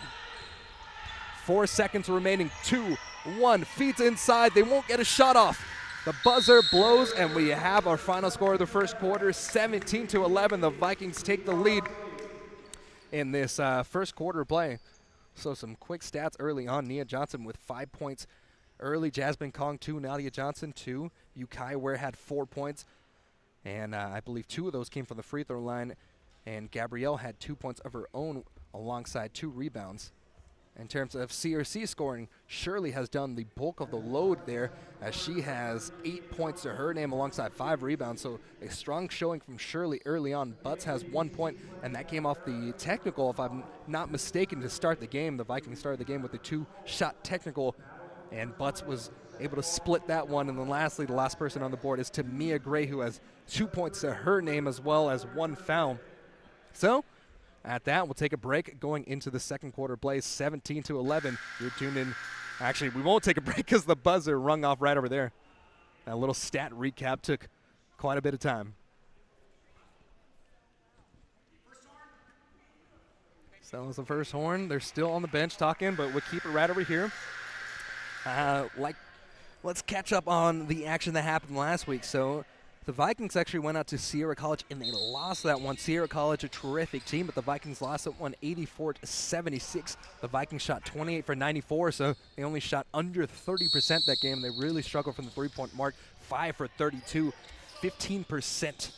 4 seconds remaining. 2, 1, feeds inside. They won't get a shot off. The buzzer blows, and we have our final score of the first quarter, 17-11. The Vikings take the lead in this first quarter play. So some quick stats early on. Nia Johnson with 5 points early. Jasmine Kong 2, Nadia Johnson 2. Ukiah Ware had 4 points, and I believe 2 of those came from the free throw line. And Gabrielle had 2 points of her own alongside 2 rebounds. In terms of CRC scoring, Shirley has done the bulk of the load there, as she has 8 points to her name alongside 5 rebounds. So a strong showing from Shirley early on. Butts has 1 point, and that came off the technical, if I'm not mistaken, to start the game. The Vikings started the game with a 2-shot technical, and Butts was able to split that one. And then lastly, the last person on the board is Tamia Gray, who has 2 points to her name as well as 1 foul. So at that, we'll take a break going into the second quarter play, 17-11. You're tuned in. Actually, we won't take a break because the buzzer rung off right over there. That little stat recap took quite a bit of time. So that was the first horn. They're still on the bench talking, but we'll keep it right over here. Let's catch up on the action that happened last week. So the Vikings actually went out to Sierra College, and they lost that one. Sierra College, a terrific team, but the Vikings lost that one 84-76. The Vikings shot 28 for 94, so they only shot under 30% that game. They really struggled from the three-point mark. 5 for 32, 15%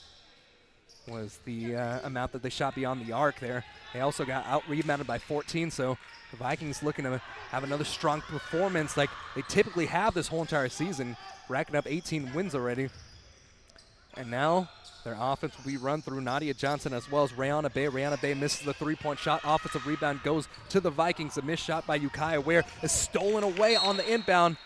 was the amount that they shot beyond the arc there. They also got out-rebounded by 14, so the Vikings looking to have another strong performance like they typically have this whole entire season, racking up 18 wins already. And now their offense will be run through Nadia Johnson as well as Rayana Bay. Rayana Bay misses the three-point shot. Offensive rebound goes to the Vikings. A missed shot by Ukiah Ware is stolen away on the inbound.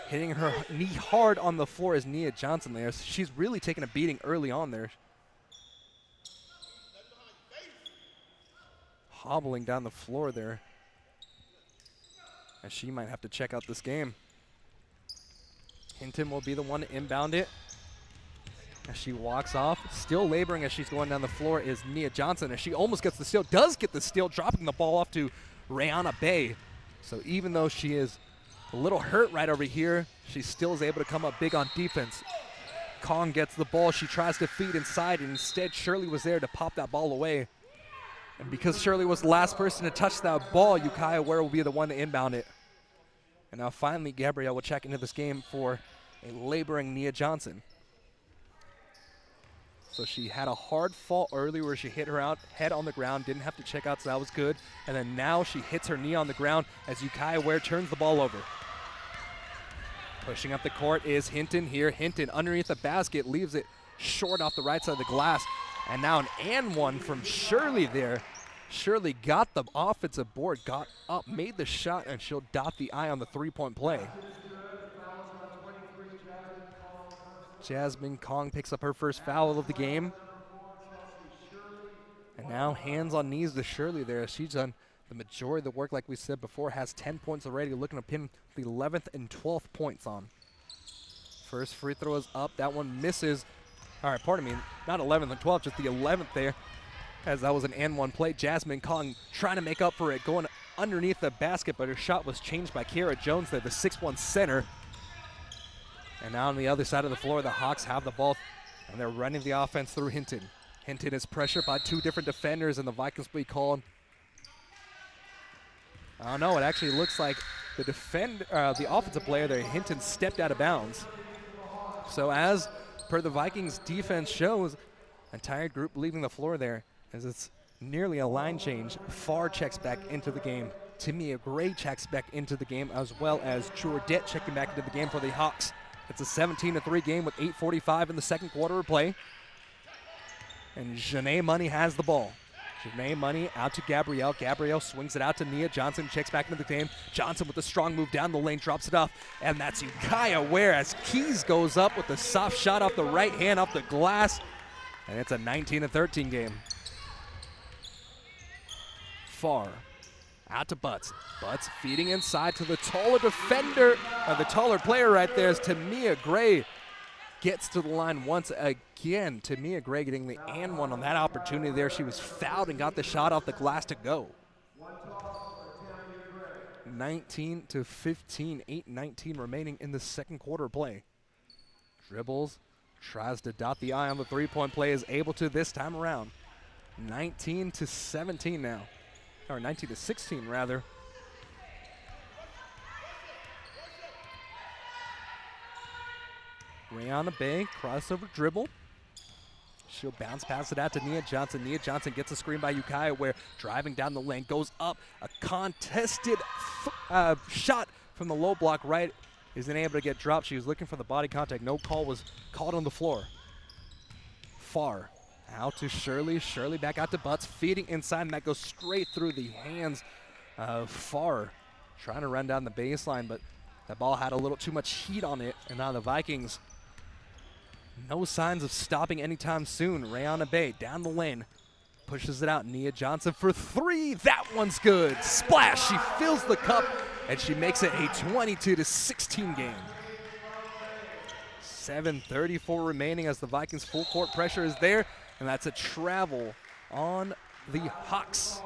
Hitting her knee hard on the floor is Nia Johnson there. She's really taking a beating early on there. Hobbling down the floor there, as she might have to check out this game. Hinton will be the one to inbound it. As she walks off, still laboring as she's going down the floor is Nia Johnson, and she almost gets the steal, does get the steal, dropping the ball off to Rayana Bay. So even though she is a little hurt right over here, she still is able to come up big on defense. Kong gets the ball, she tries to feed inside, and instead Shirley was there to pop that ball away. And because Shirley was the last person to touch that ball, Ukiah Ware will be the one to inbound it. And now finally Gabrielle will check into this game for a laboring Nia Johnson. So she had a hard fall earlier where she hit her head on the ground, didn't have to check out, so that was good. And then now she hits her knee on the ground as Ukiah Ware turns the ball over. Pushing up the court is Hinton here. Hinton underneath the basket, leaves it short off the right side of the glass. And now an and one from Shirley there. Shirley got the offensive board, got up, made the shot, and she'll dot the I on the three-point play. Jasmine Kong picks up her first foul of the game. And now hands on knees to Shirley there. She's done the majority of the work, like we said before, has 10 points already, looking to pin the 11th and 12th points on. First free throw is up. That one misses. All right, pardon me, not 11th and 12th, just the 11th there, as that was an and one play. Jasmine Kong trying to make up for it, going underneath the basket, but her shot was changed by Kiara Jones there, the 6'1 center. And now on the other side of the floor, the Hawks have the ball, and they're running the offense through Hinton. Hinton is pressured by two different defenders, and the Vikings will be called. I don't know, it actually looks like the offensive player there, Hinton, stepped out of bounds. So as per the Vikings defense shows, entire group leaving the floor there, as it's nearly a line change. Farr checks back into the game. Tamia Gray checks back into the game, as well as Jourdette checking back into the game for the Hawks. It's a 17-3 game with 8:45 in the second quarter of play. And Janae Money has the ball. Janae Money out to Gabrielle. Gabrielle swings it out to Nia Johnson, checks back into the game. Johnson with a strong move down the lane, drops it off. And that's Ukiah Ware as Keys goes up with a soft shot off the right hand, off the glass. And it's a 19-13 game. Farr out to Butts. Butts feeding inside to the taller defender, the taller player right there is Tamia Gray. Gets to the line once again. Tamia Gray getting the and one on that opportunity there. She was fouled and got the shot off the glass to go. 19-15, 8:19 remaining in the second quarter play. Dribbles, tries to dot the I on the three-point play, is able to this time around. 19-17 now, or 19-16 rather. Rihanna Bay, crossover dribble. She'll bounce pass it out to Nia Johnson. Nia Johnson gets a screen by Ukiah Ware, driving down the lane, goes up. A contested shot from the low block right. Isn't able to get dropped. She was looking for the body contact. No call was called on the floor. Farr out to Shirley. Shirley back out to Butts, feeding inside, and that goes straight through the hands of Farr. Trying to run down the baseline, but that ball had a little too much heat on it, and now the Vikings, no signs of stopping anytime soon. Rihanna Bay down the lane, pushes it out. Nia Johnson for three. That one's good. Splash. She fills the cup, and she makes it a 22-16 game. 7:34 remaining as the Vikings full court pressure is there, and that's a travel on the Hawks.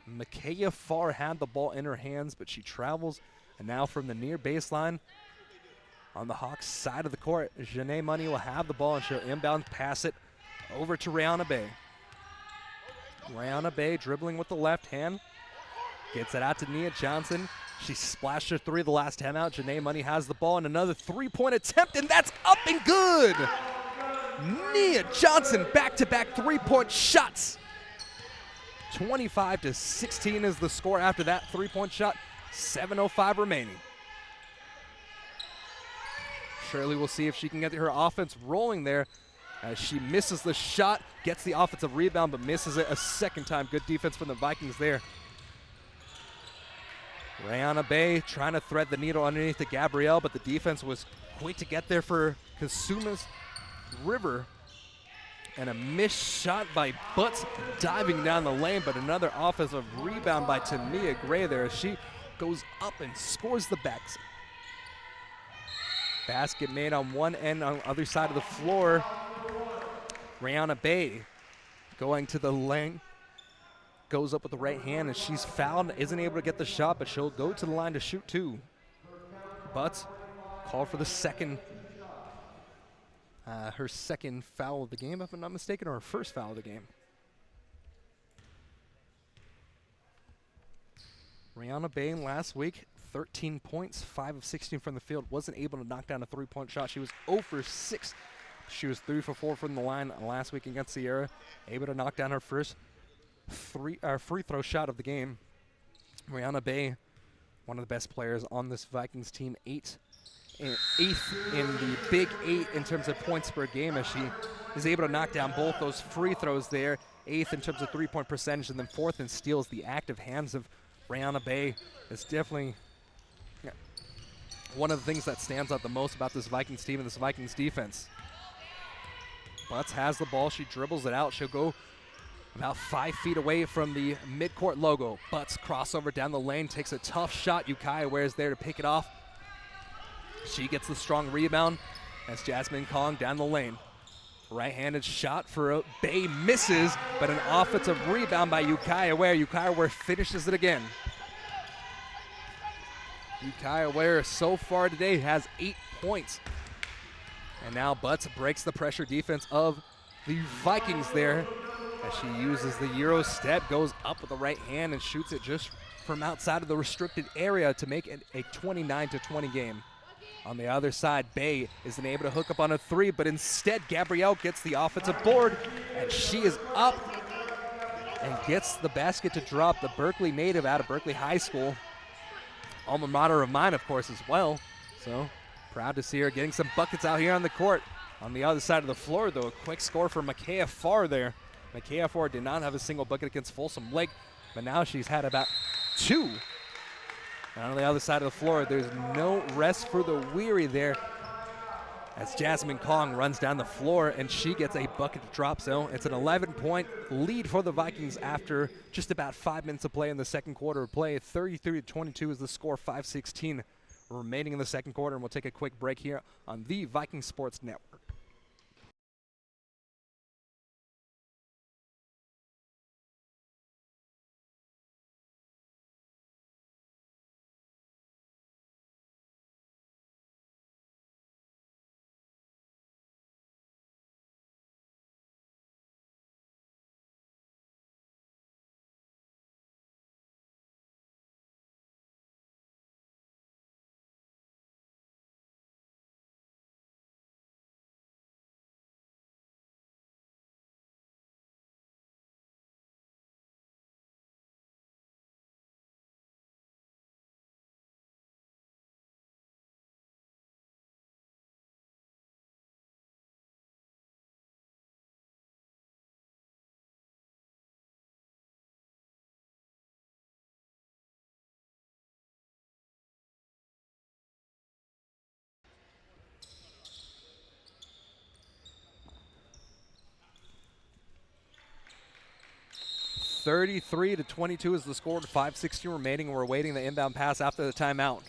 Micaiah Farr had the ball in her hands, but she travels, and now from the near baseline on the Hawks side of the court, Janae Money will have the ball, and she'll inbound pass it over to Rihanna Bay. Rihanna Bay dribbling with the left hand, gets it out to Nia Johnson. She splashed her three the last time out. Janae Money has the ball, and another three-point attempt, and that's up and good. Nia Johnson back-to-back three-point shots. 25-16 is the score after that three-point shot. 7:05 remaining. Shirley will see if she can get her offense rolling there as she misses the shot, gets the offensive rebound, but misses it a second time. Good defense from the Vikings there. Rihanna Bay trying to thread the needle underneath to Gabrielle, but the defense was quick to get there for Cosumnes River. And a missed shot by Butts diving down the lane, but another offensive rebound by Tamia Gray there as she goes up and scores the backs. Basket made on one end, on the other side of the floor. Rihanna Bay going to the lane, goes up with the right hand, and she's fouled, isn't able to get the shot, but she'll go to the line to shoot two. Butts called for the second, her second foul of the game, if I'm not mistaken, or her first foul of the game. Rihanna Bay last week, 13 points, 5 of 16 from the field, wasn't able to knock down a three-point shot. She was 0 for 6 She was 3 for 4 from the line last week against Sierra, able to knock down her first free throw shot of the game. Brianna Bay, one of the best players on this Vikings team, eighth in the Big 8 in terms of points per game, as she is able to knock down both those free throws there. 8th in terms of three-point percentage, and then 4th in steals. The active hands of Brianna Bay is definitely one of the things that stands out the most about this Vikings team and this Vikings defense. Butts has the ball. She dribbles it out. She'll go about 5 feet away from the midcourt logo. Butts crossover down the lane, takes a tough shot. Ukiah Ware is there to pick it off. She gets the strong rebound as Jasmine Kong down the lane. Right-handed shot for Bay misses, but an offensive rebound by Ukiah Ware. Ukiah Ware finishes it again. Ukiah Ware so far today has 8 points. And now Butts breaks the pressure defense of the Vikings there as she uses the Euro step, goes up with the right hand and shoots it just from outside of the restricted area to make it a 29-20 game. On the other side, Bay isn't able to hook up on a 3, but instead Gabrielle gets the offensive board, and she is up and gets the basket to drop. The Berkeley native out of Berkeley High School, alma mater of mine, of course, as well. So proud to see her getting some buckets out here on the court. On the other side of the floor, though, a quick score for Micaiah Farr there. Micaiah Farr did not have a single bucket against Folsom Lake, but now she's had about 2. And on the other side of the floor, there's no rest for the weary there as Jasmine Kong runs down the floor and she gets a bucket to drop. So it's an 11-point lead for the Vikings after just about 5 minutes of play in the second quarter of play. 33-22 is the score, 5:16 remaining in the second quarter, and we'll take a quick break here on the Viking Sports Network. (33-22) is the score with 5:16 remaining, and we're awaiting the inbound pass after the timeout.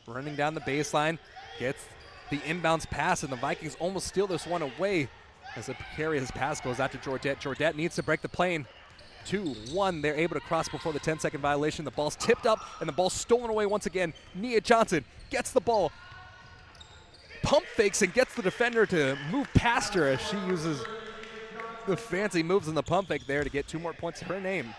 Running down the baseline, gets the inbounds pass, and the Vikings almost steal this one away as a precarious pass goes out to Georgette. Georgette needs to break the plane. 2-1, they're able to cross before the 10-second violation. The ball's tipped up, and the ball's stolen away once again. Nia Johnson gets the ball, pump fakes, and gets the defender to move past her as she uses the fancy moves in the pump fake there to get 2 more points to her name.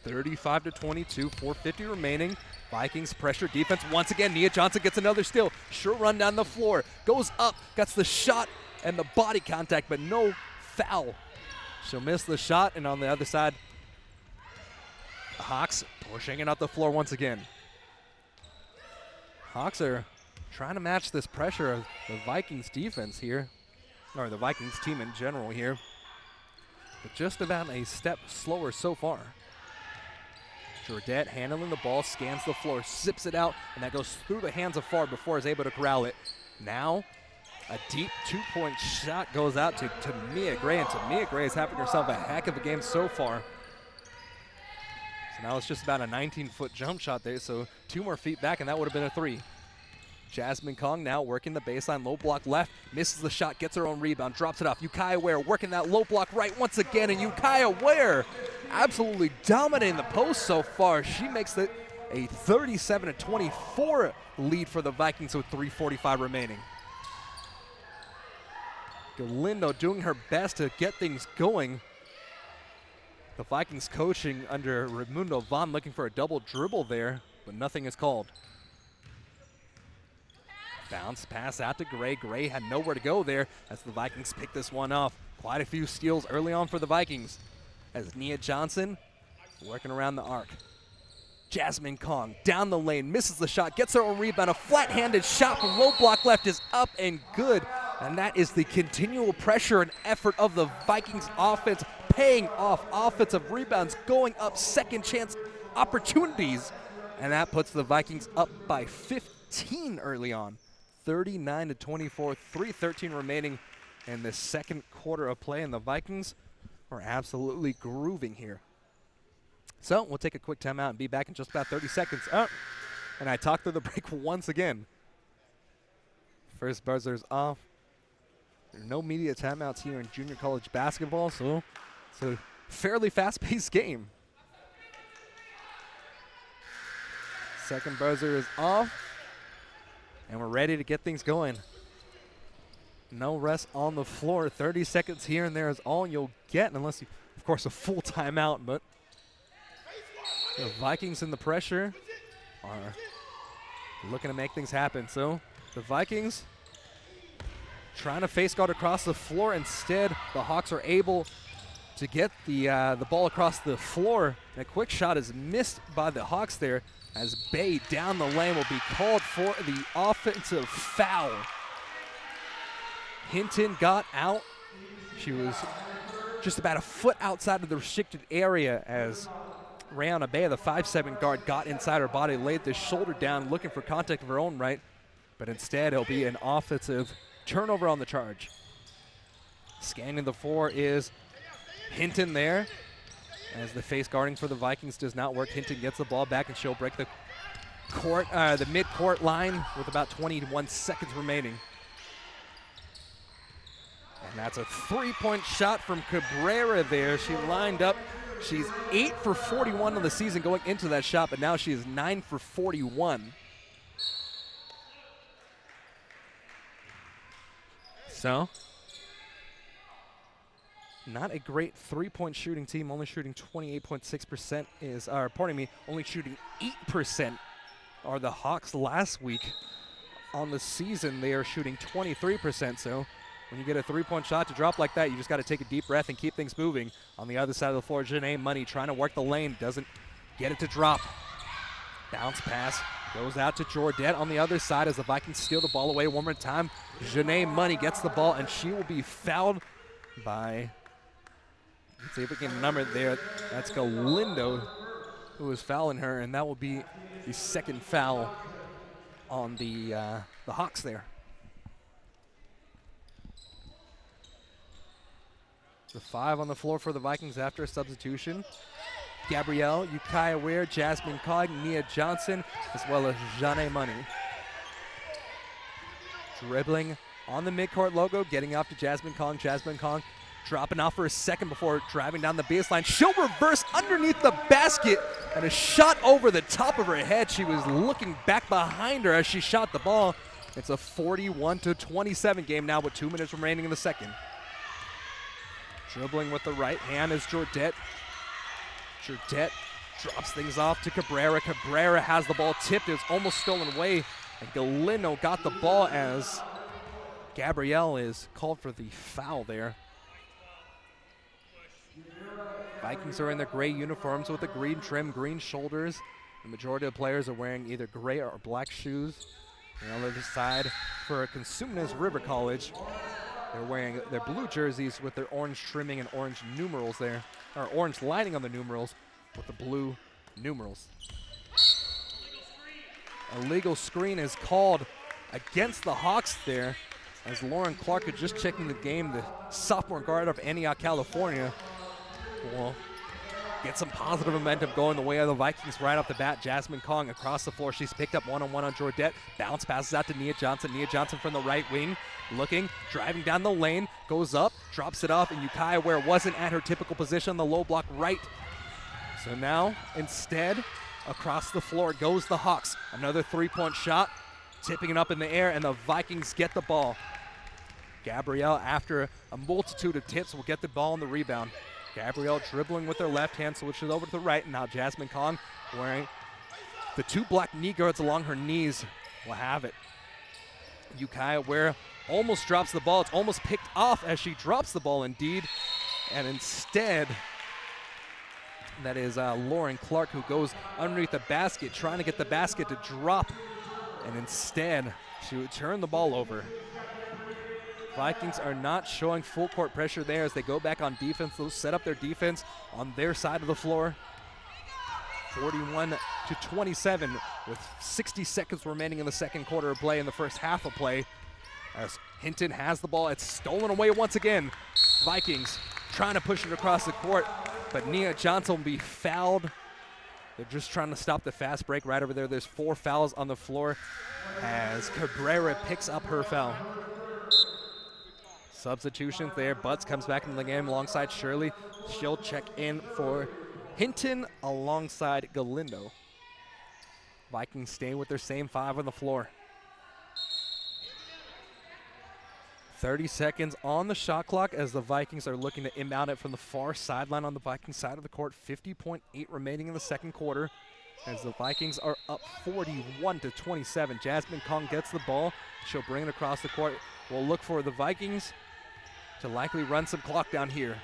35-22, 4:50 remaining. Vikings pressure defense once again. Nia Johnson gets another steal. Sure run down the floor. Goes up, gets the shot and the body contact, but no foul. She'll miss the shot, and on the other side, the Hawks pushing it up the floor once again. Hawks are trying to match this pressure of the Vikings defense here, or the Vikings team in general here, but just about a step slower so far. Georgette handling the ball, scans the floor, zips it out, and that goes through the hands of Farr before he's able to corral it. Now, a deep 2-point shot goes out to Tamia Gray, and Tamia Gray is having herself a heck of a game so far. So now it's just about a 19-foot jump shot there, so 2 more feet back, and that would have been a 3. Jasmine Kong now working the baseline, low block left, misses the shot, gets her own rebound, drops it off. Ukiah Ware working that low block right once again, and Ukiah Ware absolutely dominating the post so far. She makes it a 37-24 lead for the Vikings with 3:45 remaining. Galindo doing her best to get things going. The Vikings coaching under Raimundo Vaughn looking for a double dribble there, but nothing is called. Bounce pass out to Gray. Gray had nowhere to go there as the Vikings pick this one off. Quite a few steals early on for the Vikings as Nia Johnson working around the arc. Jasmine Kong down the lane, misses the shot, gets her own rebound. A flat-handed shot from low block left is up and good. And that is the continual pressure and effort of the Vikings offense paying off. Offensive rebounds going up, second chance opportunities. And that puts the Vikings up by 15 early on. 39-24, 3:13 remaining in the second quarter of play. And the Vikings are absolutely grooving here. So we'll take a quick timeout and be back in just about 30 seconds. And I talked through the break once again. First buzzer's off. There are no media timeouts here in junior college basketball, so it's a fairly fast-paced game. Second buzzer is off, and we're ready to get things going. No rest on the floor. 30 seconds here and there is all you'll get, unless you, of course, a full timeout, but the Vikings in the pressure are looking to make things happen. So the Vikings trying to face guard across the floor. Instead, the Hawks are able to get the ball across the floor. And a quick shot is missed by the Hawks there as Bay down the lane will be called for the offensive foul. Hinton got out. She was just about a foot outside of the restricted area as Rihanna Bay, the 5'7" guard, got inside her body, laid the shoulder down, looking for contact of her own right. But instead, it'll be an offensive turnover on the charge. Scanning the floor is Hinton there. As the face guarding for the Vikings does not work, Hinton gets the ball back and she'll break the mid-court line with about 21 seconds remaining. And that's a three-point shot from Cabrera there. She lined up. She's 8 for 41 on the season going into that shot, but now she is 9 for 41. So, not a great three-point shooting team, only shooting 28.6% only shooting 8% are the Hawks last week. On the season, they are shooting 23%, so when you get a three-point shot to drop like that, you just got to take a deep breath and keep things moving. On the other side of the floor, Janae Money trying to work the lane, doesn't get it to drop. Bounce pass goes out to Jordette on the other side as the Vikings steal the ball away one more time. Janae Money gets the ball, and she will be fouled by, let's see if we can number it there. That's Galindo who is fouling her, and that will be the second foul on the Hawks there. The 5 on the floor for the Vikings after a substitution. Gabrielle, Ukiah Ware, Jasmine Cogg, Nia Johnson, as well as Janae Money. Dribbling on the midcourt logo, getting off to Jasmine Kong. Jasmine Kong dropping off for a second before driving down the baseline. She'll reverse underneath the basket, and a shot over the top of her head. She was looking back behind her as she shot the ball. It's a 41-27 game now with 2 minutes remaining in the second. Dribbling with the right hand is Jordette. Jordette drops things off to Cabrera. Cabrera has the ball tipped. It was almost stolen away. And Galindo got the ball as Gabrielle is called for the foul there. Vikings are in their gray uniforms with the green trim, green shoulders. The majority of players are wearing either gray or black shoes. On the other side for Cosumnes River College, they're wearing their blue jerseys with their orange trimming and orange numerals there, or orange lining on the numerals with the blue numerals. A legal screen is called against the Hawks there as Lauren Clark, who just checking the game, the sophomore guard of Antioch, California, will get some positive momentum going the way of the Vikings right off the bat. Jasmine Kong across the floor. She's picked up one-on-one on Jordette. Bounce passes out to Nia Johnson. Nia Johnson from the right wing. Looking, driving down the lane, goes up, drops it off, and Ukiah Ware wasn't at her typical position on the low block right. So now, instead, across the floor goes the Hawks. Another three-point shot, tipping it up in the air, and the Vikings get the ball. Gabrielle, after a multitude of tips, will get the ball on the rebound. Gabrielle dribbling with her left hand, switches over to the right, and now Jasmine Kong, wearing the 2 black knee guards along her knees, will have it. Ukiah Ware almost drops the ball. It's almost picked off as she drops the ball indeed. And instead, that is Lauren Clark who goes underneath the basket, trying to get the basket to drop. And instead, she would turn the ball over. Vikings are not showing full court pressure there as they go back on defense. They'll set up their defense on their side of the floor. 41-27 with 60 seconds remaining in the second quarter of play in the first half of play. As Hinton has the ball, it's stolen away once again. Vikings trying to push it across the court, but Nia Johnson will be fouled. They're just trying to stop the fast break right over there. There's 4 fouls on the floor as Cabrera picks up her foul. Substitutions there. Butts comes back into the game alongside Shirley. She'll check in for Hinton alongside Galindo. Vikings stay with their same 5 on the floor. 30 seconds on the shot clock as the Vikings are looking to inbound it from the far sideline on the Vikings side of the court. 50.8 remaining in the second quarter as the Vikings are up 41-27. Jasmine Kong gets the ball. She'll bring it across the court. We'll look for the Vikings to likely run some clock down here.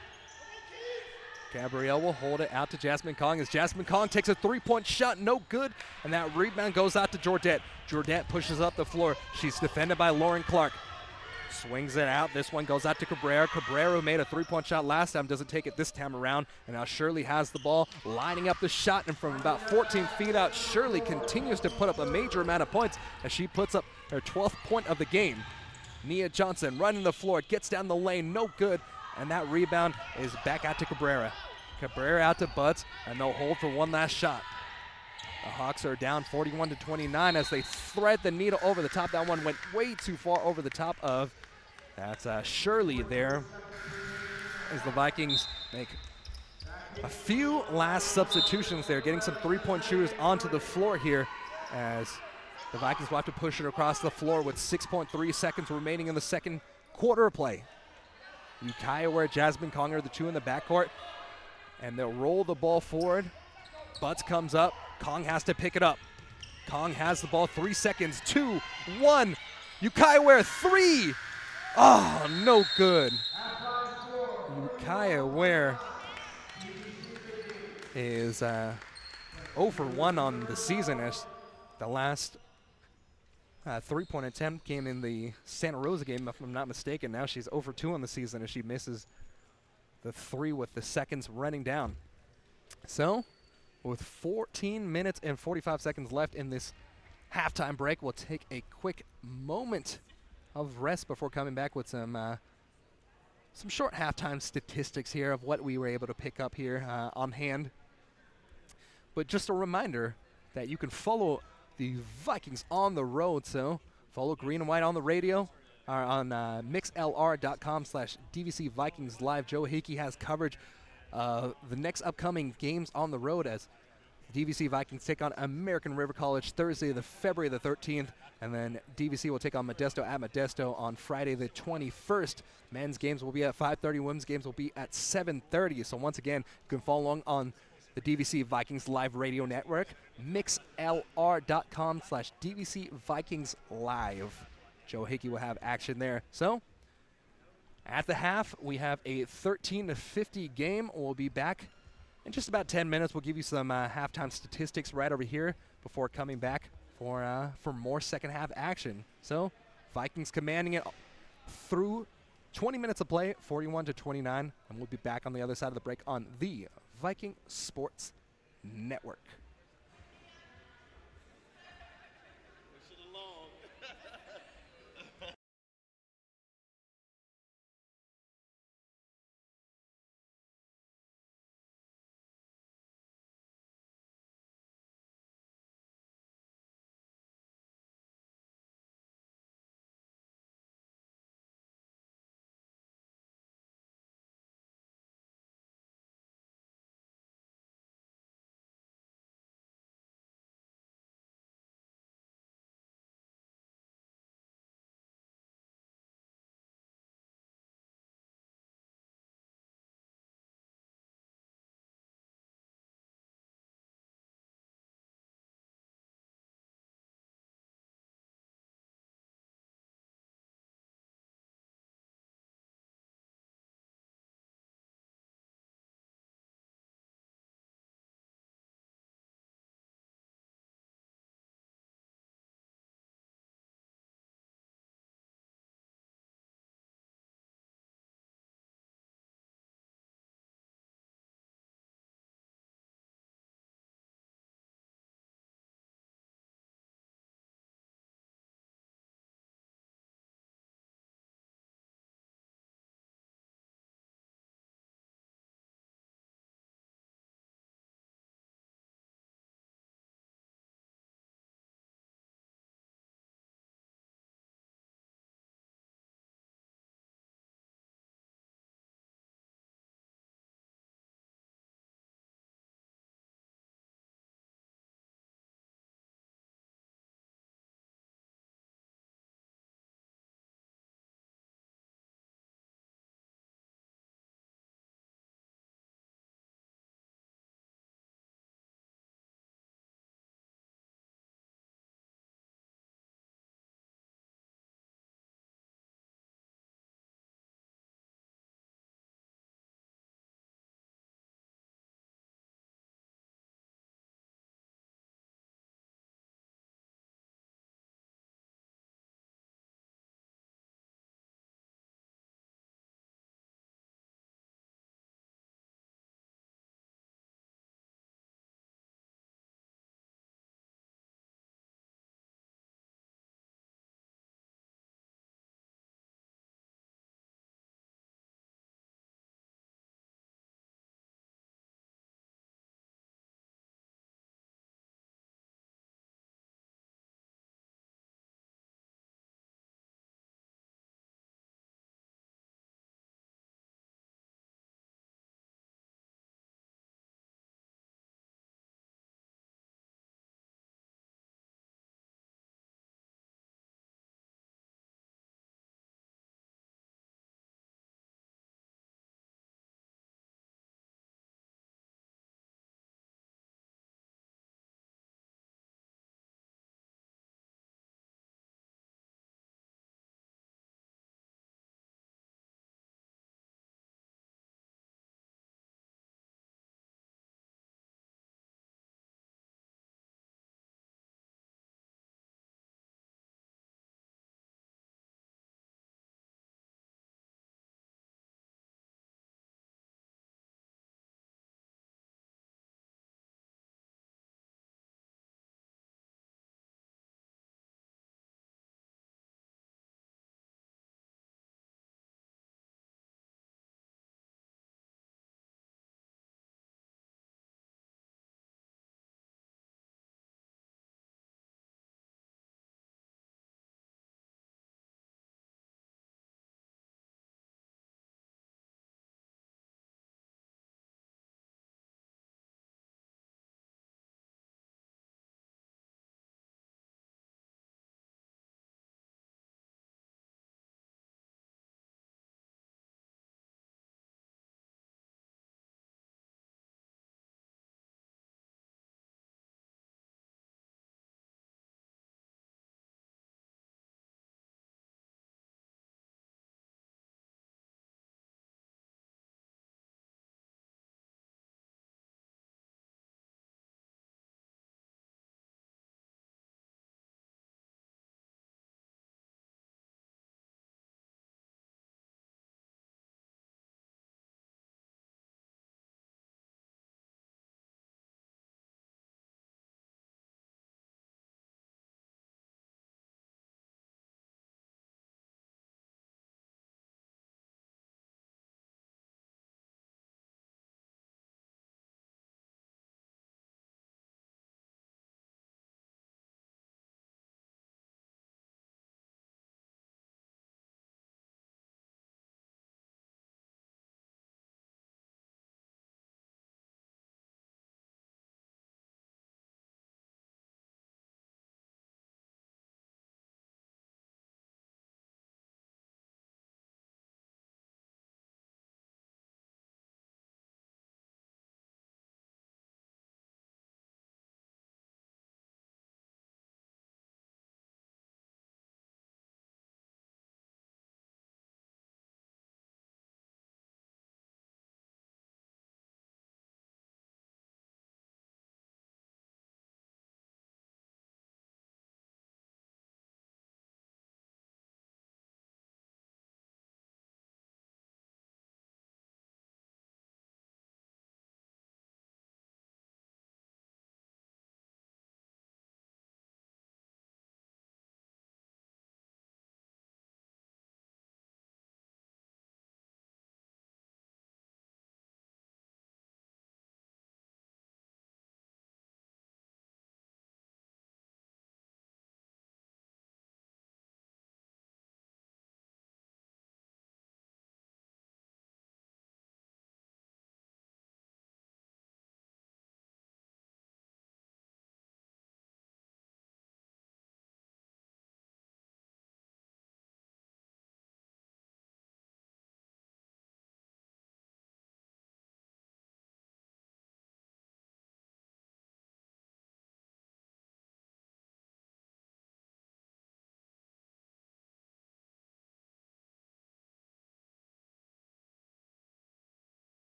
Gabrielle will hold it out to Jasmine Kong as Jasmine Kong takes a 3-point shot, no good, and that rebound goes out to Jordette. Jordette pushes up the floor. She's defended by Lauren Clark. Swings it out. This one goes out to Cabrera. Cabrera made a 3-point shot last time, doesn't take it this time around, and now Shirley has the ball, lining up the shot, and from about 14 feet out, Shirley continues to put up a major amount of points as she puts up her 12th point of the game. Nia Johnson running the floor, gets down the lane, no good, and that rebound is back out to Cabrera. Cabrera out to Butts, and they'll hold for one last shot. The Hawks are down 41-29 as they thread the needle over the top. That one went way too far over the top of, that's Shirley there, as the Vikings make a few last substitutions there, getting some 3-point shooters onto the floor here as the Vikings will have to push it across the floor with 6.3 seconds remaining in the second quarter of play. Ukiah Ware, Jasmine Kong are the 2 in the backcourt, and they'll roll the ball forward. Butts comes up. Kong has to pick it up. Kong has the ball. 3 seconds. 2, 1. Ukiah Ware, 3. Oh, no good. Ukiah Ware is 0 for 1 on the season as the last 3-point attempt came in the Santa Rosa game, if I'm not mistaken. Now she's 0 for 2 on the season as she misses the 3 with the seconds running down. So, with 14 minutes and 45 seconds left in this halftime break, we'll take a quick moment of rest before coming back with some short halftime statistics here of what we were able to pick up here on hand. But just a reminder that you can follow the Vikings on the road, so follow Green and White on the radio, or on mixlr.com/DVC Vikings Live. Joe Hickey has coverage of the next upcoming games on the road as DVC Vikings take on American River College Thursday, February the 13th, and then DVC will take on Modesto at Modesto on Friday the 21st. Men's games will be at 5:30, women's games will be at 7:30. So once again, you can follow along on the DVC Vikings Live Radio Network, mixlr.com/DVC Vikings Live. Joe Hickey will have action there. So, at the half, we have a 13-50 game. We'll be back in just about 10 minutes. We'll give you some halftime statistics right over here before coming back for more second half action. So, Vikings commanding it through 20 minutes of play, 41-29, and we'll be back on the other side of the break on the Viking Sports Network.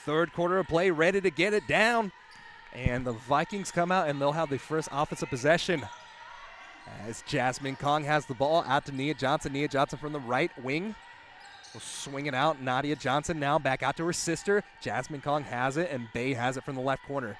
Third quarter of play, ready to get it down. And the Vikings come out, and they'll have the first offensive possession. As Jasmine Kong has the ball out to Nia Johnson. Nia Johnson from the right wing. Will swing it out. Nadia Johnson now back out to her sister. Jasmine Kong has it, and Bay has it from the left corner.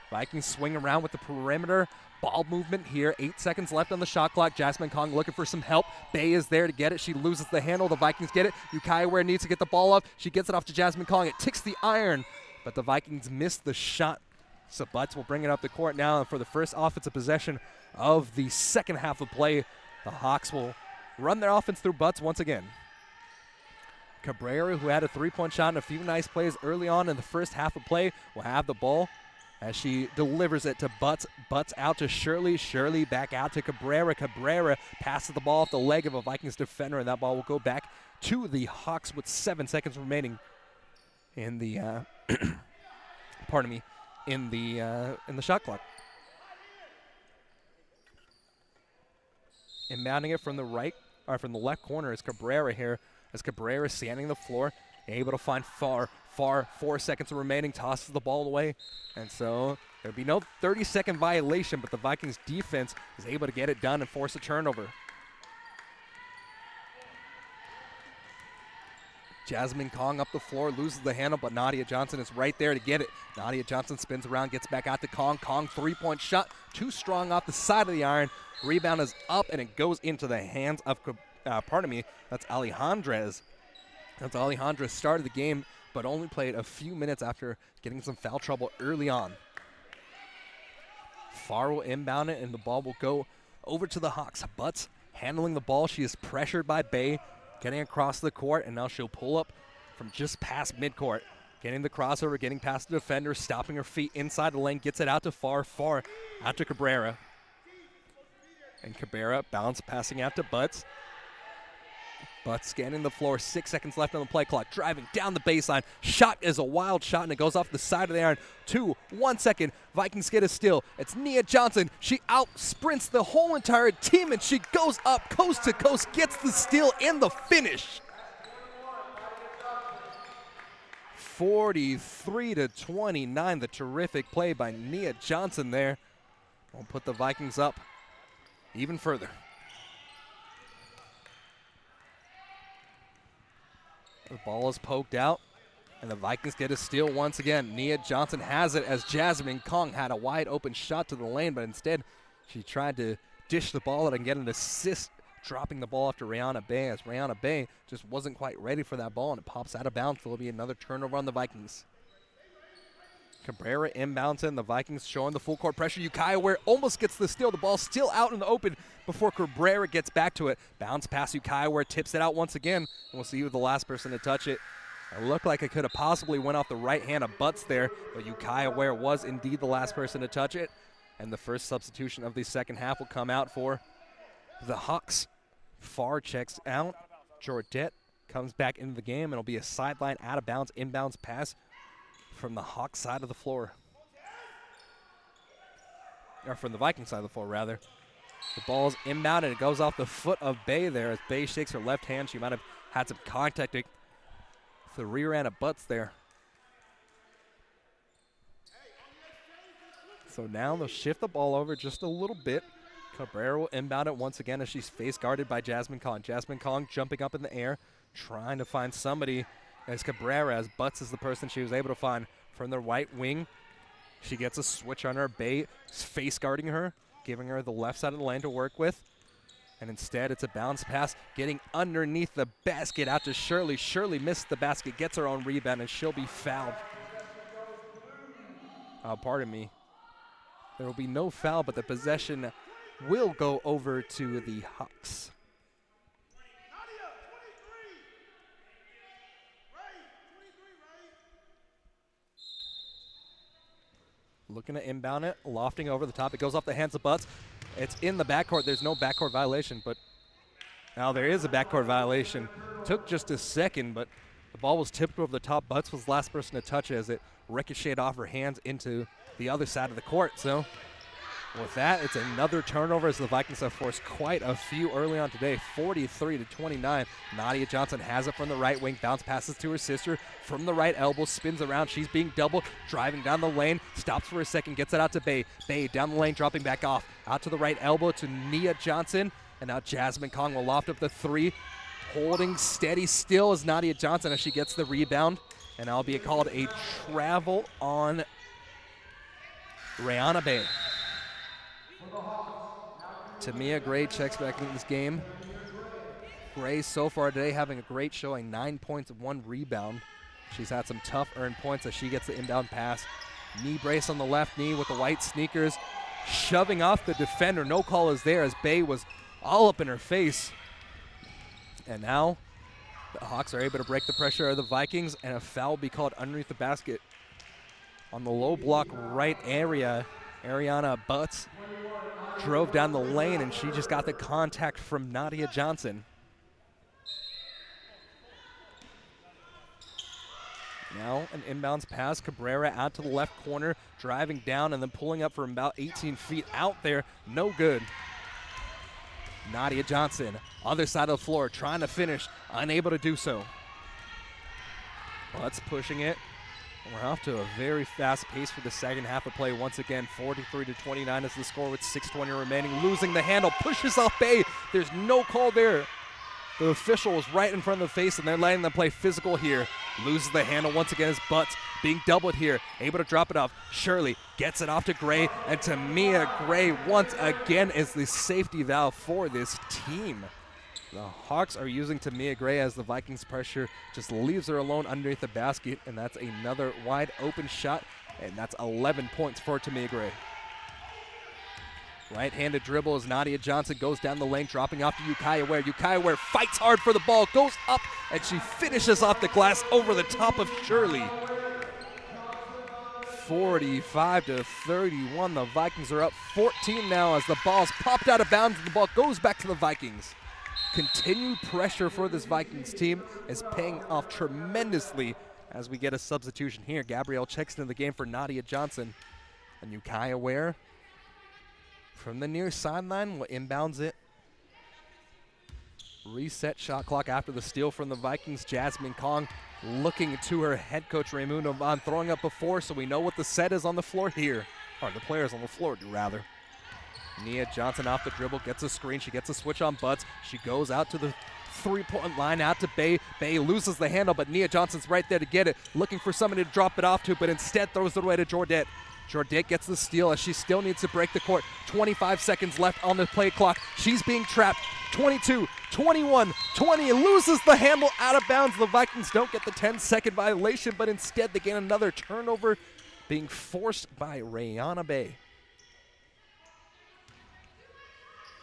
Vikings swing around with the perimeter. Ball movement here. 8 seconds left on the shot clock. Jasmine Kong looking for some help. Bay is there to get it. She loses the handle. The Vikings get it. Ukiah Ware needs to get the ball up. She gets it off to Jasmine Kong. It ticks the iron, but the Vikings miss the shot. So Butts will bring it up the court now, and for the first offensive possession of the second half of play, the Hawks will run their offense through Butts once again. Cabrera, who had a three-point shot and a few nice plays early on in the first half of play, will have the ball as she delivers it to Butts. Butts out to Shirley. Shirley back out to Cabrera. Cabrera passes the ball off the leg of a Vikings defender, and that ball will go back to the Hawks with 7 seconds remaining in the in the shot clock. Inbounding it from the right, or from the left corner is Cabrera here, as Cabrera sanding the floor, able to find Far. 4 seconds remaining, tosses the ball away, and so there'll be no 30-second violation, but the Vikings defense is able to get it done and force a turnover. Jasmine Kong up the floor, loses the handle, but Nadia Johnson is right there to get it. Nadia Johnson spins around, gets back out to Kong. Kong, three-point shot, too strong off the side of the iron. Rebound is up, and it goes into the hands of, that's Alejandrez. That's Alejandrez started the game, but only played a few minutes after getting some foul trouble early on. Farr will inbound it, and the ball will go over to the Hawks. Butts handling the ball. She is pressured by Bay, getting across the court, and now she'll pull up from just past midcourt. Getting the crossover, getting past the defender, stopping her feet inside the lane, gets it out to Farr. Farr out to Cabrera. And Cabrera bounce, passing out to Butts. Butts scanning the floor, 6 seconds left on the play clock, driving down the baseline. Shot is a wild shot, and it goes off the side of the iron. 1 second. Vikings get a steal. It's Nia Johnson. She out sprints the whole entire team, and she goes up coast to coast, gets the steal in the finish. 43-29, the terrific play by Nia Johnson there. Will put the Vikings up even further. The ball is poked out, and the Vikings get a steal once again. Nia Johnson has it as Jasmine Kong had a wide open shot to the lane, but instead she tried to dish the ball out and get an assist, dropping the ball after Rihanna Bay, as Rihanna Bay just wasn't quite ready for that ball, and it pops out of bounds. There will be another turnover on the Vikings. Cabrera inbounds in. The Vikings showing the full court pressure. Ukiah Ware almost gets the steal. The ball still out in the open before Cabrera gets back to it. Bounce pass. Ukiah Ware tips it out once again. We'll see who the last person to touch it. It looked like it could have possibly went off the right hand of Butts there, but Ukiah Ware was indeed the last person to touch it. And the first substitution of the second half will come out for the Hawks. Farr checks out. Jordette comes back into the game, and it'll be a sideline out of bounds, inbounds pass from the Hawks side of the floor. Or from the Viking side of the floor, rather. The ball is inbound, and it goes off the foot of Bay there as Bay shakes her left hand. She might have had some contact with the rear end of Butts there. So now they'll shift the ball over just a little bit. Cabrera will inbound it once again as she's face guarded by Jasmine Kong. Jasmine Kong jumping up in the air, trying to find somebody as Cabrera, as Butts is the person she was able to find from the right wing. She gets a switch on her. Bay is face guarding her, giving her the left side of the lane to work with. And instead, it's a bounce pass, getting underneath the basket out to Shirley. Shirley missed the basket, gets her own rebound, and she'll be fouled. Pardon me. There will be no foul, but the possession will go over to the Hawks. Looking to inbound it, lofting over the top. It goes off the hands of Butts. It's in the backcourt. There's no backcourt violation, but now there is a backcourt violation. Took just a second, but the ball was tipped over the top. Butts was the last person to touch it as it ricocheted off her hands into the other side of the court. So With that, it's another turnover as the Vikings have forced quite a few early on today, 43-29. Nadia Johnson has it from the right wing, bounce passes to her sister from the right elbow, spins around. She's being doubled, driving down the lane, stops for a second, gets it out to Bay. Bay down the lane, dropping back off, out to the right elbow to Nia Johnson, and now Jasmine Kong will loft up the three, holding steady still as Nadia Johnson as she gets the rebound, and that'll be called a travel on Rihanna Bay. Tamia Gray checks back into this game. Gray so far today having a great showing, 9 points and 1 rebound. She's had some tough earned points as she gets the inbound pass. Knee brace on the left knee with the white sneakers, shoving off the defender. No call is there as Bay was all up in her face. And now the Hawks are able to break the pressure of the Vikings, and a foul will be called underneath the basket on the low block right area. Ariana Butts drove down the lane, and she just got the contact from Nadia Johnson. Now an inbounds pass, Cabrera out to the left corner, driving down and then pulling up from about 18 feet out there. No good. Nadia Johnson, other side of the floor, trying to finish, unable to do so. Butts pushing it. We're off to a very fast pace for the second half of play. Once again, 43-29 is the score with 6:20 remaining. Losing the handle, pushes off Bay. There's no call there. The official was right in front of the face, and they're letting them play physical here. Loses the handle once again as Butts being doubled here. Able to drop it off. Shirley gets it off to Gray, and Tamia Gray once again is the safety valve for this team. The Hawks are using Tamia Gray as the Vikings pressure just leaves her alone underneath the basket, and that's another wide open shot, and that's 11 points for Tamia Gray. Right-handed dribble as Nadia Johnson goes down the lane, dropping off to Ukiah Ware. Ukiah Ware fights hard for the ball, goes up, and she finishes off the glass over the top of Shirley. 45-31, the Vikings are up 14 now as the ball's popped out of bounds and the ball goes back to the Vikings. Continued pressure for this Vikings team is paying off tremendously as we get a substitution here. Gabrielle checks into the game for Nadia Johnson. And Ukiah Ware from the near sideline will inbounds it. Reset shot clock after the steal from the Vikings. Jasmine Kong looking to her head coach Raimundo Bond, throwing up before, so we know what the set is on the floor here. Or the players on the floor do, rather. Nia Johnson off the dribble, gets a screen. She gets a switch on Butts. She goes out to the three-point line, out to Bay. Bay loses the handle, but Nia Johnson's right there to get it. Looking for somebody to drop it off to, but instead throws it away to Jordette. Jordette gets the steal as she still needs to break the court. 25 seconds left on the play clock. She's being trapped. 22, 21, 20, loses the handle out of bounds. The Vikings don't get the 10-second violation, but instead they gain another turnover being forced by Rihanna Bay.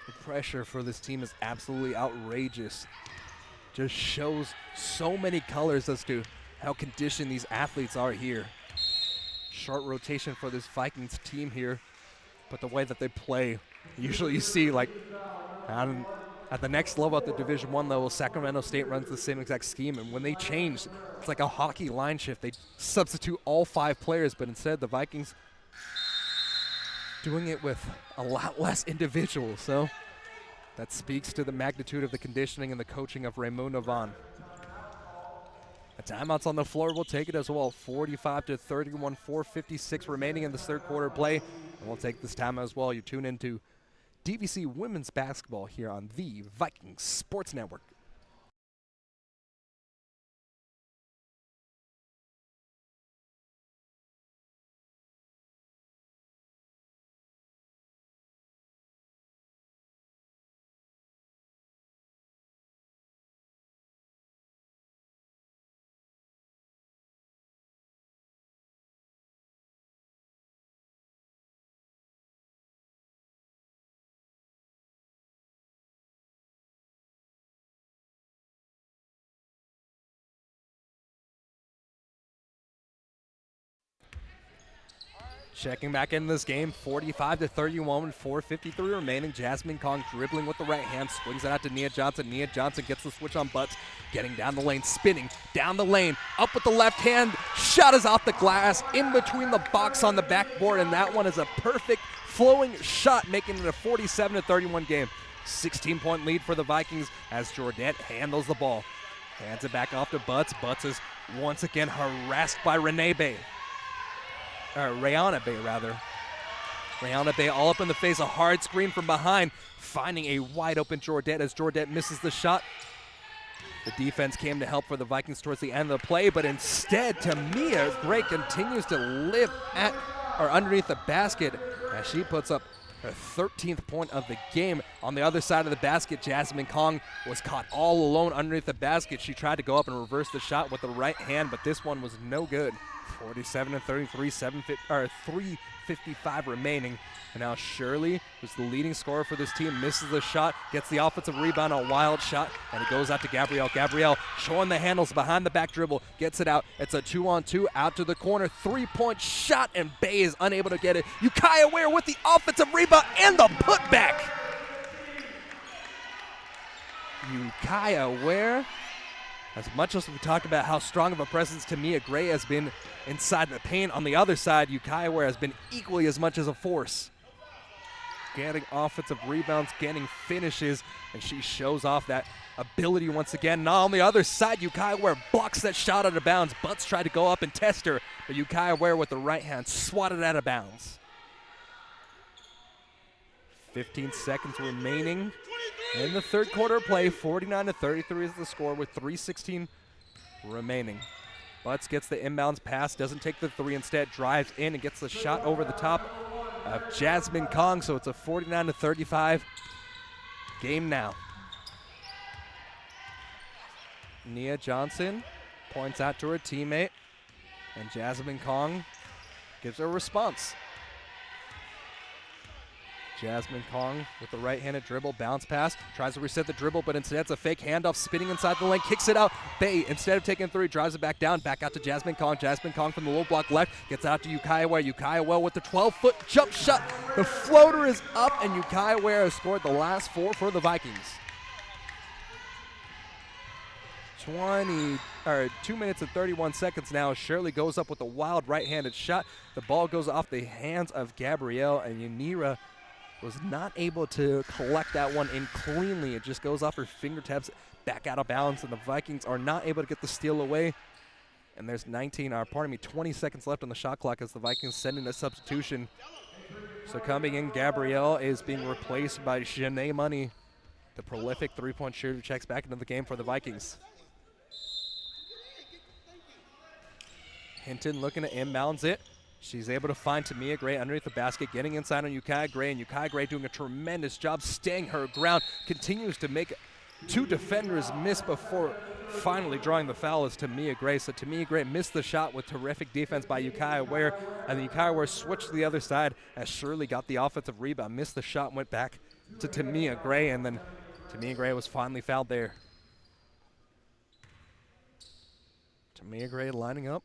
The pressure for this team is absolutely outrageous. Just shows so many colors as to how conditioned these athletes are here. Short rotation for this Vikings team here, but the way that they play, usually you see like at the next level, at the Division I level, Sacramento State runs the same exact scheme, and when they change, it's like a hockey line shift. They substitute all 5 players, but instead the Vikings doing it with a lot less individuals. So that speaks to the magnitude of the conditioning and the coaching of Raimundo Vaughn. A timeout's on the floor. We'll take it as well. 45-31, 4:56 remaining in this third quarter play. And we'll take this timeout as well. You tune into DVC Women's Basketball here on the Vikings Sports Network. Checking back into this game, 45-31 with 4:53 remaining. Jasmine Kong dribbling with the right hand, swings it out to Nia Johnson. Nia Johnson gets the switch on Butts, getting down the lane, spinning down the lane, up with the left hand. Shot is off the glass, in between the box on the backboard, and that one is a perfect flowing shot, making it a 47-31 game. 16-point lead for the Vikings as Jordet handles the ball. Hands it back off to Butts. Butts is once again harassed by Rihanna Bay, rather. Rihanna Bay all up in the face, a hard screen from behind, finding a wide open Jordet as Jordet misses the shot. The defense came to help for the Vikings towards the end of the play, but instead, Tamia Gray continues to live at or underneath the basket as she puts up her 13th point of the game. On the other side of the basket, Jasmine Kong was caught all alone underneath the basket. She tried to go up and reverse the shot with the right hand, but this one was no good. 47-33, 3:55 remaining. And now Shirley, who's the leading scorer for this team, misses the shot, gets the offensive rebound, a wild shot, and it goes out to Gabrielle. Gabrielle showing the handles behind the back dribble, gets it out. It's a 2-on-2 out to the corner. 3-point shot, and Bay is unable to get it. Ukiah Ware with the offensive rebound and the putback. Ukiah Ware. As much as we talked about how strong of a presence Tamia Gray has been inside the paint, on the other side, Ukiah Ware has been equally as much as a force. Getting offensive rebounds, getting finishes, and she shows off that ability once again. Now on the other side, Ukiah Ware blocks that shot out of bounds. Butts tried to go up and test her, but Ukiah Ware with the right hand swatted out of bounds. 15 seconds remaining in the third quarter of play. 49-33 is the score with 3:16 remaining. Butts gets the inbounds pass, doesn't take the three, instead drives in and gets the shot over the top of Jasmine Kong, so it's a 49-35 game now. Nia Johnson points out to her teammate, and Jasmine Kong gives her a response. Jasmine Kong with the right-handed dribble, bounce pass, tries to reset the dribble, but instead it's a fake handoff, spinning inside the lane, kicks it out. Bay, instead of taking three, drives it back down, back out to Jasmine Kong. Jasmine Kong from the low block left, gets out to Ukiah Ware. Ukiah Ware with the 12-foot jump shot. The floater is up, and Ukiah Ware has scored the last four for the Vikings. 2 minutes and 31 seconds now. Shirley goes up with a wild right-handed shot. The ball goes off the hands of Gabrielle, and Yanira was not able to collect that one in cleanly. It just goes off her fingertips, back out of bounds, and the Vikings are not able to get the steal away. And there's 20 seconds left on the shot clock as the Vikings send in a substitution. So coming in, Gabrielle is being replaced by Janae Money, the prolific three-point shooter, checks back into the game for the Vikings. Hinton looking to inbounds it. She's able to find Tamia Gray underneath the basket, getting inside on Ukiah Gray, and Ukiah Gray doing a tremendous job staying her ground, continues to make two defenders miss before finally drawing the foul as Tamia Gray. So Tamia Gray missed the shot with terrific defense by Ukiah Ware, and then Ukiah Ware switched to the other side as Shirley got the offensive rebound, missed the shot, went back to Tamia Gray, and then Tamia Gray was finally fouled there. Tamia Gray lining up.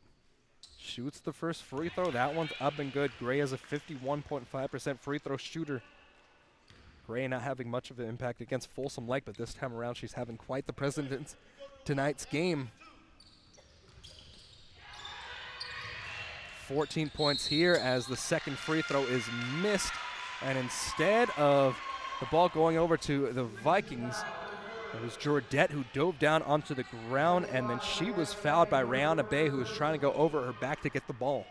Shoots the first free throw. That one's up and good. Gray is a 51.5% free throw shooter. Gray not having much of an impact against Folsom Lake, but this time around she's having quite the presence in tonight's game. 14 points here as the second free throw is missed. And instead of the ball going over to the Vikings, it was Jordet who dove down onto the ground, and then she was fouled by Rihanna Bay, who was trying to go over her back to get the ball.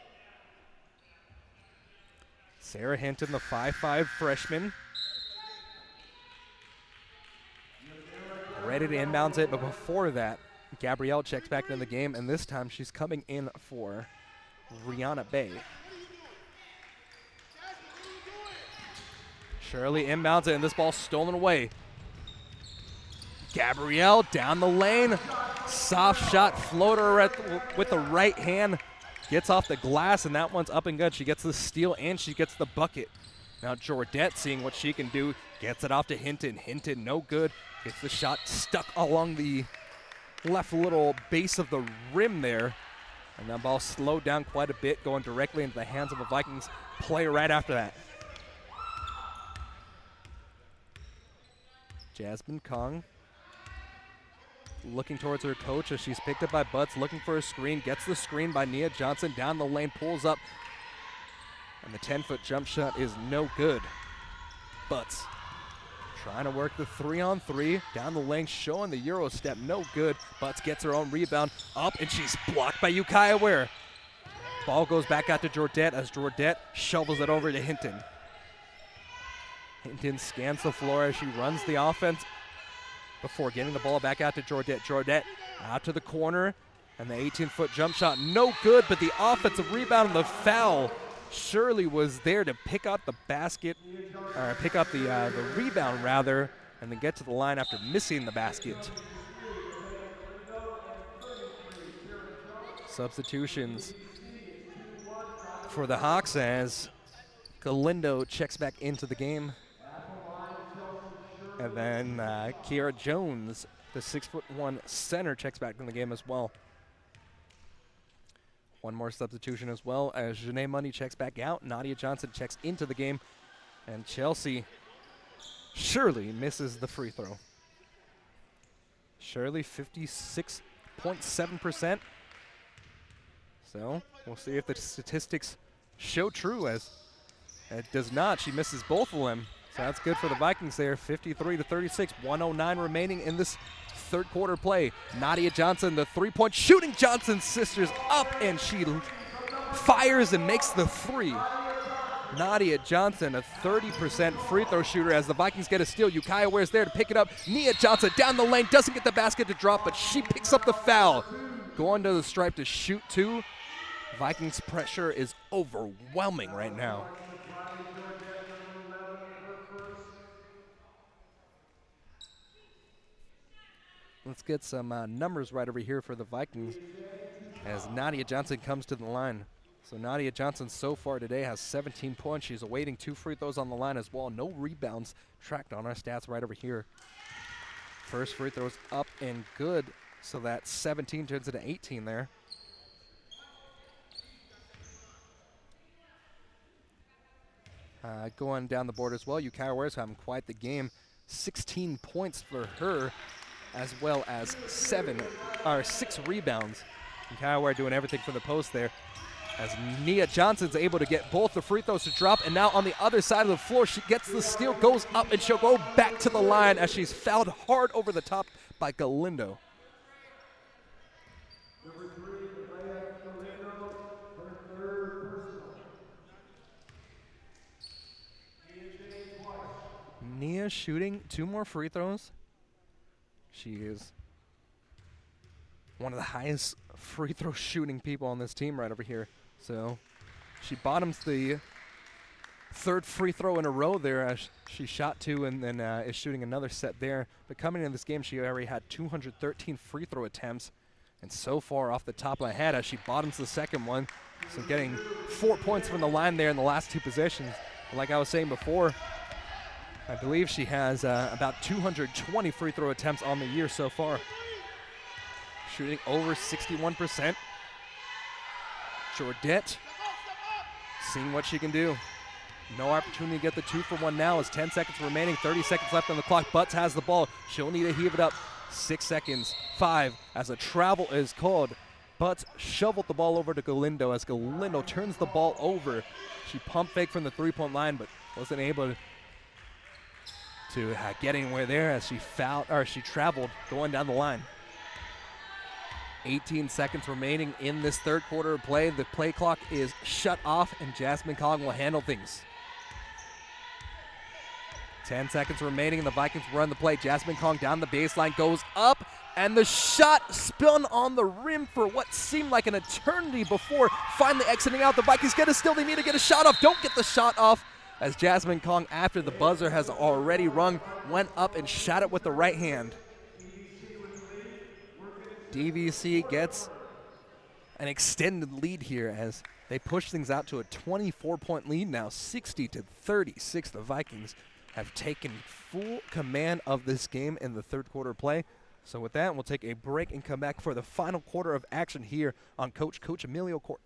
Sarah Hinton, the 5'5" freshman, ready to inbounds it, but before that, Gabrielle checks back into the game, and this time she's coming in for Rihanna Bay. Shirley inbounds it, and this ball's stolen away. Gabrielle down the lane, soft shot floater with the right hand, gets off the glass, and that one's up and good. She gets the steal and she gets the bucket. Now Jordet, seeing what she can do, gets it off to Hinton. Hinton no good, gets the shot stuck along the left little base of the rim there. And that ball slowed down quite a bit, going directly into the hands of a Vikings player right after that. Jasmine Kong looking towards her coach as she's picked up by Butts, looking for a screen, gets the screen by Nia Johnson, down the lane, pulls up, and the 10-foot jump shot is no good. Butts trying to work the 3-on-3, down the lane, showing the Euro step, no good. Butts gets her own rebound up, and she's blocked by Ukiah Ware. Ball goes back out to Jordet as Jordet shovels it over to Hinton. Hinton scans the floor as she runs the offense before getting the ball back out to Jordet. Jordet out to the corner, and the 18-foot jump shot, no good, but the offensive rebound and the foul. Shirley was there to pick up the basket, or pick up the rebound rather, and then get to the line after missing the basket. Substitutions for the Hawks as Galindo checks back into the game. And then Kiara Jones, the 6'1" center, checks back in the game as well. One more substitution as well as Janae Mundy checks back out. Nadia Johnson checks into the game. And Chelsea Shirley misses the free throw. Shirley 56.7%. So we'll see if the statistics show true, as it does not. She misses both of them. So that's good for the Vikings there. 53-36, 109 remaining in this third quarter play. Nadia Johnson, the three-point shooting. Johnson's sisters up, and she fires and makes the three. Nadia Johnson, a 30% free throw shooter, as the Vikings get a steal. Ukiah Ware's there to pick it up. Nia Johnson down the lane, doesn't get the basket to drop, but she picks up the foul. Going to the stripe to shoot two. Vikings pressure is overwhelming right now. Let's get some numbers right over here for the Vikings as Nadia Johnson comes to the line. So Nadia Johnson so far today has 17 points. She's awaiting 2 free throws on the line as well. No rebounds tracked on our stats right over here. First free throw's up and good, so that 17 turns into 18 there. Going down the board as well, Ukiah Ware's having quite the game. 16 points for her, as well as 6 rebounds. Ukiah Ware doing everything for the post there, as Nia Johnson's able to get both the free throws to drop, and now on the other side of the floor, she gets the steal, goes up, and she'll go back to the line as she's fouled hard over the top by Galindo. Nia shooting 2 more free throws. She is one of the highest free throw shooting people on this team right over here. So she bottoms the 3rd free throw in a row there as she shot 2 and then is shooting another set there. But coming into this game, she already had 213 free throw attempts. And so far off the top of my head as she bottoms the 2nd one. So getting 4 points from the line there in the last 2 possessions. But like I was saying before, I believe she has about 220 free throw attempts on the year so far. Shooting over 61%. Jordet seeing what she can do. No opportunity to get the 2-for-1 now as 10 seconds remaining, 30 seconds left on the clock. Butts has the ball. She'll need to heave it up. 6 seconds, 5, as a travel is called. Butts shoveled the ball over to Galindo as Galindo turns the ball over. She pump fake from the 3-point line, but wasn't able to get anywhere there as she traveled going down the line. 18 seconds remaining in this third quarter of play. The play clock is shut off, and Jasmine Kong will handle things. 10 seconds remaining, and the Vikings run the play. Jasmine Kong down the baseline, goes up, and the shot spun on the rim for what seemed like an eternity before finally exiting out. The Vikings get a steal. They need to get a shot off. Don't get the shot off, as Jasmine Kong, after the buzzer has already rung, went up and shot it with the right hand. DVC gets an extended lead here as they push things out to a 24-point lead now, 60-36. The Vikings have taken full command of this game in the third quarter play. So with that, we'll take a break and come back for the final quarter of action here on Coach Emilio Court.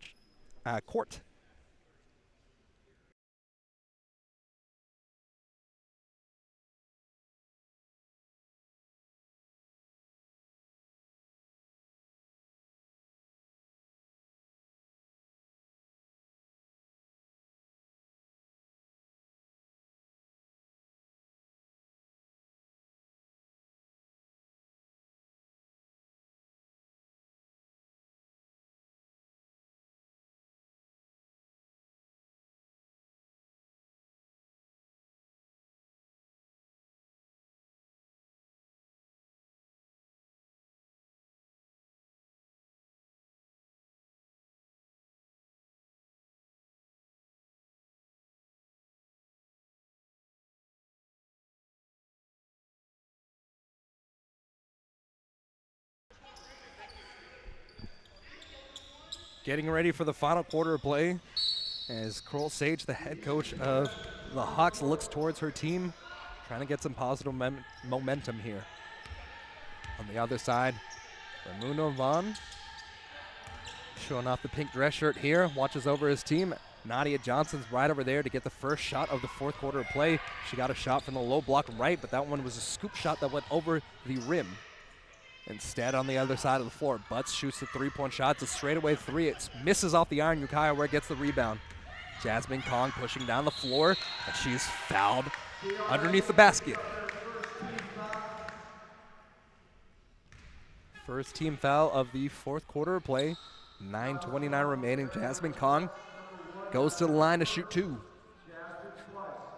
Getting ready for the final quarter of play as Kroll Sage, the head coach of the Hawks, looks towards her team, trying to get some positive momentum here. On the other side, Ramuno Vaughn, showing off the pink dress shirt here, watches over his team. Nadia Johnson's right over there to get the first shot of the fourth quarter of play. She got a shot from the low block right, but that one was a scoop shot that went over the rim. Instead, on the other side of the floor, Butts shoots the three-point shot. It's a straightaway three. It misses off the iron. Yukaya where it gets the rebound. Jasmine Kong pushing down the floor, and she's fouled underneath the basket. First team foul of the fourth quarter of play. 9:29 remaining. Jasmine Kong goes to the line to shoot two.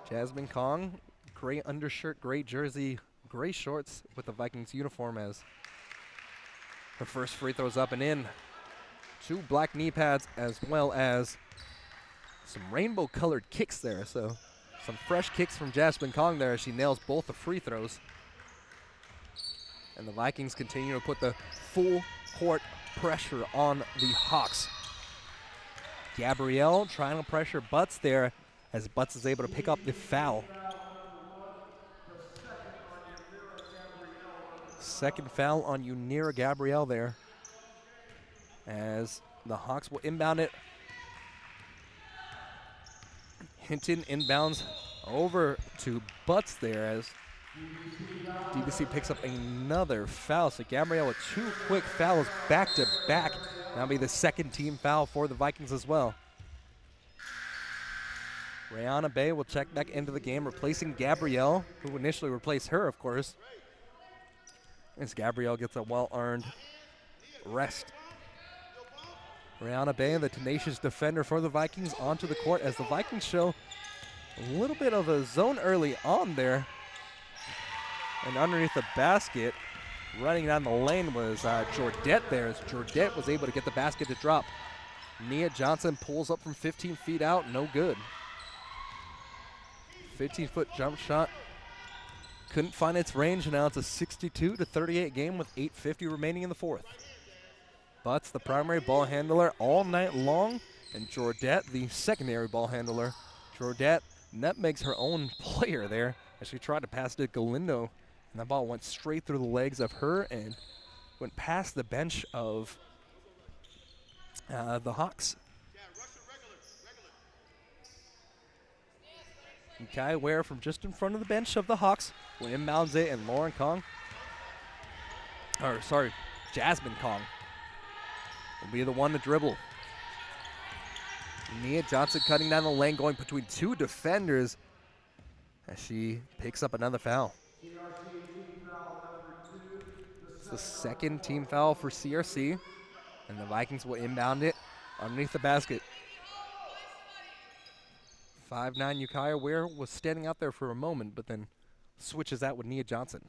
Jasmine Kong, gray undershirt, gray jersey, gray shorts with the Vikings uniform as her first free throw's up and in. Two black knee pads as well as some rainbow colored kicks there. So some fresh kicks from Jasmine Kong there as she nails both the free throws. And the Vikings continue to put the full court pressure on the Hawks. Gabrielle trying to pressure Butts there as Butts is able to pick up the foul. Second foul on Unira Gabrielle there as the Hawks will inbound it. Hinton inbounds over to Butts there as DBC picks up another foul. So Gabrielle with two quick fouls back to back. That'll be the second team foul for the Vikings as well. Rihanna Bay will check back into the game, replacing Gabrielle, who initially replaced her, of course, as Gabrielle gets a well-earned rest. Rihanna Bay, the tenacious defender for the Vikings, onto the court as the Vikings show a little bit of a zone early on there. And underneath the basket, running down the lane was Jordette there, as Jordette was able to get the basket to drop. Nia Johnson pulls up from 15 feet out, no good. 15-foot jump shot. Couldn't find its range, and now it's a 62-38 game with 8:50 remaining in the fourth. Butts, the primary ball handler all night long, and Jordette, the secondary ball handler. Jordette nutmegs her own player there as she tried to pass to Galindo, and that ball went straight through the legs of her and went past the bench of the Hawks. Kai Ware from just in front of the bench of the Hawks will inbounds it, and Jasmine Kong will be the one to dribble. Nia Johnson cutting down the lane, going between two defenders as she picks up another foul. It's the second team foul for CRC, and the Vikings will inbound it underneath the basket. 5'9" Yukaya Ware was standing out there for a moment, but then switches out with Nia Johnson.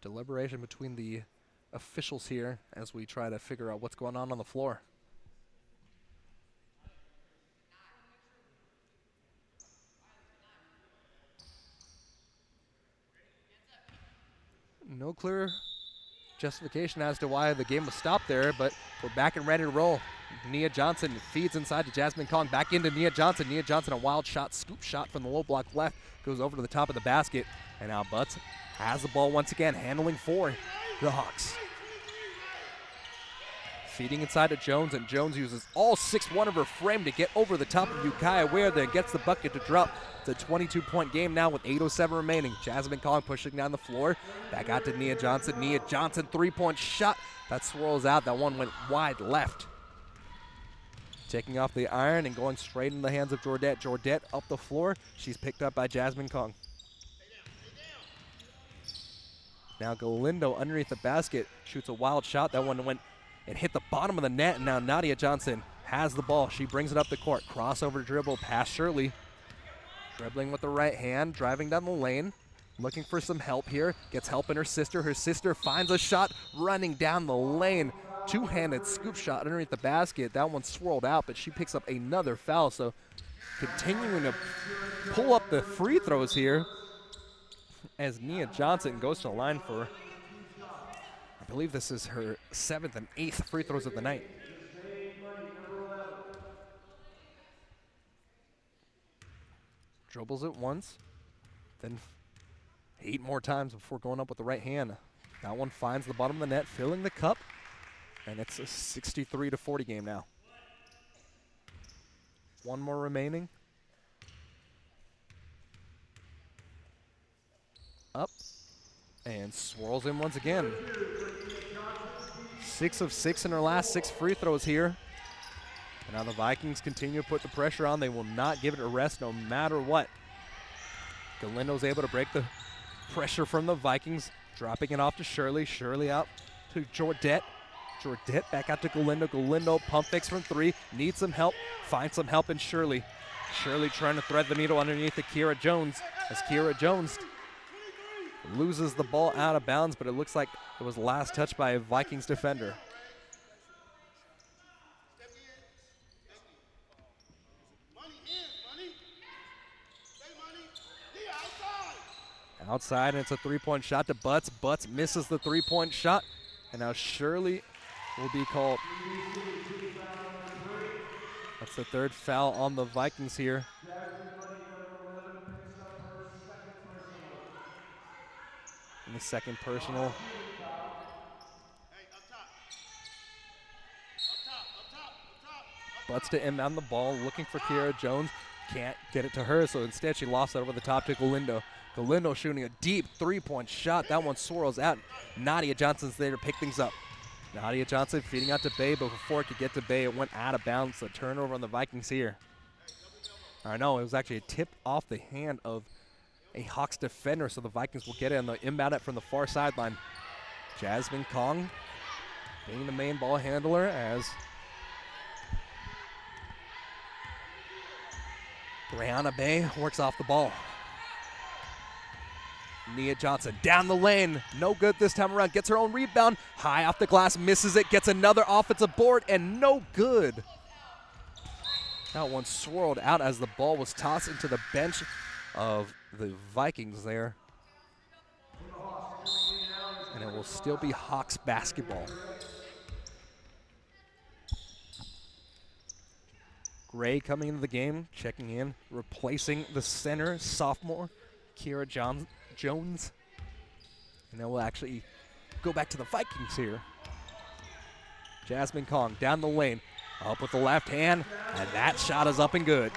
Deliberation between the officials here as we try to figure out what's going on the floor. No clear justification as to why the game was stopped there, but we're back and ready to roll. Nia Johnson feeds inside to Jasmine Kong. Back into Nia Johnson. Nia Johnson, a wild shot, scoop shot from the low block left. Goes over to the top of the basket. And now Butts has the ball once again, handling for the Hawks. Feeding inside to Jones, and Jones uses all 6'1" of her frame to get over the top of Ukiah Ware, then gets the bucket to drop. It's a 22-point game now with 8:07 remaining. Jasmine Kong pushing down the floor. Back out to Nia Johnson. Nia Johnson, three-point shot. That swirls out. That one went wide left. Taking off the iron and going straight in the hands of Jordette. Jordette up the floor. She's picked up by Jasmine Kong. Now Galindo underneath the basket shoots a wild shot. That one went and hit the bottom of the net, and now Nadia Johnson has the ball. She brings it up the court. Crossover dribble past Shirley. Dribbling with the right hand, driving down the lane. Looking for some help here. Gets help in her sister. Her sister finds a shot running down the lane. Two-handed scoop shot underneath the basket. That one swirled out, but she picks up another foul. So continuing to pull up the free throws here as Nia Johnson goes to the line for, I believe this is her 7th and 8th free throws of the night. Dribbles it once, then 8 more times before going up with the right hand. That one finds the bottom of the net, filling the cup, and it's a 63-40 game now. One more remaining. Up, and swirls in once again. 6 of 6 in her last 6 free throws here. And now the Vikings continue to put the pressure on. They will not give it a rest no matter what. Galindo's able to break the pressure from the Vikings, dropping it off to Shirley. Shirley out to Jordette. Jordette back out to Galindo. Galindo pump fakes from 3. Needs some help. Finds some help in Shirley. Shirley trying to thread the needle underneath to Kira Jones as Kira Jones loses the ball out of bounds, but it looks like it was last touched by a Vikings defender. Outside, and it's a three-point shot to Butts. Butts misses the three-point shot, and now Shirley will be called. That's the 3rd foul on the Vikings here. And the 2nd personal. Butts to inbound the ball, looking for Kira Jones. Can't get it to her, so instead she lofts it over the top to Galindo. Galindo shooting a deep three-point shot. That one swirls out. Nadia Johnson's there to pick things up. Nadia Johnson feeding out to Bay, but before it could get to Bay, it went out of bounds. A turnover on the Vikings here. I know, it was actually a tip off the hand of a Hawks defender, so the Vikings will get it on the inbound it from the far sideline. Jasmine Kong being the main ball handler as Brianna Bay works off the ball. Nia Johnson down the lane, no good this time around, gets her own rebound, high off the glass, misses it, gets another offensive board, and no good. That one swirled out as the ball was tossed into the bench of the Vikings there. And it will still be Hawks basketball. Gray coming into the game, checking in, replacing the center, sophomore, Kira Jones. And then we'll actually go back to the Vikings here. Jasmine Kong down the lane, up with the left hand, and that shot is up and good.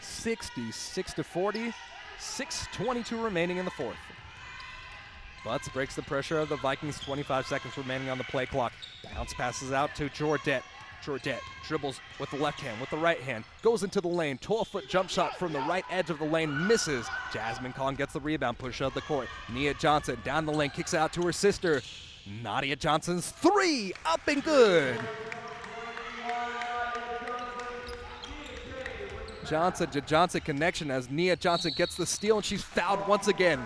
66-40, 6:22 remaining in the 4th. Butts breaks the pressure of the Vikings, 25 seconds remaining on the play clock. Bounce passes out to Jordette. Jordette dribbles with the left hand, with the right hand, goes into the lane, 12-foot jump shot from the right edge of the lane, misses. Jasmine Kong gets the rebound, push out the court. Nia Johnson down the lane, kicks out to her sister. Nadia Johnson's 3, up and good. Johnson to Johnson connection as Nia Johnson gets the steal, and she's fouled once again.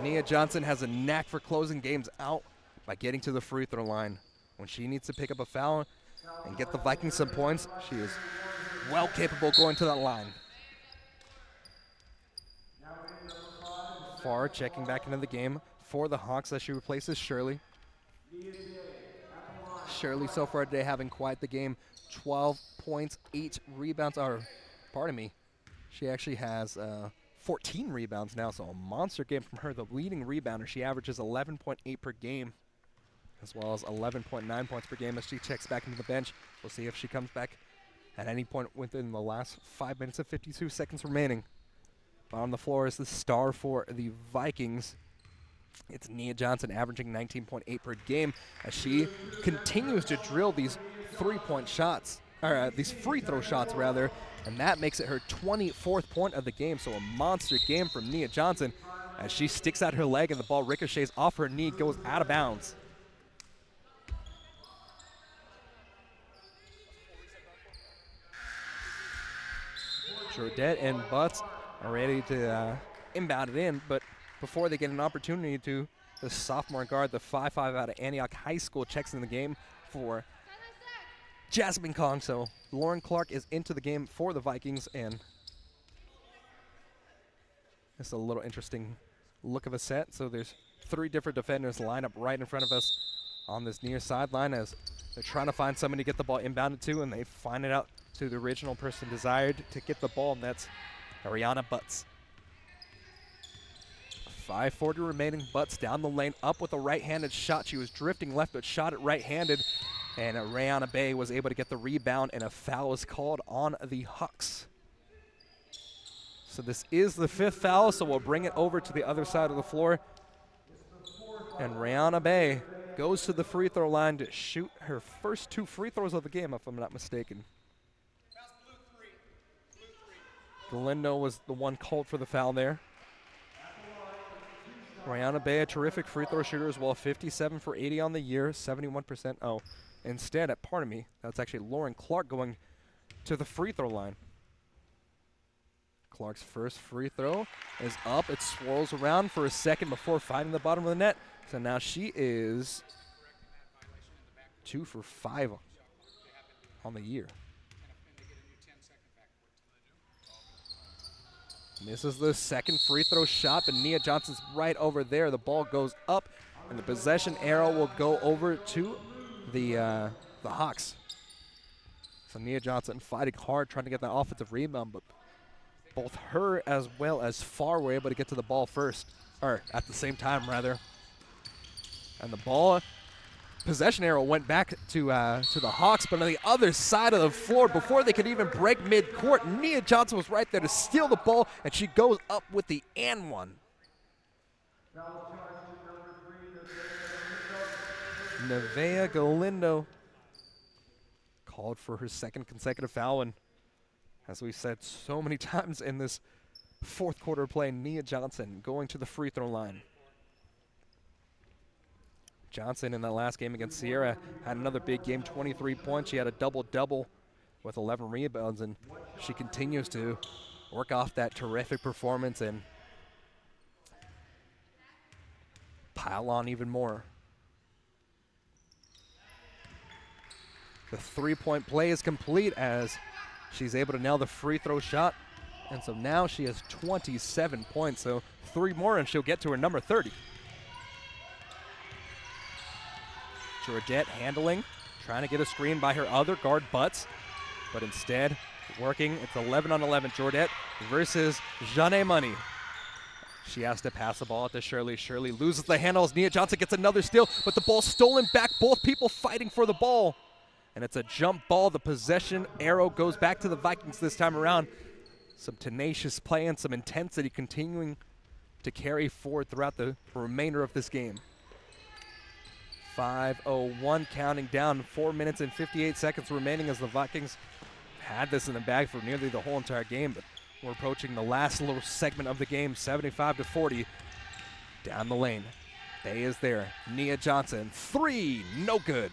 Nia Johnson has a knack for closing games out by getting to the free throw line. When she needs to pick up a foul and get the Vikings some points, she is well capable of going to that line. Farr checking back into the game for the Hawks as she replaces Shirley. Shirley so far today having quite the game. 12 points, 8 rebounds. Or, pardon me, she actually has 14 rebounds now, so a monster game from her. The leading rebounder, she averages 11.8 per game, as well as 11.9 points per game as she checks back into the bench. We'll see if she comes back at any point within the last 5 minutes and 52 seconds remaining. On the floor is the star for the Vikings. It's Nia Johnson, averaging 19.8 per game as she continues to drill these three-point shots, or these free throw shots rather, and that makes it her 24th point of the game. So a monster game from Nia Johnson as she sticks out her leg and the ball ricochets off her knee, goes out of bounds. Jordet and Butts are ready to inbound it in, but before they get an opportunity to, the sophomore guard, the 5'5" out of Antioch High School, checks in the game for Jasmine Kong. So Lauren Clark is into the game for the Vikings, and it's a little interesting look of a set. So there's 3 different defenders lined up right in front of us on this near sideline as they're trying to find somebody to get the ball inbounded to, and they find it out to the original person desired to get the ball, and that's Ariana Butts. 5:40 remaining. Butts down the lane, up with a right-handed shot. She was drifting left, but shot it right-handed, and Rayana Bay was able to get the rebound, and a foul is called on the Hawks. So this is the 5th foul, so we'll bring it over to the other side of the floor. And Rayana Bay goes to the free throw line to shoot her first 2 free throws of the game, if I'm not mistaken. Galindo was the one called for the foul there. Rayana Bay, a terrific free throw shooter as well, 57 for 80 on the year, 71%. Oh, instead, pardon me, that's actually Lauren Clark going to the free throw line. Clark's first free throw is up. It swirls around for a second before finding the bottom of the net. So now she is 2 for 5 on the year. Misses the second free throw shot, but Nia Johnson's right over there. The ball goes up, and the possession arrow will go over to the Hawks. So Nia Johnson fighting hard, trying to get that offensive rebound, but both her as well as Farr were able to get to the ball first, or at the same time, rather. And the ball, possession arrow went back to the Hawks, but on the other side of the floor, before they could even break mid-court, Nia Johnson was right there to steal the ball, and she goes up with the and one. Nevaeh Galindo called for her second consecutive foul, and as we've said so many times in this 4th quarter play, Nia Johnson going to the free throw line. Johnson in that last game against Sierra had another big game, 23 points. She had a double-double with 11 rebounds, and she continues to work off that terrific performance and pile on even more. The 3-point play is complete as she's able to nail the free throw shot, and so now she has 27 points, so 3 more and she'll get to her number 30. Georgette handling, trying to get a screen by her other guard, Butts, but instead working. It's 11 on 11. Georgette versus Jeanne Money. She has to pass the ball to Shirley. Shirley loses the handles. Nia Johnson gets another steal, but the ball stolen back. Both people fighting for the ball. And it's a jump ball. The possession arrow goes back to the Vikings this time around. Some tenacious play and some intensity continuing to carry forward throughout the remainder of this game. 5:01 counting down, 4 minutes and 58 seconds remaining as the Vikings had this in the bag for nearly the whole entire game, but we're approaching the last little segment of the game, 75-40 down the lane. Bay is there. Nia Johnson, 3, no good.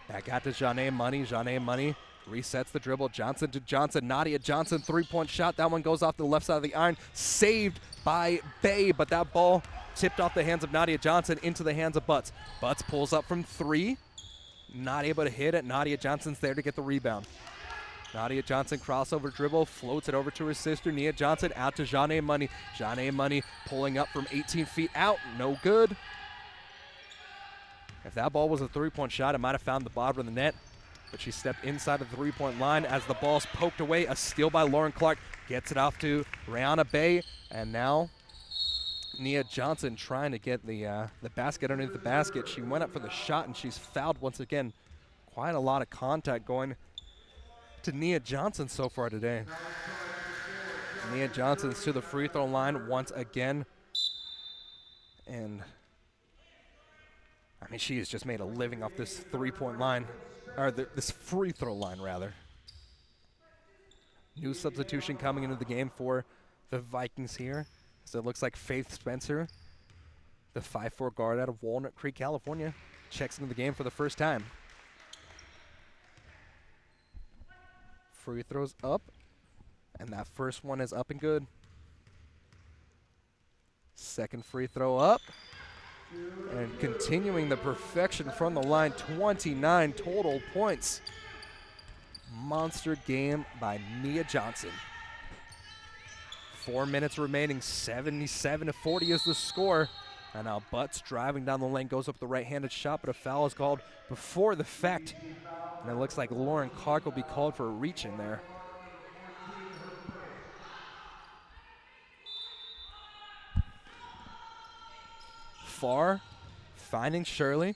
Back out to Jeanne Money. Jeanne Money resets the dribble. Johnson to Johnson. Nadia Johnson, 3-point shot. That one goes off the left side of the iron. Saved by Bay, but that ball tipped off the hands of Nadia Johnson into the hands of Butts. Butts pulls up from 3. Not able to hit it. Nadia Johnson's there to get the rebound. Nadia Johnson crossover dribble, floats it over to her sister. Nia Johnson out to Jeanne Money. Jeanne Money pulling up from 18 feet out. No good. If that ball was a three-point shot, it might have found the bottom of the net, but she stepped inside of the three-point line as the ball's poked away. A steal by Lauren Clark gets it off to Rihanna Bay, and now Nia Johnson trying to get the basket underneath the basket. She went up for the shot, and she's fouled once again. Quite a lot of contact going to Nia Johnson so far today. Nia Johnson's to the free throw line once again. And, I mean, she has just made a living off this three-point line, or this free throw line, rather. New substitution coming into the game for the Vikings here. So it looks like Faith Spencer, the 5'4" guard out of Walnut Creek, California, checks into the game for the first time. Free throws up, and that first one is up and good. Second free throw up, and continuing the perfection from the line, 29 total points. Monster game by Nia Johnson. 4 minutes remaining, 77-40 is the score. And now Butts driving down the lane, goes up the right-handed shot, but a foul is called before the fact. And it looks like Lauren Clark will be called for a reach in there. Farr finding Shirley.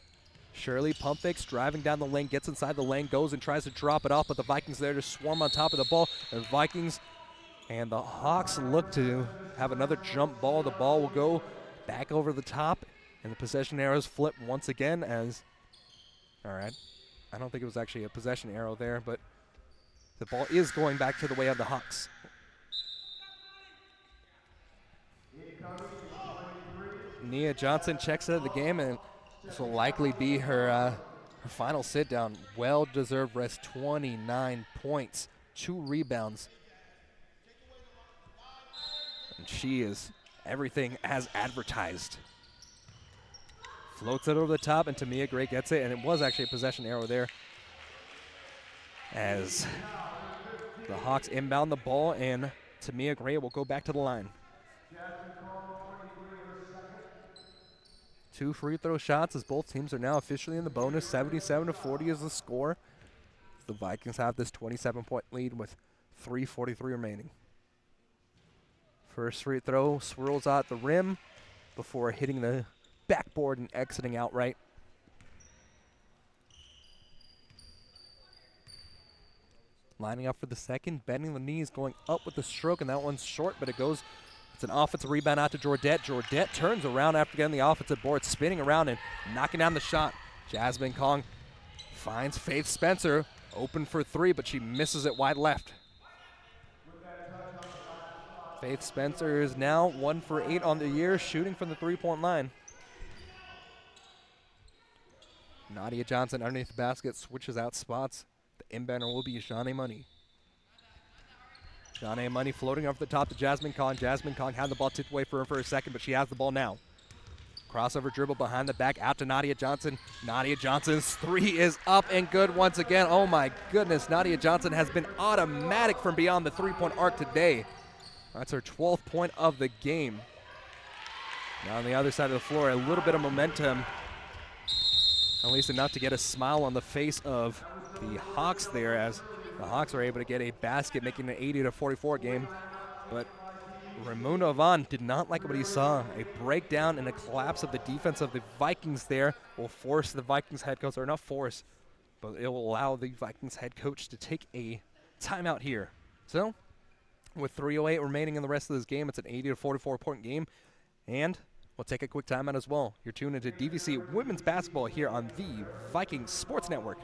Shirley pump fakes, driving down the lane, gets inside the lane, goes and tries to drop it off, but the Vikings there to swarm on top of the ball. The Vikings and the Hawks look to have another jump ball. The ball will go back over the top, and the possession arrows flip once again as, all right, I don't think it was actually a possession arrow there, but the ball is going back to the way of the Hawks. Nia Johnson checks out of the game, and this will likely be her final sit-down. Well-deserved rest, 29 points, 2 rebounds. And she is everything as advertised. Floats it over the top, and Tamia Gray gets it, and it was actually a possession arrow there. As the Hawks inbound the ball, and Tamia Gray will go back to the line. 2 free throw shots as both teams are now officially in the bonus. 77-40 is the score. The Vikings have this 27-point lead with 3:43 remaining. First free throw swirls out the rim before hitting the backboard and exiting outright. Lining up for the second, bending the knees, going up with the stroke, and that one's short, but it goes. It's an offensive rebound out to Jordette. Jordette turns around after getting the offensive board, spinning around and knocking down the shot. Jasmine Kong finds Faith Spencer, open for 3, but she misses it wide left. Faith Spencer is now 1 for 8 on the year, shooting from the three-point line. Nadia Johnson underneath the basket switches out spots. The inbounder will be Shanae Money. Shanae Money floating off the top to Jasmine Kong. Jasmine Kong had the ball tipped away for her for a second, but she has the ball now. Crossover dribble behind the back out to Nadia Johnson. Nadia Johnson's 3 is up and good once again. Oh my goodness, Nadia Johnson has been automatic from beyond the three-point arc today. That's her 12th point of the game. Now on the other side of the floor, a little bit of momentum, at least enough to get a smile on the face of the Hawks there, as the Hawks were able to get a basket, making it an 80-44 game. But Ramona Vaughn did not like what he saw. A breakdown and a collapse of the defense of the Vikings there will force the Vikings head coach, or not force, but it will allow the Vikings head coach to take a timeout here. So, with 3:08 remaining in the rest of this game, it's an 80-44 point game. And we'll take a quick timeout as well. You're tuned into DVC Women's Basketball here on the Vikings Sports Network.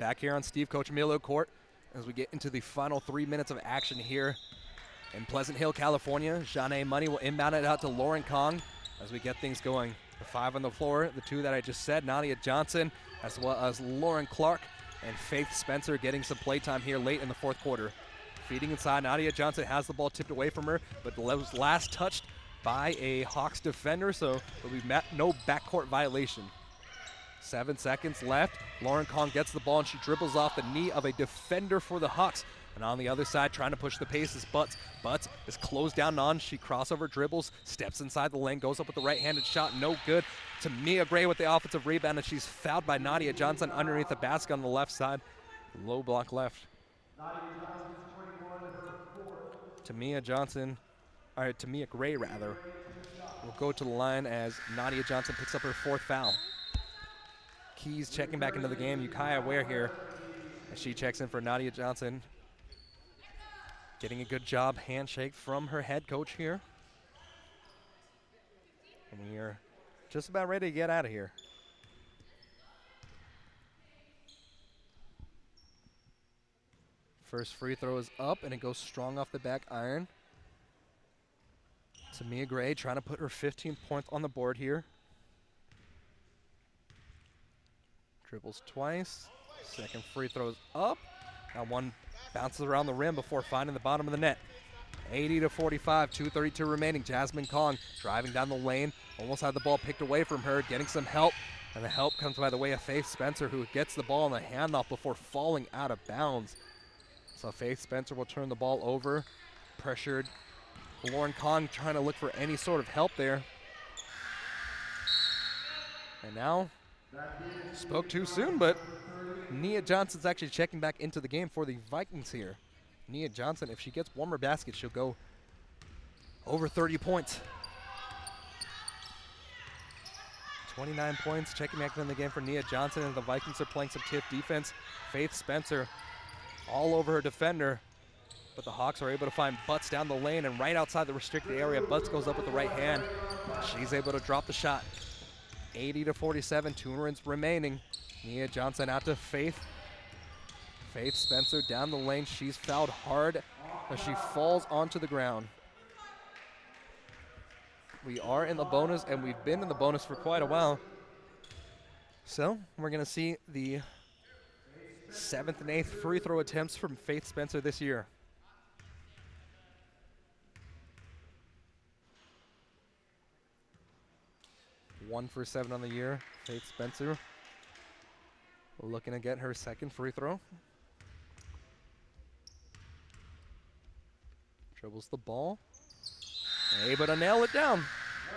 back here on Steve Cochimillo Court as we get into the final 3 minutes of action here in Pleasant Hill, California. Janae Money will inbound it out to Lauren Kong as we get things going. The 5 on the floor, the 2 that I just said, Nadia Johnson, as well as Lauren Clark and Faith Spencer getting some playtime here late in the fourth quarter. Feeding inside, Nadia Johnson has the ball tipped away from her, but was last touched by a Hawks defender, so there'll be no backcourt violation. 7 seconds left. Lauren Kong gets the ball and she dribbles off the knee of a defender for the Hawks. And on the other side, trying to push the pace is Butts. Butts is closed down on. She crossover dribbles, steps inside the lane, goes up with the right-handed shot, no good. Tamia Gray with the offensive rebound, and she's fouled by Nadia Johnson underneath the basket on the left side. Low block left. Tamia Gray rather, will go to the line as Nadia Johnson picks up her 4th foul. Keys checking back into the game. Ukiah Ware here as she checks in for Nadia Johnson. Getting a good job handshake from her head coach here. And we are just about ready to get out of here. First free throw is up and it goes strong off the back iron. Tamia Gray trying to put her 15th point on the board here. Dribbles twice. Second free throw is up. Now one bounces around the rim before finding the bottom of the net. 80-45, 2:32 remaining. Jasmine Kong driving down the lane. Almost had the ball picked away from her, getting some help. And the help comes by the way of Faith Spencer, who gets the ball on the handoff before falling out of bounds. So Faith Spencer will turn the ball over. Pressured. Lauren Kong trying to look for any sort of help there. And now, spoke too soon, but Nia Johnson's actually checking back into the game for the Vikings here. Nia Johnson, if she gets one more basket, she'll go over 30 points. 29 points, checking back in the game for Nia Johnson, and the Vikings are playing some stiff defense. Faith Spencer all over her defender, but the Hawks are able to find Butts down the lane and right outside the restricted area. Butts goes up with the right hand. She's able to drop the shot. 80-47, 2 minutes remaining. Nia Johnson out to Faith. Faith Spencer down the lane. She's fouled hard as she falls onto the ground. We are in the bonus, and we've been in the bonus for quite a while. So we're going to see the 7th and 8th free throw attempts from Faith Spencer this year. One for 7 on the year. Faith Spencer looking to get her 2nd free throw. Dribbles the ball. Able to nail it down.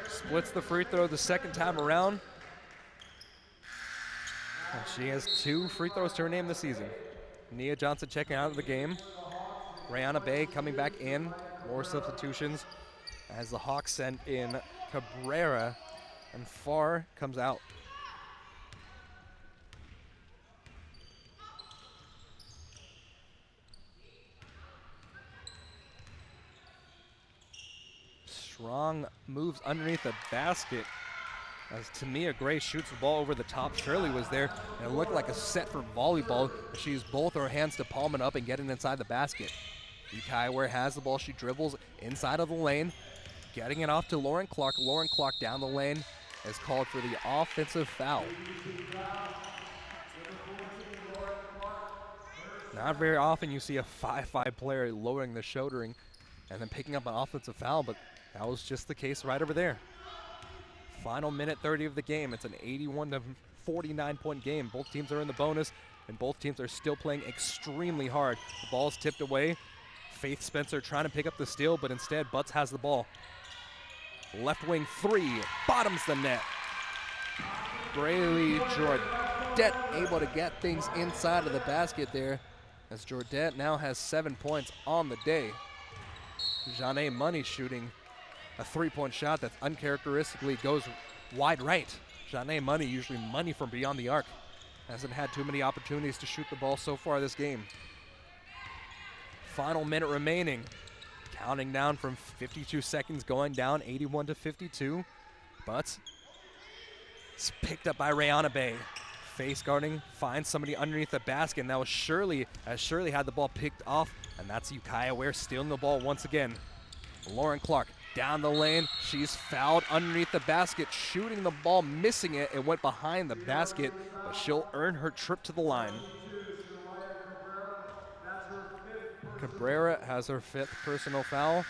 Splits the free throw the 2nd time around. And she has 2 free throws to her name this season. Nia Johnson checking out of the game. Brianna Bay coming back in. More substitutions as the Hawks send in Cabrera, and Farr comes out. Strong moves underneath the basket as Tamia Gray shoots the ball over the top. Shirley was there, and it looked like a set for volleyball. She used both her hands to palm it up and get it inside the basket. Ukiah Ware has the ball. She dribbles inside of the lane, getting it off to Lauren Clark. Lauren Clark down the lane is called for the offensive foul. Not very often you see a 5'5" player lowering the shouldering and then picking up an offensive foul, but that was just the case right over there. Final minute 30 of the game. It's an 81-49 point game. Both teams are in the bonus, and both teams are still playing extremely hard. The ball's tipped away. Faith Spencer trying to pick up the steal, but instead Butts has the ball. Left wing 3, bottoms the net. Braylee Jordette able to get things inside of the basket there, as Jordette now has 7 points on the day. Janae Money shooting a 3-point shot that uncharacteristically goes wide right. Janae Money, usually money from beyond the arc, hasn't had too many opportunities to shoot the ball so far this game. Final minute remaining. Counting down from 52 seconds, going down 81-52. But it's picked up by Brianna Bay. face guarding, finds somebody underneath the basket, and that was Shirley, as Shirley had the ball picked off, and that's Ukiah Ware stealing the ball once again. Lauren Clark down the lane. She's fouled underneath the basket, shooting the ball, missing it. It went behind the basket, but she'll earn her trip to the line. Cabrera has her 5th personal foul,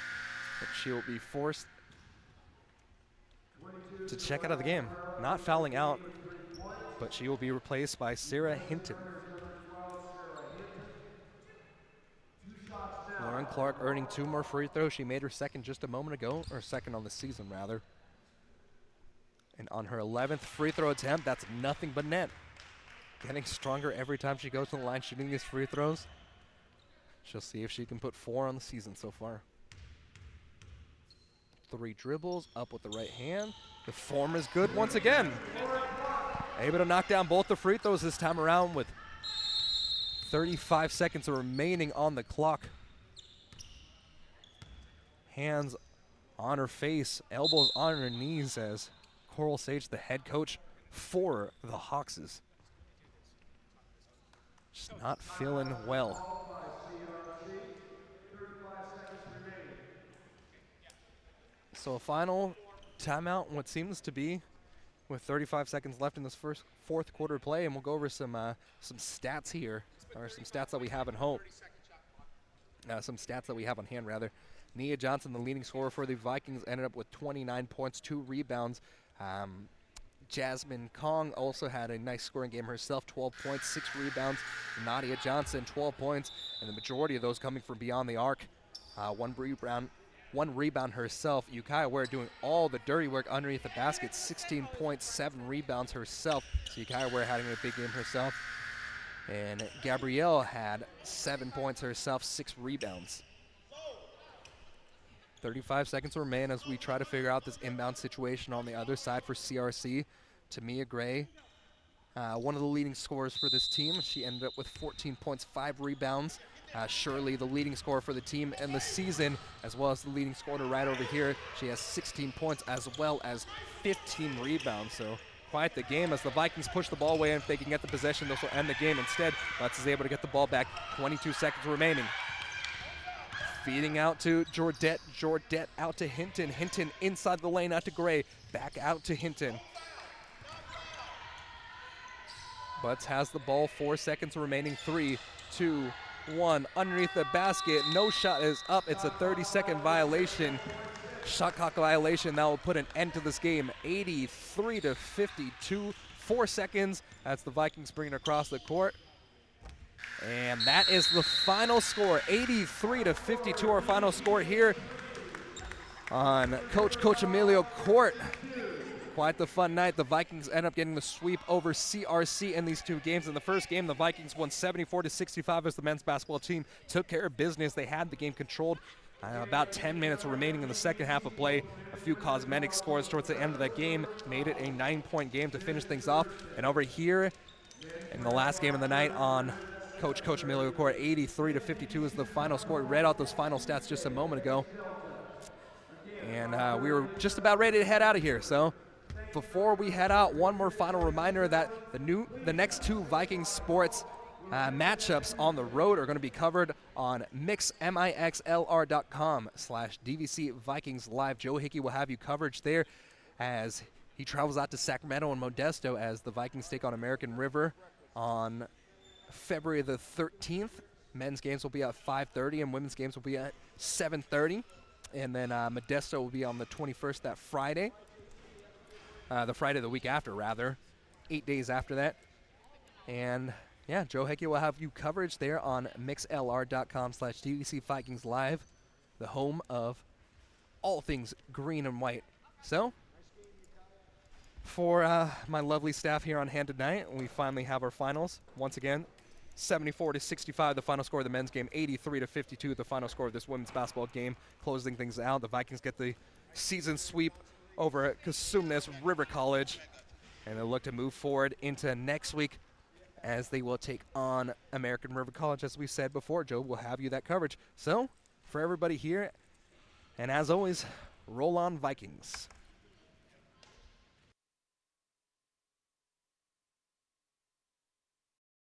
but she will be forced to check out of the game. Not fouling out, but she will be replaced by Sarah Hinton. Lauren Clark earning 2 more free throws. She made her 2nd just a moment ago, or 2nd on the season, rather. And on her 11th free throw attempt, that's nothing but net. Getting stronger every time she goes to the line shooting these free throws. She'll see if she can put 4 on the season so far. 3 dribbles, up with the right hand. The form is good once again. Able to knock down both the free throws this time around with 35 seconds remaining on the clock. Hands on her face, elbows on her knees as Coral Sage, the head coach for the Hawks, is just not feeling well. So a final timeout, what seems to be, with 35 seconds left in this fourth quarter play, and we'll go over some stats here, or some stats that we have at home. Some stats that we have on hand, rather. Nia Johnson, the leading scorer for the Vikings, ended up with 29 points, 2 rebounds. Jasmine Kong also had a nice scoring game herself, 12 points, 6 rebounds. Nadia Johnson, 12 points, and the majority of those coming from beyond the arc. One rebound herself. Ukiah Ware doing all the dirty work underneath the basket, 16 points, 7 rebounds herself. So Ukiah Ware having a big game herself. And Gabrielle had 7 points herself, 6 rebounds. 35 seconds remain as we try to figure out this inbound situation on the other side for CRC. Tamia Gray, one of the leading scorers for this team. She ended up with 14 points, 5 rebounds. Shirley, the leading scorer for the team in the season, as well as the leading scorer right over here. She has 16 points as well as 15 rebounds. So quite the game as the Vikings push the ball away, and if they can get the possession, this will end the game. Instead, Lutz is able to get the ball back. 22 seconds remaining. Feeding out to Jordette. Jordette out to Hinton. Hinton inside the lane out to Gray. Back out to Hinton. Butts has the ball. 4 seconds remaining. 3, 2, 1. Underneath the basket. No shot is up. It's a 30-second violation. Shot clock violation. That will put an end to this game. 83-52. 4 seconds. That's the Vikings bringing it across the court. And that is the final score, 83-52, our final score here on Coach Emilio Court. Quite the fun night. The Vikings end up getting the sweep over CRC in these 2 games. In the first game, the Vikings won 74-65 as the men's basketball team took care of business. They had the game controlled. About 10 minutes remaining in the second half of play. A few cosmetic scores towards the end of that game made it a 9-point game to finish things off. And over here in the last game of the night on Coach Emilio Court, 83-52 is the final score. We read out those final stats just a moment ago. And we were just about ready to head out of here. So before we head out, one more final reminder that the next 2 Vikings sports matchups on the road are going to be covered on mixlr.com/DVC Vikings Live. Joe Hickey will have you coverage there as he travels out to Sacramento and Modesto as the Vikings take on American River on February the 13th. Men's games will be at 5:30 and women's games will be at 7:30. And then Modesto will be on the 21st, that Friday. The Friday the week after, rather. 8 days after that. And yeah, Joe Hickey will have you coverage there on mixlr.com/DVC Vikings Live, the home of all things green and white. So, for my lovely staff here on hand tonight, we finally have our finals. Once again, 74-65, the final score of the men's game. 83-52, the final score of this women's basketball game. Closing things out, the Vikings get the season sweep over at Cosumnes River College, and they'll look to move forward into next week as they will take on American River College. As we said before, Joe will have you that coverage. So, for everybody here, and as always, roll on Vikings.